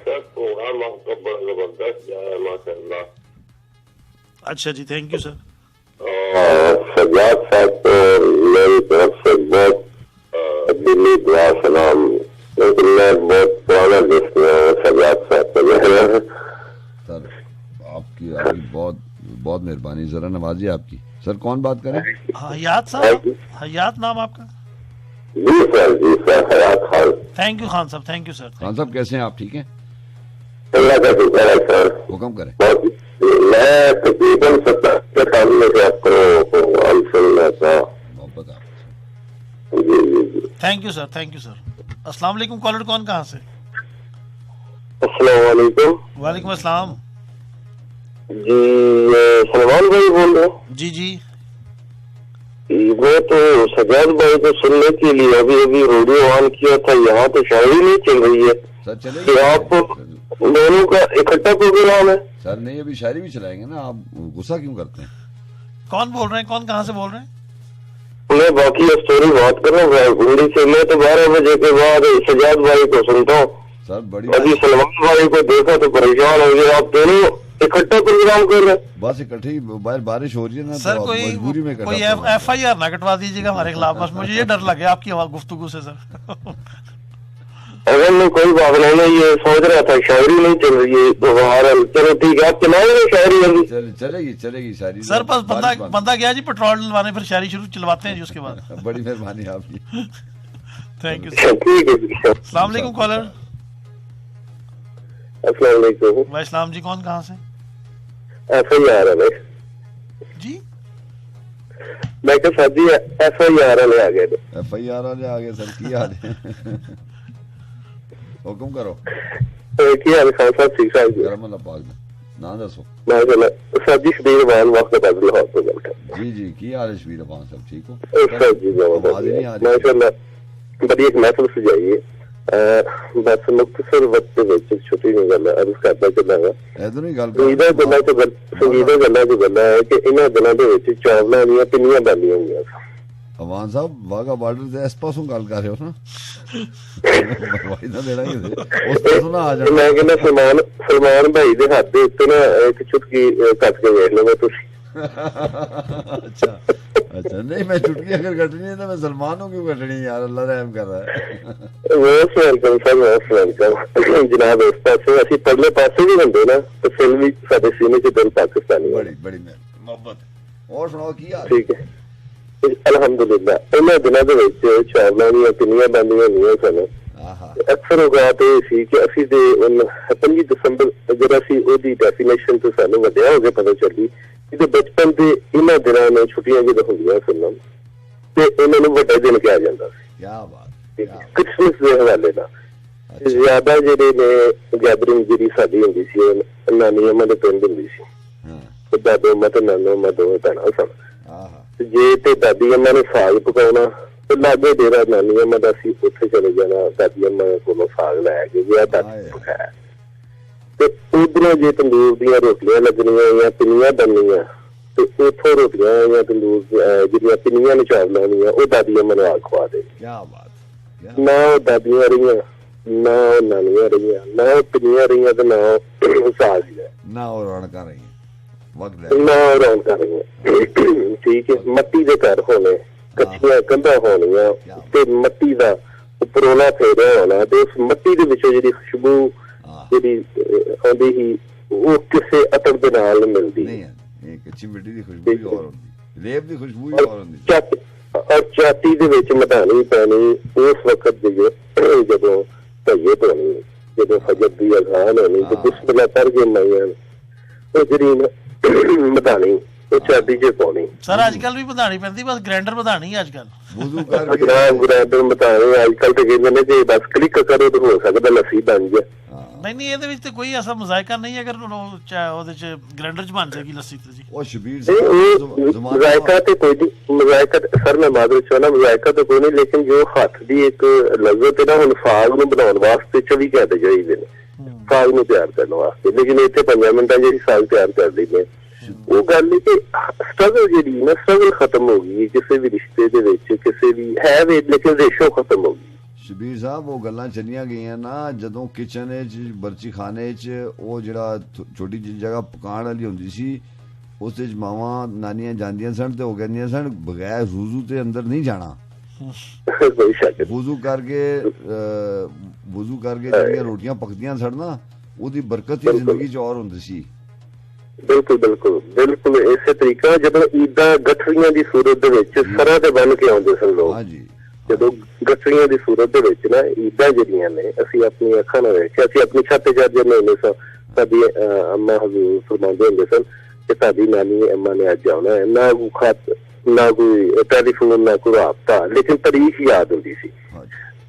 सर प्रोग्राम आपका बड़ा जबरदस्त है माशाल्लाह। अच्छा जी, थैंक यू सर। सजाद साहब को मेरी तरफ से बहुत दिली दुआ सलाम। लेकिन मैं बहुत पुराना दोस्त हूँ सजाद साहब को। सर आपकी बहुत बहुत मेहरबानी, जरा नवाजिए आपकी। सर कौन बात करें? हयात साहब। हयात नाम आपका? जी sir Hayat Khan. Thank you Khan साहब, थैंक यू सर। खान साहब कैसे हैं आप? ठीक हैं। अल्लाह का शुक्र है सर। हुक्म करें। मैं तकरीबन 70 साल से आपको प्रोग्राम सुन रहा था। मोहब्बत आप। जी। Thank you sir, thank you sir. अस्सलाम वालेकुम कॉलर, कौन कहाँ से? अस्सलाम वालेकुम। वालेकुम अस्सलाम जी। सलमान भाई बोल रहे हैं? जी जी। मैं तो सजाद भाई को सुनने के लिए अभी रेडियो ऑन किया था। यहाँ तो शायरी नहीं चल रही है। सर चलेगी। आप दोनों का इकट्ठा प्रोग्राम है? सर नहीं, अभी शायरी भी चलाएंगे ना। आप गुस्सा क्यों करते हैं? कौन बोल रहे हैं? कौन कहाँ से बोल रहे हैं? मैं बाकी स्टोरी बात कर रहा हूँ हिंदी से। मैं तो 12 बजे के बाद सजाद भाई को सुनता हूँ। सर बड़ी अभी सलमान भाई को देखा तो परेशान हो गया। आप दोनों इकट्ठा प्रोग्राम कर रहे हैं? बस इकट्ठे ही। बाहर बारिश हो रही है ना सर। तो कोई मजबूरी में कोई FIR ना कटवा दीजिएगा हमारे खिलाफ। बस मुझे ये डर लगे आपकी गुफ्तगू से सर। अगर मैं कोई बात नहीं, मैं ये सोच रहा था शायरी नहीं चल रही है तो बहरहाल चलो ठीक है, आप चलाएंगे शायरी? चलेगी शायरी सर। बस बंदा गया जी पेट्रोल डलवाने, फिर शायरी शुरू चलवाते हैं जी उसके बाद। बड़ी मेहरबानी आपकी। Thank you sir. ठीक है। अस्सलाम वालेकुम कॉलर। अस्सलाम वालेकुम। वालेकुम जी। कौन कहाँ से? FIR है जी। मैं क्या शादी FIR वाले आ गए। FIR वाले आ गए सर। की हाल है? हुक्म करो। की हाल खान साहब? ठीक ठाक जी। करम अल्लाह पाक ना दसो। माशाल्लाह सर जी। शबीर बहन वक्त बदल हो तो गलत। जी की हाल है शबीर बहन साहब? ठीक हो सर जी? माशाल्लाह बड़ी एक महफिल सजाई है। ਬਸ ਮੁਕਤਸਰ ਵਕਤ ਦੇ ਵਿੱਚ ਛੋਟੀ ਜਿਹੀ ਗੱਲ ਅਰਜ਼ ਕਰਦਾ ਚੱਲਾਂਗਾ। ਇਧਰੋਂ ਹੀ ਗੱਲ ਸੰਗੀਤਾਂ ਗੱਲਾਂ ਚ ਗੱਲ ਹੈ ਕਿ ਇਹਨਾਂ ਦਿਨਾਂ ਦੇ ਵਿੱਚ ਚਾਵਲਾਂ ਦੀਆਂ ਪਿੰਨੀਆਂ ਬਣਦੀਆਂ ਹੋਈਆਂ ਸਨ। ਅਵਾਨ ਸਾਹਿਬ ਵਾਗਾ ਬਾਰਡਰ ਦੇ ਇਸ ਪਾਸੋਂ ਗੱਲ ਕਰ ਰਹੇ ਹੋ ਨਾ ਵਾਇਦਾ ਦੇਣਾ ਹੀ ਉਸ ਪਾਸੋਂ ਨਾ ਆ ਜਾਣਾ। ਮੈਂ ਕਹਿੰਦਾ ਸਲਮਾਨ ਭਾਈ ਦੇ ਹੱਥ ਦੇ ਉੱਤੇ ਨਾ ਇੱਕ ਚੁਟਕੀ ਕੱਟ ਕੇ ਵੇਖ ਲਓ ਤੁਸੀਂ। ਅੱਛਾ ਅੱਛਾ, ਨਹੀਂ ਮੈਂ ਚੁਟਕੀ ਅਗਰ ਕੱਟਣੀ ਹੈ ਤਾਂ ਮੈਂ ਸਲਮਾਨ ਨੂੰ ਕਿਉਂ ਕੱਟਣੀ ਯਾਰ, ਅੱਲਾ ਰਹਿਮ ਕਰ ਰਹਾ ਹੈ। Most welcome sir, most welcome ਜਨਾਬ। ਇਸ ਪਾਸੇ ਅਸੀਂ ਪਰਲੇ ਪਾਸੇ ਵੀ ਹੁੰਦੇ ਨਾ ਤੇ ਫਿਰ ਵੀ ਸਾਡੇ ਸੀਨੇ ਚ ਦਿਲ ਪਾਕਿਸਤਾਨੀ। ਬੜੀ ਬੜੀ ਮੁਹੱਬਤ। ਹੋਰ ਸੁਣਾਓ ਕੀ ਹਾਲ? ਠੀਕ ਹੈ ਅਲਹਮਦੁਲਿਲਾ। ਇਹਨਾਂ ਦਿਨਾਂ ਦੇ ਵਿੱਚ ਚਾਵਲਾਂ ਦੀਆਂ ਪਿੰਨੀਆਂ ਬਣਦੀਆਂ ਹੁੰਦੀਆਂ ਸਨ। ਅਕਸਰ ਔਕਾਤ ਇਹ ਸੀ ਕਿ ਅਸੀਂ ਤੇ 25 ਦਸੰਬਰ ਜਿਹੜਾ ਸੀ ਉਹਦੀ ਡੈਫੀਨੇਸ਼ਨ ਤੋਂ ਸਾਨੂੰ ਵੱਡਿਆ ਹੋ ਕੇ ਪਤਾ ਚੱਲੀ ਕਿ ਬਚਪਨ ਦੇ ਇਹਨਾਂ ਦਿਨਾਂ ਨੂੰ ਛੁੱਟੀਆਂ ਜਦੋਂ ਹੁੰਦੀਆਂ ਸਨ ਤੇ ਇਹਨਾਂ ਨੂੰ ਵੱਡਾ ਦਿਨ ਕਿਹਾ ਜਾਂਦਾ ਸੀ। ਕਿਆ ਬਾਤ। ਕ੍ਰਿਸਮਸ ਦੇ ਹਵਾਲੇ ਨਾਲ ਜ਼ਿਆਦਾ ਜਿਹੜੇ ਨੇ ਗੈਦਰਿੰਗ ਜਿਹੜੀ ਸਾਡੀ ਹੁੰਦੀ ਸੀ ਉਹ ਨਾਨੀ ਅੰਮਾ ਦੇ ਪਿੰਡ ਹੁੰਦੀ ਸੀ। ਦਾਦੋ ਅੰਮਾ ਤੇ ਨਾਨੋ ਅੰਮਾ ਦੋਵੇਂ ਭੈਣਾਂ ਸਨ। ਜੇ ਤੇ ਦਾਦੀ ਅੰਮਾ ਨੇ ਸਾਗ ਪਕਾਉਣਾ ਤੇ ਲਾਗੇ ਡੇਰਾ ਨਾਨੀ ਅੰਮਾ ਦਾ ਸੀ, ਉੱਥੇ ਚਲੇ ਜਾਣਾ ਦਾਦੀ ਅੰਮਾ ਕੋਲੋਂ ਸਾਗ ਲੈ ਕੇ ਗਿਆ ਦਾਦੀ ਪਕਾਇਆ। ਤੇ ਉਧਰੋਂ ਜੇ ਤੰਦੂਰ ਦੀਆਂ ਰੋਟੀਆਂ ਲੱਗਣੀਆਂ ਜਾਂ ਪਿੰਨੀਆਂ ਬਣਨੀਆਂ ਤੇ ਉੱਥੋਂ ਰੋਟੀਆਂ ਜਾਂ ਤੰਦੂਰ ਜਿਹੜੀਆਂ ਪਿੰਨੀਆਂ ਨੂੰ ਚਾਵਲਾਂ ਦੀਆਂ ਉਹ ਦਾਦੀ ਅੰਮਾ ਨੂੰ ਆ ਖਵਾ ਦੇ। ਨਾ ਉਹ ਦਾਦੀਆਂ ਰਹੀਆਂ, ਨਾ ਉਹ ਨਾਨੀਆਂ ਰਹੀਆਂ, ਨਾ ਉਹ ਪਿੰਨੀਆਂ ਰਹੀਆਂ ਤੇ ਨਾ ਉਹ ਸਾਗ ਰਿਹਾ, ਨਾ ਉਹ ਰੌਣਕਾਂ ਰਹੀਆਂ, ਨਾ ਉਹ ਰੌਣਕਾਂ ਰਹੀਆਂ। ਠੀਕ ਹੈ, ਮੱਟੀ ਦੇ ਘਰ ਹੋਣੇ, ਕੱਚੀਆਂ ਕੰਧਾਂ ਹੋਣੀਆਂ ਤੇ ਮੱਟੀ ਦਾ ਉਪਰੋਲਾ ਫੇਰਿਆ ਹੋਣਾ ਤੇ ਉਸ ਮੱਟੀ ਦੇ ਵਿੱਚੋਂ ਜਿਹੜੀ ਖੁਸ਼ਬੂ ਜਿਹੜੀ ਆਉਂਦੀ ਸੀ ਉਹ ਕਿਸੇ ਅਤਰ ਦੇ ਨਾਲ ਮਿਲਦੀ ਨਹੀਂ। ਕੱਚੀ ਮਿੱਟੀ ਦੀ ਖੁਸ਼ਬੂ ਹੀ ਹੋਰ ਹੁੰਦੀ, ਰੇਤ ਦੀ ਖੁਸ਼ਬੂ ਹੀ ਹੋਰ ਹੁੰਦੀ। ਔਰ ਚਾਟੀ ਦੇ ਵਿੱਚ ਮਧਾਣੀ ਪੈਣੀ ਉਸ ਵਕਤ ਜਦੋਂ ਧਈਏ ਧੋਣੀ, ਜਦੋਂ ਫਜਰ ਦੀ ਅਜ਼ਾਨ ਹੋਣੀ ਤੇ ਬਿਸਮਿਲ੍ਲਾ ਪੜ੍ਹ ਕੇ ਮਾਈਆਂ ਉਹ ਜਿਹੜੀ ਮਧਾਣੀ ਉਹ ਚਾਟੀ ਚ ਪਾਉਣੀ। ਸਰ ਅੱਜ ਕੱਲ ਵੀ ਵਧਾਣੀ ਪੈਂਦੀ, ਬਸ ਗ੍ਰੈਂਡਰ ਵਧਾਣੀ ਅੱਜ ਕੱਲ। ਗ੍ਰੈਂਡਰ ਵਧਾਣੀ ਅੱਜ ਕੱਲ ਤੇ ਕਹਿੰਦੇ ਨੇ ਕਿ ਬਸ ਕਲਿੱਕ ਕਰੋ ਤਾਂ ਹੋ ਸਕਦਾ ਲੱਸੀ ਬਣ ਜਾਏ। ਨਹੀਂ ਇਹਦੇ ਵਿੱਚ ਤੇ ਕੋਈ ਐਸਾ ਮਜ਼ਾਇਕਾ ਨਹੀਂ, ਅਗਰ ਉਹਦੇ ਚ ਗ੍ਰੈਂਡਰ ਚ ਬਣ ਜਾਏਗੀ ਲੱਸੀ ਤੇ ਜੀ। ਉਹ ਸ਼ਬੀਰ ਮਜ਼ਾਇਕਾ ਤੇ ਕੋਈ ਨਹੀਂ, ਮਜ਼ਾਇਕਾ ਸਰ ਮੈਂ ਮਾਦਰੀ ਚਾਹਣਾ ਮਜ਼ਾਇਕਾ ਤਾਂ ਕੋਈ ਨਹੀਂ, ਲੇਕਿਨ ਜੋ ਹੱਥ ਦੀ ਇੱਕ ਲਜ਼ਤ ਹੈ ਨਾ, ਹੁਣ ਸਾਗ ਨੂੰ ਬਣਾਉਣ ਵਾਸਤੇ 24 ਘੰਟੇ ਚਾਹੀਦੇ ਨੇ ਸਾਗ ਨੂੰ ਤਿਆਰ ਕਰਨ ਵਾਸਤੇ, ਲੇਕਿਨ ਇੱਥੇ 5 ਮਿੰਟਾਂ ਜਿਹੜੀ ਸਾਗ ਤਿਆਰ ਕਰ ਦਿੰਦੇ। ਉਹ ਗੱਲ ਨਹੀਂ ਕਿ ਸਟਰਗਲ ਜਿਹੜੀ ਨਾ ਸਟਰਗਲ ਖਤਮ ਹੋ ਗਈ ਕਿਸੇ ਵੀ ਰਿਸ਼ਤੇ ਦੇ ਵਿੱਚ, ਕਿਸੇ ਵੀ ਹੈ ਵੀ, ਲੇਕਿਨ ਰੇਸ਼ੋ ਖਤਮ ਹੋ ਗਈ। ਸ਼ਬੀਰ ਸਾਹਿਬ ਉਹ ਗੱਲਾਂ ਚੱਲੀਆਂ ਗਈਆਂ ਨਾ ਜਦੋਂ ਕਿਚਨ 'ਚ ਬਰਚੀ ਖਾਨੇ 'ਚ ਉਹ ਜਿਹੜਾ ਛੋਟੀ ਜਿਹੀ ਜਗ੍ਹਾ ਪਕਾਉਣ ਵਾਲੀ ਹੁੰਦੀ ਸੀ ਉਸ 'ਚ ਮਾਵਾਂ ਨਾਨੀਆਂ ਜਾਂਦੀਆਂ ਸਨ ਤੇ ਉਹ ਕਹਿੰਦੀਆਂ ਸਨ ਬਗੈਰ ਵੁਜ਼ੂ ਤੇ ਅੰਦਰ ਨਹੀਂ ਜਾਣਾ। ਵੁਜ਼ੂ ਕਰਕੇ ਜਿਹੜੀਆਂ ਰੋਟੀਆਂ ਪੱਕਦੀਆਂ ਸਨ ਨਾ ਉਹਦੀ ਬਰਕਤ ਹੀ ਜ਼ਿੰਦਗੀ 'ਚ ਔਰ ਹੁੰਦੀ ਸੀ। ਬਿਲਕੁਲ ਬਿਲਕੁਲ ਬਿਲਕੁਲ ਇਸੇ ਤਰੀਕਾ ਜਦੋਂ ਈਦਾਂ ਗੱਠੜੀਆਂ ਦੀ ਸੂਰਤ ਦੇ ਵਿੱਚ ਸਰਾਂ ਤੇ ਬੰਨ ਕੇ ਆਉਂਦੇ ਸਨ ਲੋਕ, ਜਦੋਂ ਗੱਠੜੀਆਂ ਦੀ ਸੂਰਤ ਦੇ ਵਿੱਚ ਨਾ ਈਦਾਂ ਜਿਹੜੀਆਂ ਨੇ ਅਸੀਂ ਆਪਣੀ ਅੱਖਾਂ ਨਾਲ ਵੇਖਿਆ, ਅਸੀਂ ਆਪਣੀ ਛੱਤ ਤੇ ਜਦ ਜਾਂਦੇ ਹੁੰਦੇ ਸਾਂ ਸਾਡੀ ਅੰਮਾ ਹਜ਼ੂਰ ਫਰਮਾਉਂਦੇ ਹੁੰਦੇ ਸਨ ਕਿ ਸਾਡੀ ਨਾਨੀ ਅੰਮਾ ਨੇ ਅੱਜ ਆਉਣਾ ਹੈ, ਨਾ ਕੋਈ ਖਤ ਨਾ ਕੋਈ ਟੈਲੀਫੋਨ ਨਾ ਕੋਈ ਰਾਬਤਾ, ਲੇਕਿਨ ਤਾਰੀਖ ਯਾਦ ਹੁੰਦੀ ਸੀ।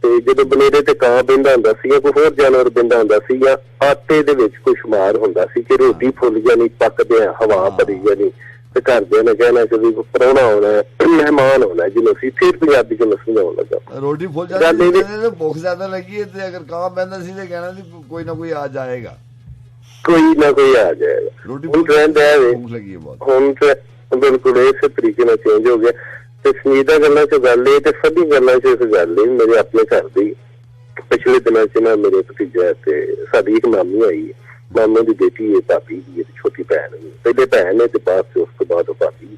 ਤੇ ਜਦੋਂ ਬਨੇਰੇ ਤੇ ਕਾਂ ਬਹਿੰਦਾ ਹੁੰਦਾ ਸੀ ਜਾਂ ਕੋਈ ਹੋਰ ਜਾਨਵਰ ਬਹਿੰਦਾ ਹੁੰਦਾ ਸੀ ਜਾਂ ਆਟੇ ਦੇ ਵਿੱਚ ਕੋਈ ਸ਼ੁਮਾਰ ਹੁੰਦਾ ਸੀ ਕਿ ਰੋਟੀ ਫੁੱਲ ਜਾਣੀ, ਪੱਕਦਿਆਂ ਹਵਾ ਭਰੀ ਜਾਣੀ ਤੇ ਘਰਦਿਆਂ ਨੇ ਕਹਿਣਾ ਕਿ ਵੀ ਪ੍ਰਾਹੁਣਾ ਆਉਣਾ, ਮਹਿਮਾਨ ਆਉਣਾ, ਜਿਹਨੂੰ ਅਸੀਂ ਫਿਰ ਪੰਜਾਬੀ ਚ ਮਸਲਾ ਆਉਣ ਲੱਗਾ। ਰੋਟੀ ਫੁੱਲ ਜਾਂਦੀ ਤੇ ਭੁੱਖ ਜ਼ਿਆਦਾ ਲੱਗੀ ਤੇ ਅਗਰ ਕਾਂ ਬਹਿੰਦਾ ਸੀ ਤੇ ਕਹਿਣਾ ਸੀ ਕੋਈ ਨਾ ਕੋਈ ਆ ਜਾਏਗਾ, ਕੋਈ ਨਾ ਕੋਈ ਆ ਜਾਏਗਾ। ਹੁਣ ਟ੍ਰੈਂਡ ਹੈ ਹੁਣ ਤੇ ਬਿਲਕੁਲ ਇਸੇ ਤਰੀਕੇ ਨਾਲ ਚੇਂਜ ਹੋ ਗਿਆ। ਤੇ ਸੰਜੀਦਾ ਗੱਲਾਂ ਚ ਗੱਲ ਇਹ ਤੇ ਸਭੀ ਗੱਲਾਂ ਚ ਇਸ ਗੱਲ ਇਹ ਮੇਰੇ ਆਪਣੇ ਘਰ ਦੀ ਪਿਛਲੇ ਦਿਨਾਂ ਚ ਨਾ ਮੇਰੇ ਭਤੀਜਾ ਤੇ ਸਾਡੀ ਇੱਕ ਮਾਮੀ ਆਈ, ਮਾਮੇ ਦੀ ਬੇਟੀ ਹੈ, ਭਾਬੀ ਦੀ ਛੋਟੀ ਭੈਣ, ਪਹਿਲੇ ਭੈਣ ਹੈ ਤੇ ਬਾਅਦ ਉਸ ਤੋਂ ਬਾਅਦ ਉਹ ਭਾਬੀ।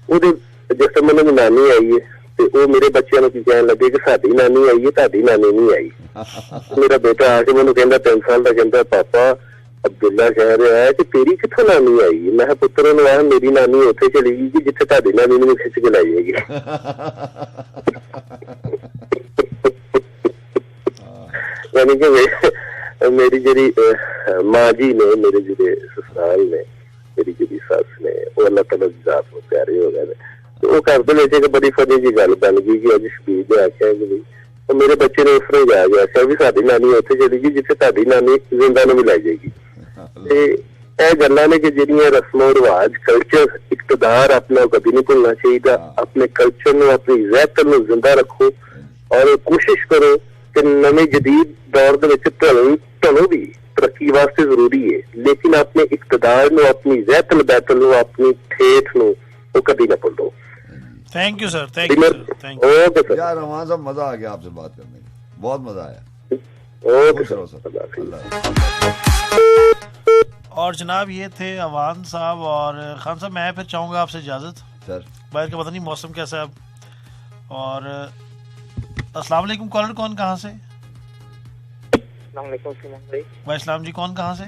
ਉਹਦੇ ਜਿਸ ਤਰ੍ਹਾਂ ਮੈਨੂੰ ਨਾਨੀ ਆਈ ਹੈ ਤੇ ਉਹ ਮੇਰੇ ਬੱਚਿਆਂ ਨੂੰ ਕੀ ਕਹਿਣ ਲੱਗੇ ਕਿ ਸਾਡੀ ਨਾਨੀ ਆਈ ਹੈ, ਤੁਹਾਡੀ ਨਾਨੀ ਨਹੀਂ ਆਈ। ਮੇਰਾ ਬੇਟਾ ਆ ਕੇ ਮੈਨੂੰ ਕਹਿੰਦਾ 3 ਸਾਲ ਦਾ, ਕਹਿੰਦਾ ਪਾਪਾ ਅਬਦੁੱਲਾ ਕਹਿ ਰਿਹਾ ਹੈ ਕਿ ਤੇਰੀ ਕਿੱਥੋਂ ਨਾਨੀ ਆਈ। ਮੈਂ ਕਿਹਾ ਪੁੱਤਰ ਨੂੰ ਆਇਆ ਮੇਰੀ ਨਾਨੀ ਉੱਥੇ ਚਲੀ ਗਈ ਕਿ ਜਿੱਥੇ ਤੁਹਾਡੀ ਨਾਨੀ ਨੂੰ ਖਿੱਚ ਕੇ ਲਾਈ ਹੈਗੀ। ਯਾਨੀ ਕਿ ਮੇਰੀ ਜਿਹੜੀ ਮਾਂ ਜੀ ਨੇ, ਮੇਰੇ ਜਿਹੜੇ ਸਸੁਰਾਲ ਨੇ, ਮੇਰੀ ਜਿਹੜੀ ਸੱਸ ਨੇ, ਉਹ ਅੱਲਾਹ ਤਾਲਾ ਦੀ ਜ਼ਾਤ ਨੂੰ ਪਿਆਰੇ ਹੋ ਗਏ ਨੇ। ਤੇ ਉਹ ਘਰ ਦੇ ਵਿੱਚ ਇੱਕ ਬੜੀ ਫਨੀ ਜੀ ਗੱਲ ਬਣ ਗਈ ਕਿ ਅੱਜ ਸ਼ਬੀਰ ਨੇ ਆਖਿਆ ਕਿ ਵੀ ਉਹ ਮੇਰੇ ਬੱਚੇ ਨੇ ਉਸ ਤਰ੍ਹਾਂ ਜਾ ਗਿਆ ਆਖਿਆ ਵੀ ਸਾਡੀ ਨਾਨੀ ਉੱਥੇ ਚਲੀ ਗਈ ਜਿੱਥੇ ਤੁਹਾਡੀ ਨਾਨੀ ਜ਼ਿੰਦਾ ਨੂੰ ਵੀ ਲੈ ਜਾਏਗੀ। ਤੇ ਇਹ ਗੱਲਾਂ ਨੇ ਕਿ ਜਿਹੜੀਆਂ ਰਸਮੋ ਰਿਵਾਜ, ਕਲਚਰ, ਇਕਤਦਾਰ ਆਪਣਾ ਕਦੀ ਨਹੀਂ ਭੁੱਲਣਾ ਚਾਹੀਦਾ। ਆਪਣੇ ਕਲਚਰ ਨੂੰ, ਆਪਣੀ ਰਹਿਤ ਨੂੰ ਜ਼ਿੰਦਾ ਰੱਖੋ ਔਰ ਕੋਸ਼ਿਸ਼ ਕਰੋ ਤੇ ਨਵੇਂ ਜਦੀਦ ਦੌਰ ਦੇ ਵਿੱਚ ਤੁਹਾਨੂੰ ਵੀ ਤਰੱਕੀ ਵਾਸਤੇ ਜ਼ਰੂਰੀ ਹੈ, ਲੇਕਿਨ ਆਪਣੇ ਇਕਤਦਾਰ ਨੂੰ, ਆਪਣੀ ਜ਼ੈਤਲ ਬੈਤਲ ਨੂੰ, ਆਪਣੀ ਠੇਠ ਨੂੰ ਉਹ ਕਦੀ ਨਾ ਭੁੱਲੋ। Thank you sir, thank you sir, thank you. Okay sir. यार रमान साहब मजा आ गया आपसे बात करने में, बहुत मजा आया। Okay sir. और जनाब ये थे अवान साहब। और खान साहब मैं फिर चाहूँगा आपसे इजाज़त सर, बाहर का पता नहीं मौसम कैसा है अब। और अस्सलाम वालेकुम। कॉलर कौन कहाँ से? भाई इस्लाम जी कौन कहाँ से?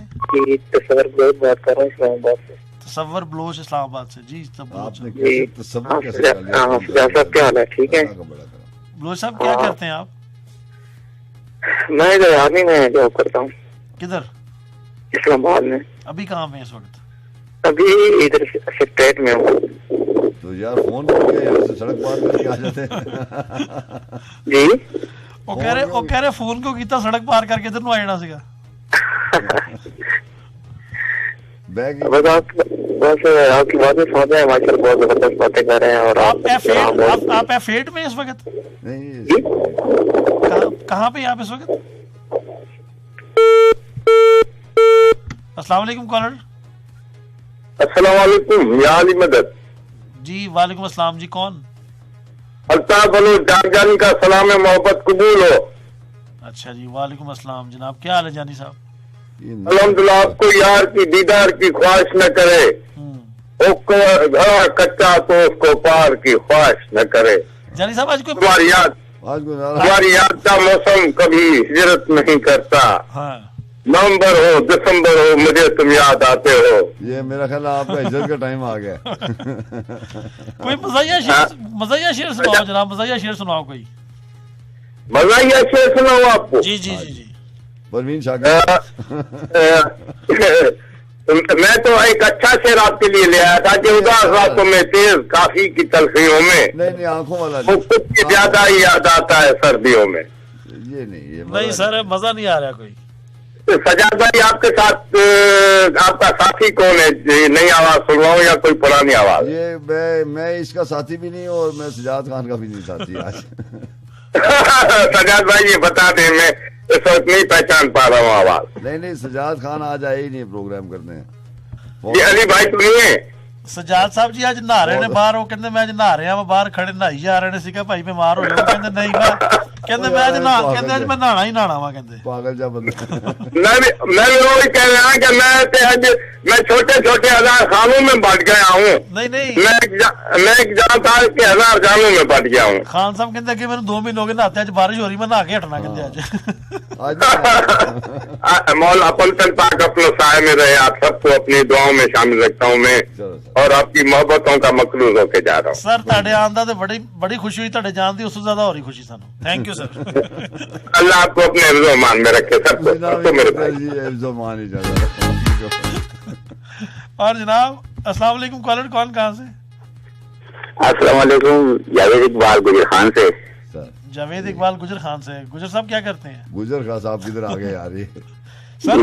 तस्वर बलोच बात कर रहा हूँ इस्लामाबाद से। तस्वर बलोच इस्लामाबाद से। जी आपने कैसे तस्वर कैसे कर लिया? साहब क्या हाल है? ठीक है बलोच साहब, क्या करते हैं आप? मैं इधर आर्मी में जॉब करता हूँ। किधर? इस्लामाबाद में। अभी कहाँ पे इस वक्त? अभी इधर सेक्रेटरीट में हूँ। तो यार फोन करके यहाँ से सड़क पार करके आ जाते हैं। जी वो कह रहे फोन को कीता सड़क पार करके इधर नु आ जाना सीगा। बस आपकी बातें सुन रहे हैं, माशाल्लाह बहुत जबरदस्त बातें कर रहे हैं। और आप F8 में इस वक्त? नहीं, कहाँ पे आप इस वक्त? अस्सलाम वालेकुम कॉलर। अस्सलाम वालेकुम या अली मदद। जी वालेकुम अस्सलाम जी, कौन? अल्ताफ बलोच जानी का सलाम है, मोहब्बत कबूल हो। अच्छा जी, वालेकुम अस्सलाम जनाब, क्या हाल है जानी साहब? अल्हम्दुलिल्लाह। आपको यार की दीदार की ख्वाहिश न करे, कच्चा तो उसको पार की ख्वाहिश न करे। जानी साहब आज तुम्हारी याद का मौसम कभी हिजरत नहीं करता। हाँ। नवंबर हो दिसंबर हो मुझे तुम याद आते हो। ये मेरा ख्याल आपका हिजरत का टाइम आ गया। कोई मज़ाहिया शेर सुनाओ जनाब, मज़ाहिया शेर सुनाओ कोई। मज़ाहिया शेर सुनाओ आपको? जी जी जी जी। परवीन शाकिर। मैं तो एक अच्छा शेर आपके लिए ले आया था कि उदास रातों में तेज काफी की तलखियों में नहीं आंखों वाला वो कुछ ज्यादा ही याद आता है सर्दियों में। ये नहीं सर, मजा नहीं आ रहा कोई। सजाद भाई आपके साथ आपका साथी कौन है? नई आवाज सुनवाऊं या कोई पुरानी आवाज? ये मैं इसका साथी भी नहीं और मैं सजाद खान का भी नहीं साथी आज। सजाद भाई ये बता दें, मैं इस वक्त नहीं पहचान पा रहा हूँ आवाज। नहीं सजाद खान आज आए ही नहीं प्रोग्राम करने हैं। ये अली भाई सुनिए, सजाद साहब जी आज नहा रहे ने बाहर। वो कहते मैं आज नहा रहा मैं बाहर खड़े नहाई जा रहे ने सीगा भाई बीमार हो जाओ। कहते नहीं मैं कहते मैं आज नहाना ही नहाना वा। कहते पागल जा बंदा। मैं भी वही कह रहा कि मैं छोटे छोटे हजार खानों में बढ़ गया हूँ। नहीं मैं एक जानता के हजार जानों में बढ़ गया हूँ। खान साहब कहते कि मैंने 2 महीने हो गए नहाते, आज बारिश हो रही मैं नहा के हटना। कहते आज मौला अपन पाक अपने साय में रहे। आप सबको अपनी दुआओं में शामिल रखता हूँ मैं और आपकी मोहब्बतों का मखलूज होके जा रहा हूँ। सर ਤੁਹਾਡੇ ਆਉਣ ਦਾ ਤੇ बड़ी खुशी हुई, ਤੁਹਾਡੇ जान दी उससे ज्यादा हो रही खुशी सानू। Thank you sir. अल्लाह आपको अपने हिफ्ज़-ओ-मान में रखे सबको मेरे भाई। और जनाब अस्सलाम वालेकुम, कॉलर कौन कहाँ से? अस्सलाम वालेकुम, जावेद इकबाल गुजर खान से। जावेद इकबाल गुजर खान से। गुजर साहब क्या करते हैं? गुजर खान साहब किधर आ गए यार? सर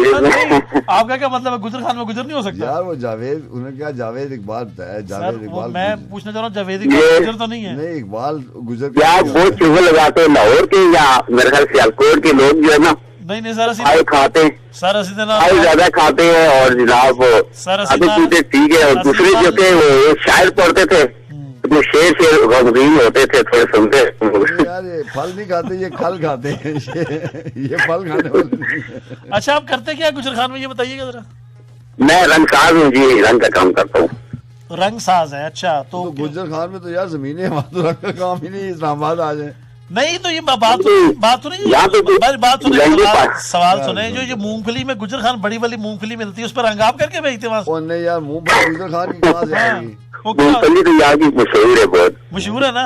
आपका क्या मतलब है? गुजर खान में गुजर नहीं हो सकता यार? वो जावेद, उन्हें क्या जावेद इकबाल है? जावेद इकबाल मैं पूछना चाह रहा हूँ, जावेद इकबाल गुजर तो नहीं है? नहीं इकबाल गुजर क्या वो चूहे लगाते हैं लाहौर के या मेरे ख्याल सियालकोट के लोग जो है ना? नहीं सर आए खाते सर आए ज्यादा खाते हैं और जनाब पीते ठीक है। और दूसरे जो थे वो शायर पढ़ते थे, वो शेर गमगीन होते थे, थोड़े सुनते। यार ये फल नहीं खाते, ये खल खाते हैं। ये फल खाने वाले। अच्छा आप करते क्या गुजर खान में, ये बताइएगा जरा। मैं रंगसाज हूँ जी, रंग का काम करता हूँ। रंग साज है? अच्छा तो गुजर खान में तो यार जमीन है, वहाँ तो रंग का काम ही नहीं। इस्लामाबाद आ जाए। नहीं तो ये बात तो नहीं, सवाल सुने। जो ये मूंगफली में गुजर खान बड़ी वाली मूंगफली मिलती है, उस पर रंग आप करके भेजते वहाँ? नहीं यार, मुंह पर गुजर खान की कहाँ से आएगी? मूंगफली तो यार की मशहूर है, बहुत मशहूर है ना?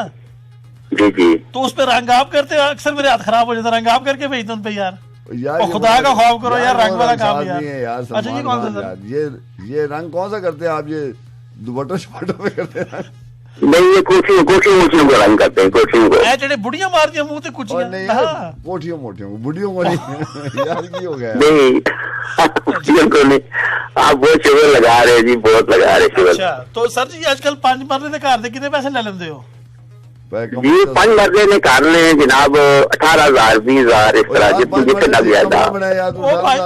जी जी। तो उस पर रंग आप करते हैं? अक्सर मेरे हाथ खराब हो जाता है, रंग आप करके भेजते उन पे यार। खुदा का खौफ करो यार, रंग वाला काम यार। अच्छा ये कौन सा? ये रंग कौन सा करते हैं आप? ये दुपट्टों शुपट्टों में करते हैं? नहीं ये कोठियों को रंग करते हैं, कोठियों को। जेडे बुढ़िया मारती हैं मुंह ते कुछ नहीं, कोठियों मोटियों को, बुढ़ियों को नहीं। यार की हो गया? नहीं बिल्कुल नहीं, आप बहुत शुगर लगा रहे जी, बहुत लगा रहे शुगर। अच्छा तो सर जी आजकल 5 मरने के घर दे कितने पैसे ले लेंदे हो? जी 5 मरले निकालने हैं जनाब, 18,000 20,000 इस तरह जितने लग गया था।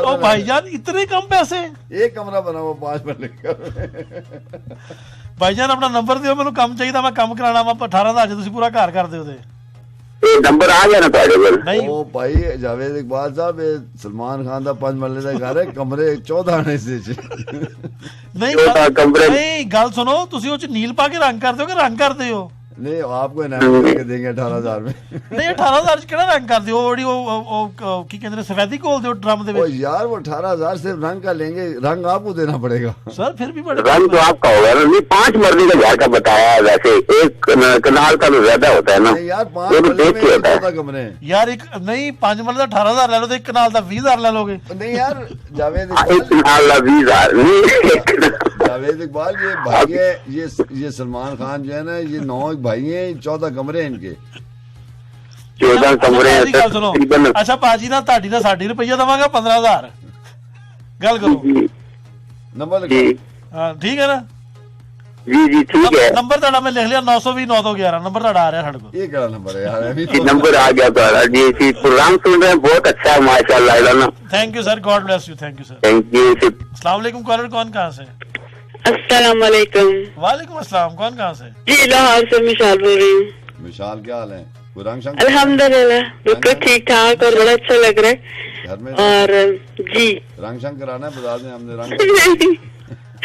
ओ भाईजान इतने कम पैसे, एक कमरा बना हुआ 5 मरले का। भाईजान अपना नंबर दियो, मैंने काम चाहिए, मैं काम कराना वा 18,000 तुसी पूरा घर कर दियो। नंबर आ गया ना ਤੁਹਾਡੇ ਕੋਲ? नहीं ओ भाई जावेद इकबाल साहब, सलमान खान दा 5 मरले दा घर है, कमरे 14 ने से नहीं कमरे नहीं गल सुनो, तुसी ਉਹ ਚ ਨੀਲ ਪਾ ਕੇ ਰੰਗ ਕਰਦੇ ਹੋ ਕਿ ਰੰਗ ਕਰਦੇ ਹੋ? नहीं आपको इनाम देके देंगे 18,000 में। नहीं 18,000 ਚ ਕਿਹੜਾ ਰੰਗ ਕਰਦੇ ਹੋ? ਉਹ ਕੀ ਕਹਿੰਦੇ ਨੇ ਸਫੈਦੀ ਘੋਲਦੇ ਹੋ ਡਰਮ ਦੇ ओ ਵਿੱਚ? यार वो 18,000 सिर्फ रंग का लेंगे, रंग आपको देना पड़ेगा। सर फिर भी बड़े रंग तो आपका होगा ना। नहीं 5 मरले का घर का बताया है, वैसे एक कनाल का तो ज्यादा होता है ना। नहीं यार 5 वो तो मरले देख में के होता है। 14 कमरे हैं। यार एक नहीं 5 मरले ਦਾ 18,000 ਲੈ ਲਓ ਤੇ ਇੱਕ ਕਨਾਲ ਦਾ 20,000 ਲੈ ਲੋਗੇ। नहीं यार जावेद एक इकबाल, कनाल का 20,000 जावेद इकबाल ये भाई है, ये सलमान खान जो है ना, ये 9 भाई हैं, 14 कमरे हैं इनके। 14 कमरे हैं ਗੱਲ ਸੁਣੋ। तकरीबन। ਅੱਛਾ ਭਾਜੀ ਨਾ ਤੁਹਾਡੀ ਦਾ ਸਾਡੀ ਰੁਪਈਆ ਦਵਾਂਗਾ 15,000। ਗੱਲ ਕਰੋ। नंबर जी लिखो। ਹਾਂ ਠੀਕ ਹੈ ਨਾ? जी जी ठीक है। ਨੰਬਰ ਤੁਹਾਡਾ ਮੈਂ ਲਿਖ ਲਿਆ 920 911 ਨੰਬਰ ਤੁਹਾਡਾ ਆ ਰਿਹਾ ਸਾਡੇ ਕੋਲ। ये क्या नंबर है यार? अभी जी नंबर आ गया तुम्हारा जी। जी प्रोग्राम सुन रहे हैं, बहुत अच्छा है माशाल्लाह ना। Thank you sir, God bless you, thank you sir. Thank you. अस्सलाम वालेकुम। कॉलर कौन कहाँ से? अस्सलाम वालेकुम। वालेकुम अस्सलाम। कौन कहाँ से? जी लाहौर से मिशाल बोल रही हूँ। विशाल क्या हाल है? कोई रंग शंग अल्हम्दुलिल्लाह बिल्कुल ठीक ठाक और बड़ा अच्छा लग रहा है। घर में और जी रंग शंग कराना है, बता दें हमने रंग।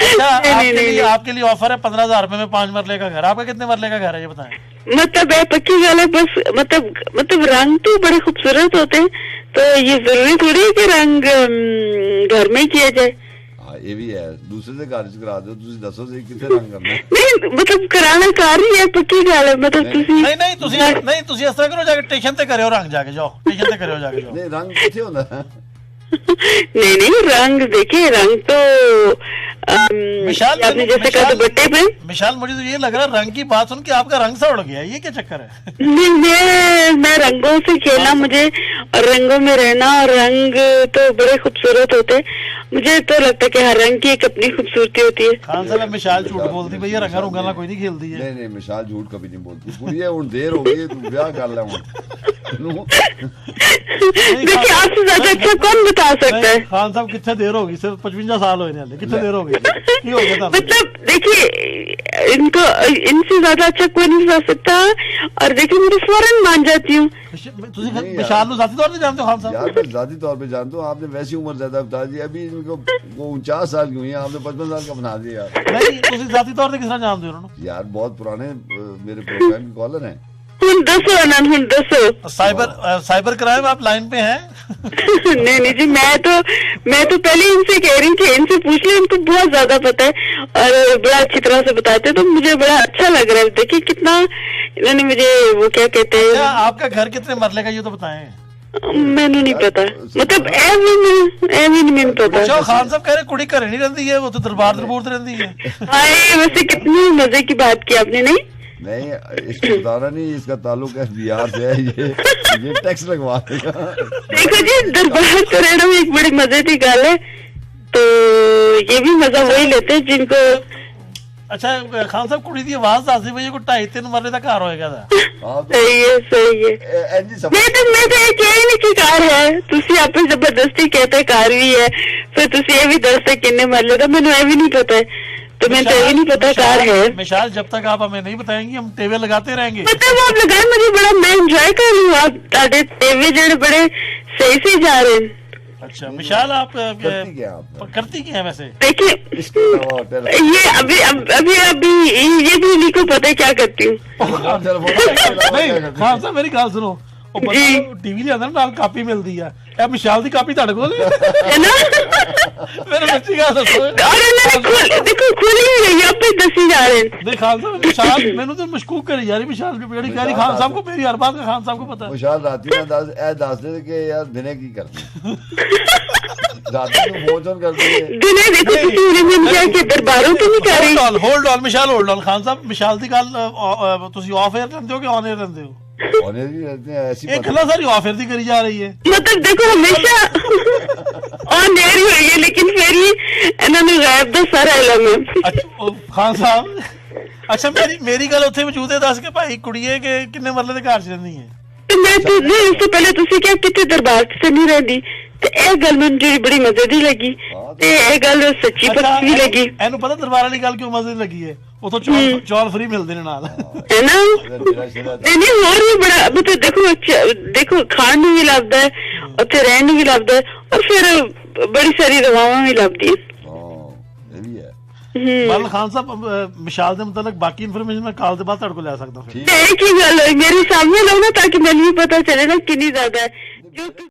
अच्छा नहीं, नहीं। आपके लिए ऑफर है 15,000 रुपए में 5 मरले का घर। आपका कितने मरले का घर है ये बताएं? मतलब है पक्की गल है बस, मतलब रंग तो बड़े खूबसूरत होते हैं, तो ये जरूरी थोड़ी है कि रंग घर में ही किया जाए। हाँ ये भी है, दूसरे से कारज करा दो, तुझे दसो से कितने रंग करना है। नहीं मतलब कराना कार ही है, पक्की गल है। मतलब तुसी नहीं तुसी इस तरह करो, जाके स्टेशन ते करियो रंग, जाके जाओ स्टेशन ते करियो जाके जाओ। नहीं रंग किथे होता है? नहीं रंग देखिए, रंग तो विशाल आपने जैसे कहा दुपट्टे पे। विशाल मुझे तो ये लग रहा है रंग की बात सुन के आपका रंग सा उड़ गया, ये क्या चक्कर है? नहीं मैं रंगों से खेलना मुझे, और रंगों में रहना, और रंग तो बड़े खूबसूरत होते हैं। मुझे तो लगता है कि हर रंग की एक अपनी खूबसूरती होती है। खान साहब मिशाल झूठ बोलती भैया, रंगा रुंगा ना कोई नहीं खेलती है। नहीं मिशाल झूठ कभी नहीं बोलती। पूरी है हुन देर हो गई, तू ब्याह कर ले हुन। देखिए आपसे ज्यादा अच्छा कौन बता सकता है? खान साहब कितने देर होगी? सिर्फ 55 साल हुए ने, कितने देर हो गई? की हो गया था? मतलब देखिए इनको, इनसे ज्यादा अच्छा कोई नहीं बता सकता। और देखिए मैं फौरन मान जाती हूँ। विशाल नु जाती तौर पे जानते हो खान साहब? यार मैं जाती तौर पे जानता हूँ, आपने वैसी उम्र ज्यादा बता दी। अभी इनको वो 49 साल की हुई है, आपने 55 साल का बना दिया। नहीं तुसी जाती तौर पे किस तरह जानते हो उन्होंने? यार बहुत पुराने मेरे प्रोग्राम के कॉलर हैं। दसो साइबर क्राइम आप लाइन पे हैं? नहीं जी, मैं तो पहले इनसे कह रही थी, इनसे पूछ ले, इनको बहुत ज्यादा पता है और बड़ा अच्छी तरह से बताते, तो मुझे बड़ा अच्छा लग रहा है। देखिए कितना इन्होंने मुझे वो क्या कहते हैं। आपका घर कितने मरले का ये तो बताएं। मैंने नहीं पता, मतलब एवी नहीं पता। अच्छा खान साहब कह रहे कुड़ी घर नहीं रहती है, वो तो दरबार रहती है। हाय वैसे कितनी मजे की बात की आपने। नहीं इसको बताना नहीं, इसका ताल्लुक है बिहार से है, ये टैक्स लगवा देगा। देखो जी दरबार तो रहना में एक बड़ी मजे की गल है, तो ये भी मजा वही लेते हैं जिनको। अच्छा खान साहब कुड़ी दी आवाज दसदी भई कोई 2.5-3 मरले का घर होएगा दा। सही है मैं तो ये कह ही नहीं कि कार है, तुसी आपे जबरदस्ती कहते कार भी है, फिर तुसी ये भी दसते किन्ने मरले का, मैंने ये भी नहीं पता है, तो मैं तो ये नहीं पता कार है। मिशाल जब तक आप हमें नहीं बताएंगे हम टेवे लगाते रहेंगे। मतलब आप लगाए, मुझे बड़ा मैं एंजॉय कर रही हूँ। आप ताड़े टेवे जो बड़े सही जा रहे हैं। अच्छा मिशाल आप करती क्या है वैसे? देखिए ये अभी ये भी इन्हीं को पता है क्या करती हूँ। नहीं खान साहब मेरी गल सुनो, टीवी लिया नाल कापी मिलती है, मिशाल की कापी तुहाडे कोल है ना? मेरे बच्ची का दसो। देखो खुली हुई है, आप दसी जा रहे हैं। नहीं खान साहब मिशाल मैंने तो मशकूक करी जा रही, मिशाल की बेड़ी कह रही खान साहब को, मेरी हर बात का खान साहब को पता है। मिशाल राती ना दस दे के यार दिने की करती राती को फोन करती है दिने। देखो तुसी में क्या के दरबारों तो नहीं कर रही। Hold on Mishal, hold on Khan साहब, मिशाल दी गल तुसी ऑफ एयर रहंदे हो कि ऑन एयर रहंदे हो? ऑन एयर भी रहते हैं, ऐसी एक खला सारी ऑफ एयर दी करी जा रही है। मतलब देखो हमेशा ऑन एयर ही हुई है, लेकिन फिर ही इन्होंने गायब दा सारा इलम है। अच्छा खान साहब ਅੱਛਾ ਮੇਰੀ ਗੱਲ ਉੱਥੇ ਮੌਜੂਦ ਹੈ, ਦੱਸ ਕੇ ਭਾਈ ਕੁੜੀਏ ਕਿ ਕਿੰਨੇ ਮਰਲੇ ਦੇ ਘਰ ਚ ਰਹਿੰਦੀ ਹੈ? ਤੇ ਮੈਂ ਨਹੀਂ, ਉਸ ਤੋਂ ਪਹਿਲੇ ਤੁਸੀਂ ਕਿਹਾ ਕਿਤੇ ਦਰਬਾਰ ਚ ਨਹੀਂ ਰਹਿੰਦੀ, ਤੇ ਇਹ ਗੱਲ ਮੈਨੂੰ ਜਿਹੜੀ ਬੜੀ ਮਜ਼ੇ ਦੀ ਲੱਗੀ, ਤੇ ਇਹ ਗੱਲ ਸੱਚੀ ਪੱਕੀ ਵੀ ਲੱਗੀ। ਇਹਨੂੰ ਪਤਾ ਦਰਬਾਰ ਵਾਲੀ ਗੱਲ ਕਿਉਂ ਮਜ਼ੇ ਦੀ ਲੱਗੀ ਹੈ? ਉਥੋਂ ਚੌਲ ਫ੍ਰੀ ਮਿਲਦੇ ਨੇ ਨਾਲ, ਹੈ ਨਾ? ਨਹੀਂ ਹੋਰ ਵੀ ਬੜਾ ਮਤਲਬ ਦੇਖੋ ਖਾਣ ਨੂੰ ਵੀ ਲੱਭਦਾ ਹੈ, ਉੱਥੇ ਰਹਿਣ ਨੂੰ ਵੀ ਲੱਭਦਾ ਹੈ, ਔਰ ਫਿਰ ਬੜੀ ਸਾਰੀ ਰਵਾਵਾਂ ਵੀ ਲੱਭਦੀਆਂ। ਬਾਦਲ ਖਾਨ ਸਾਹਿਬ, ਮਿਸਾਲ ਦੇ ਮੁਤਾਬਕ ਬਾਕੀ ਇਨਫੋਰਮੇਸ਼ਨ ਮੈਂ ਕਾਲ ਦੇ ਬਾਅਦ ਤੁਹਾਡੇ ਕੋਲ ਲੈ ਸਕਦਾ। ਕੀ ਗੱਲ ਹੋਈ ਮੇਰੇ ਸਾਹਮਣੇ ਲਾਓ ਨਾ, ਤਾਂ ਕਿ ਮੈਨੂੰ ਵੀ ਪਤਾ ਚੱਲੇ ਨਾ ਕਿੰਨੀ ਜ਼ਿਆਦਾ ਹੈ।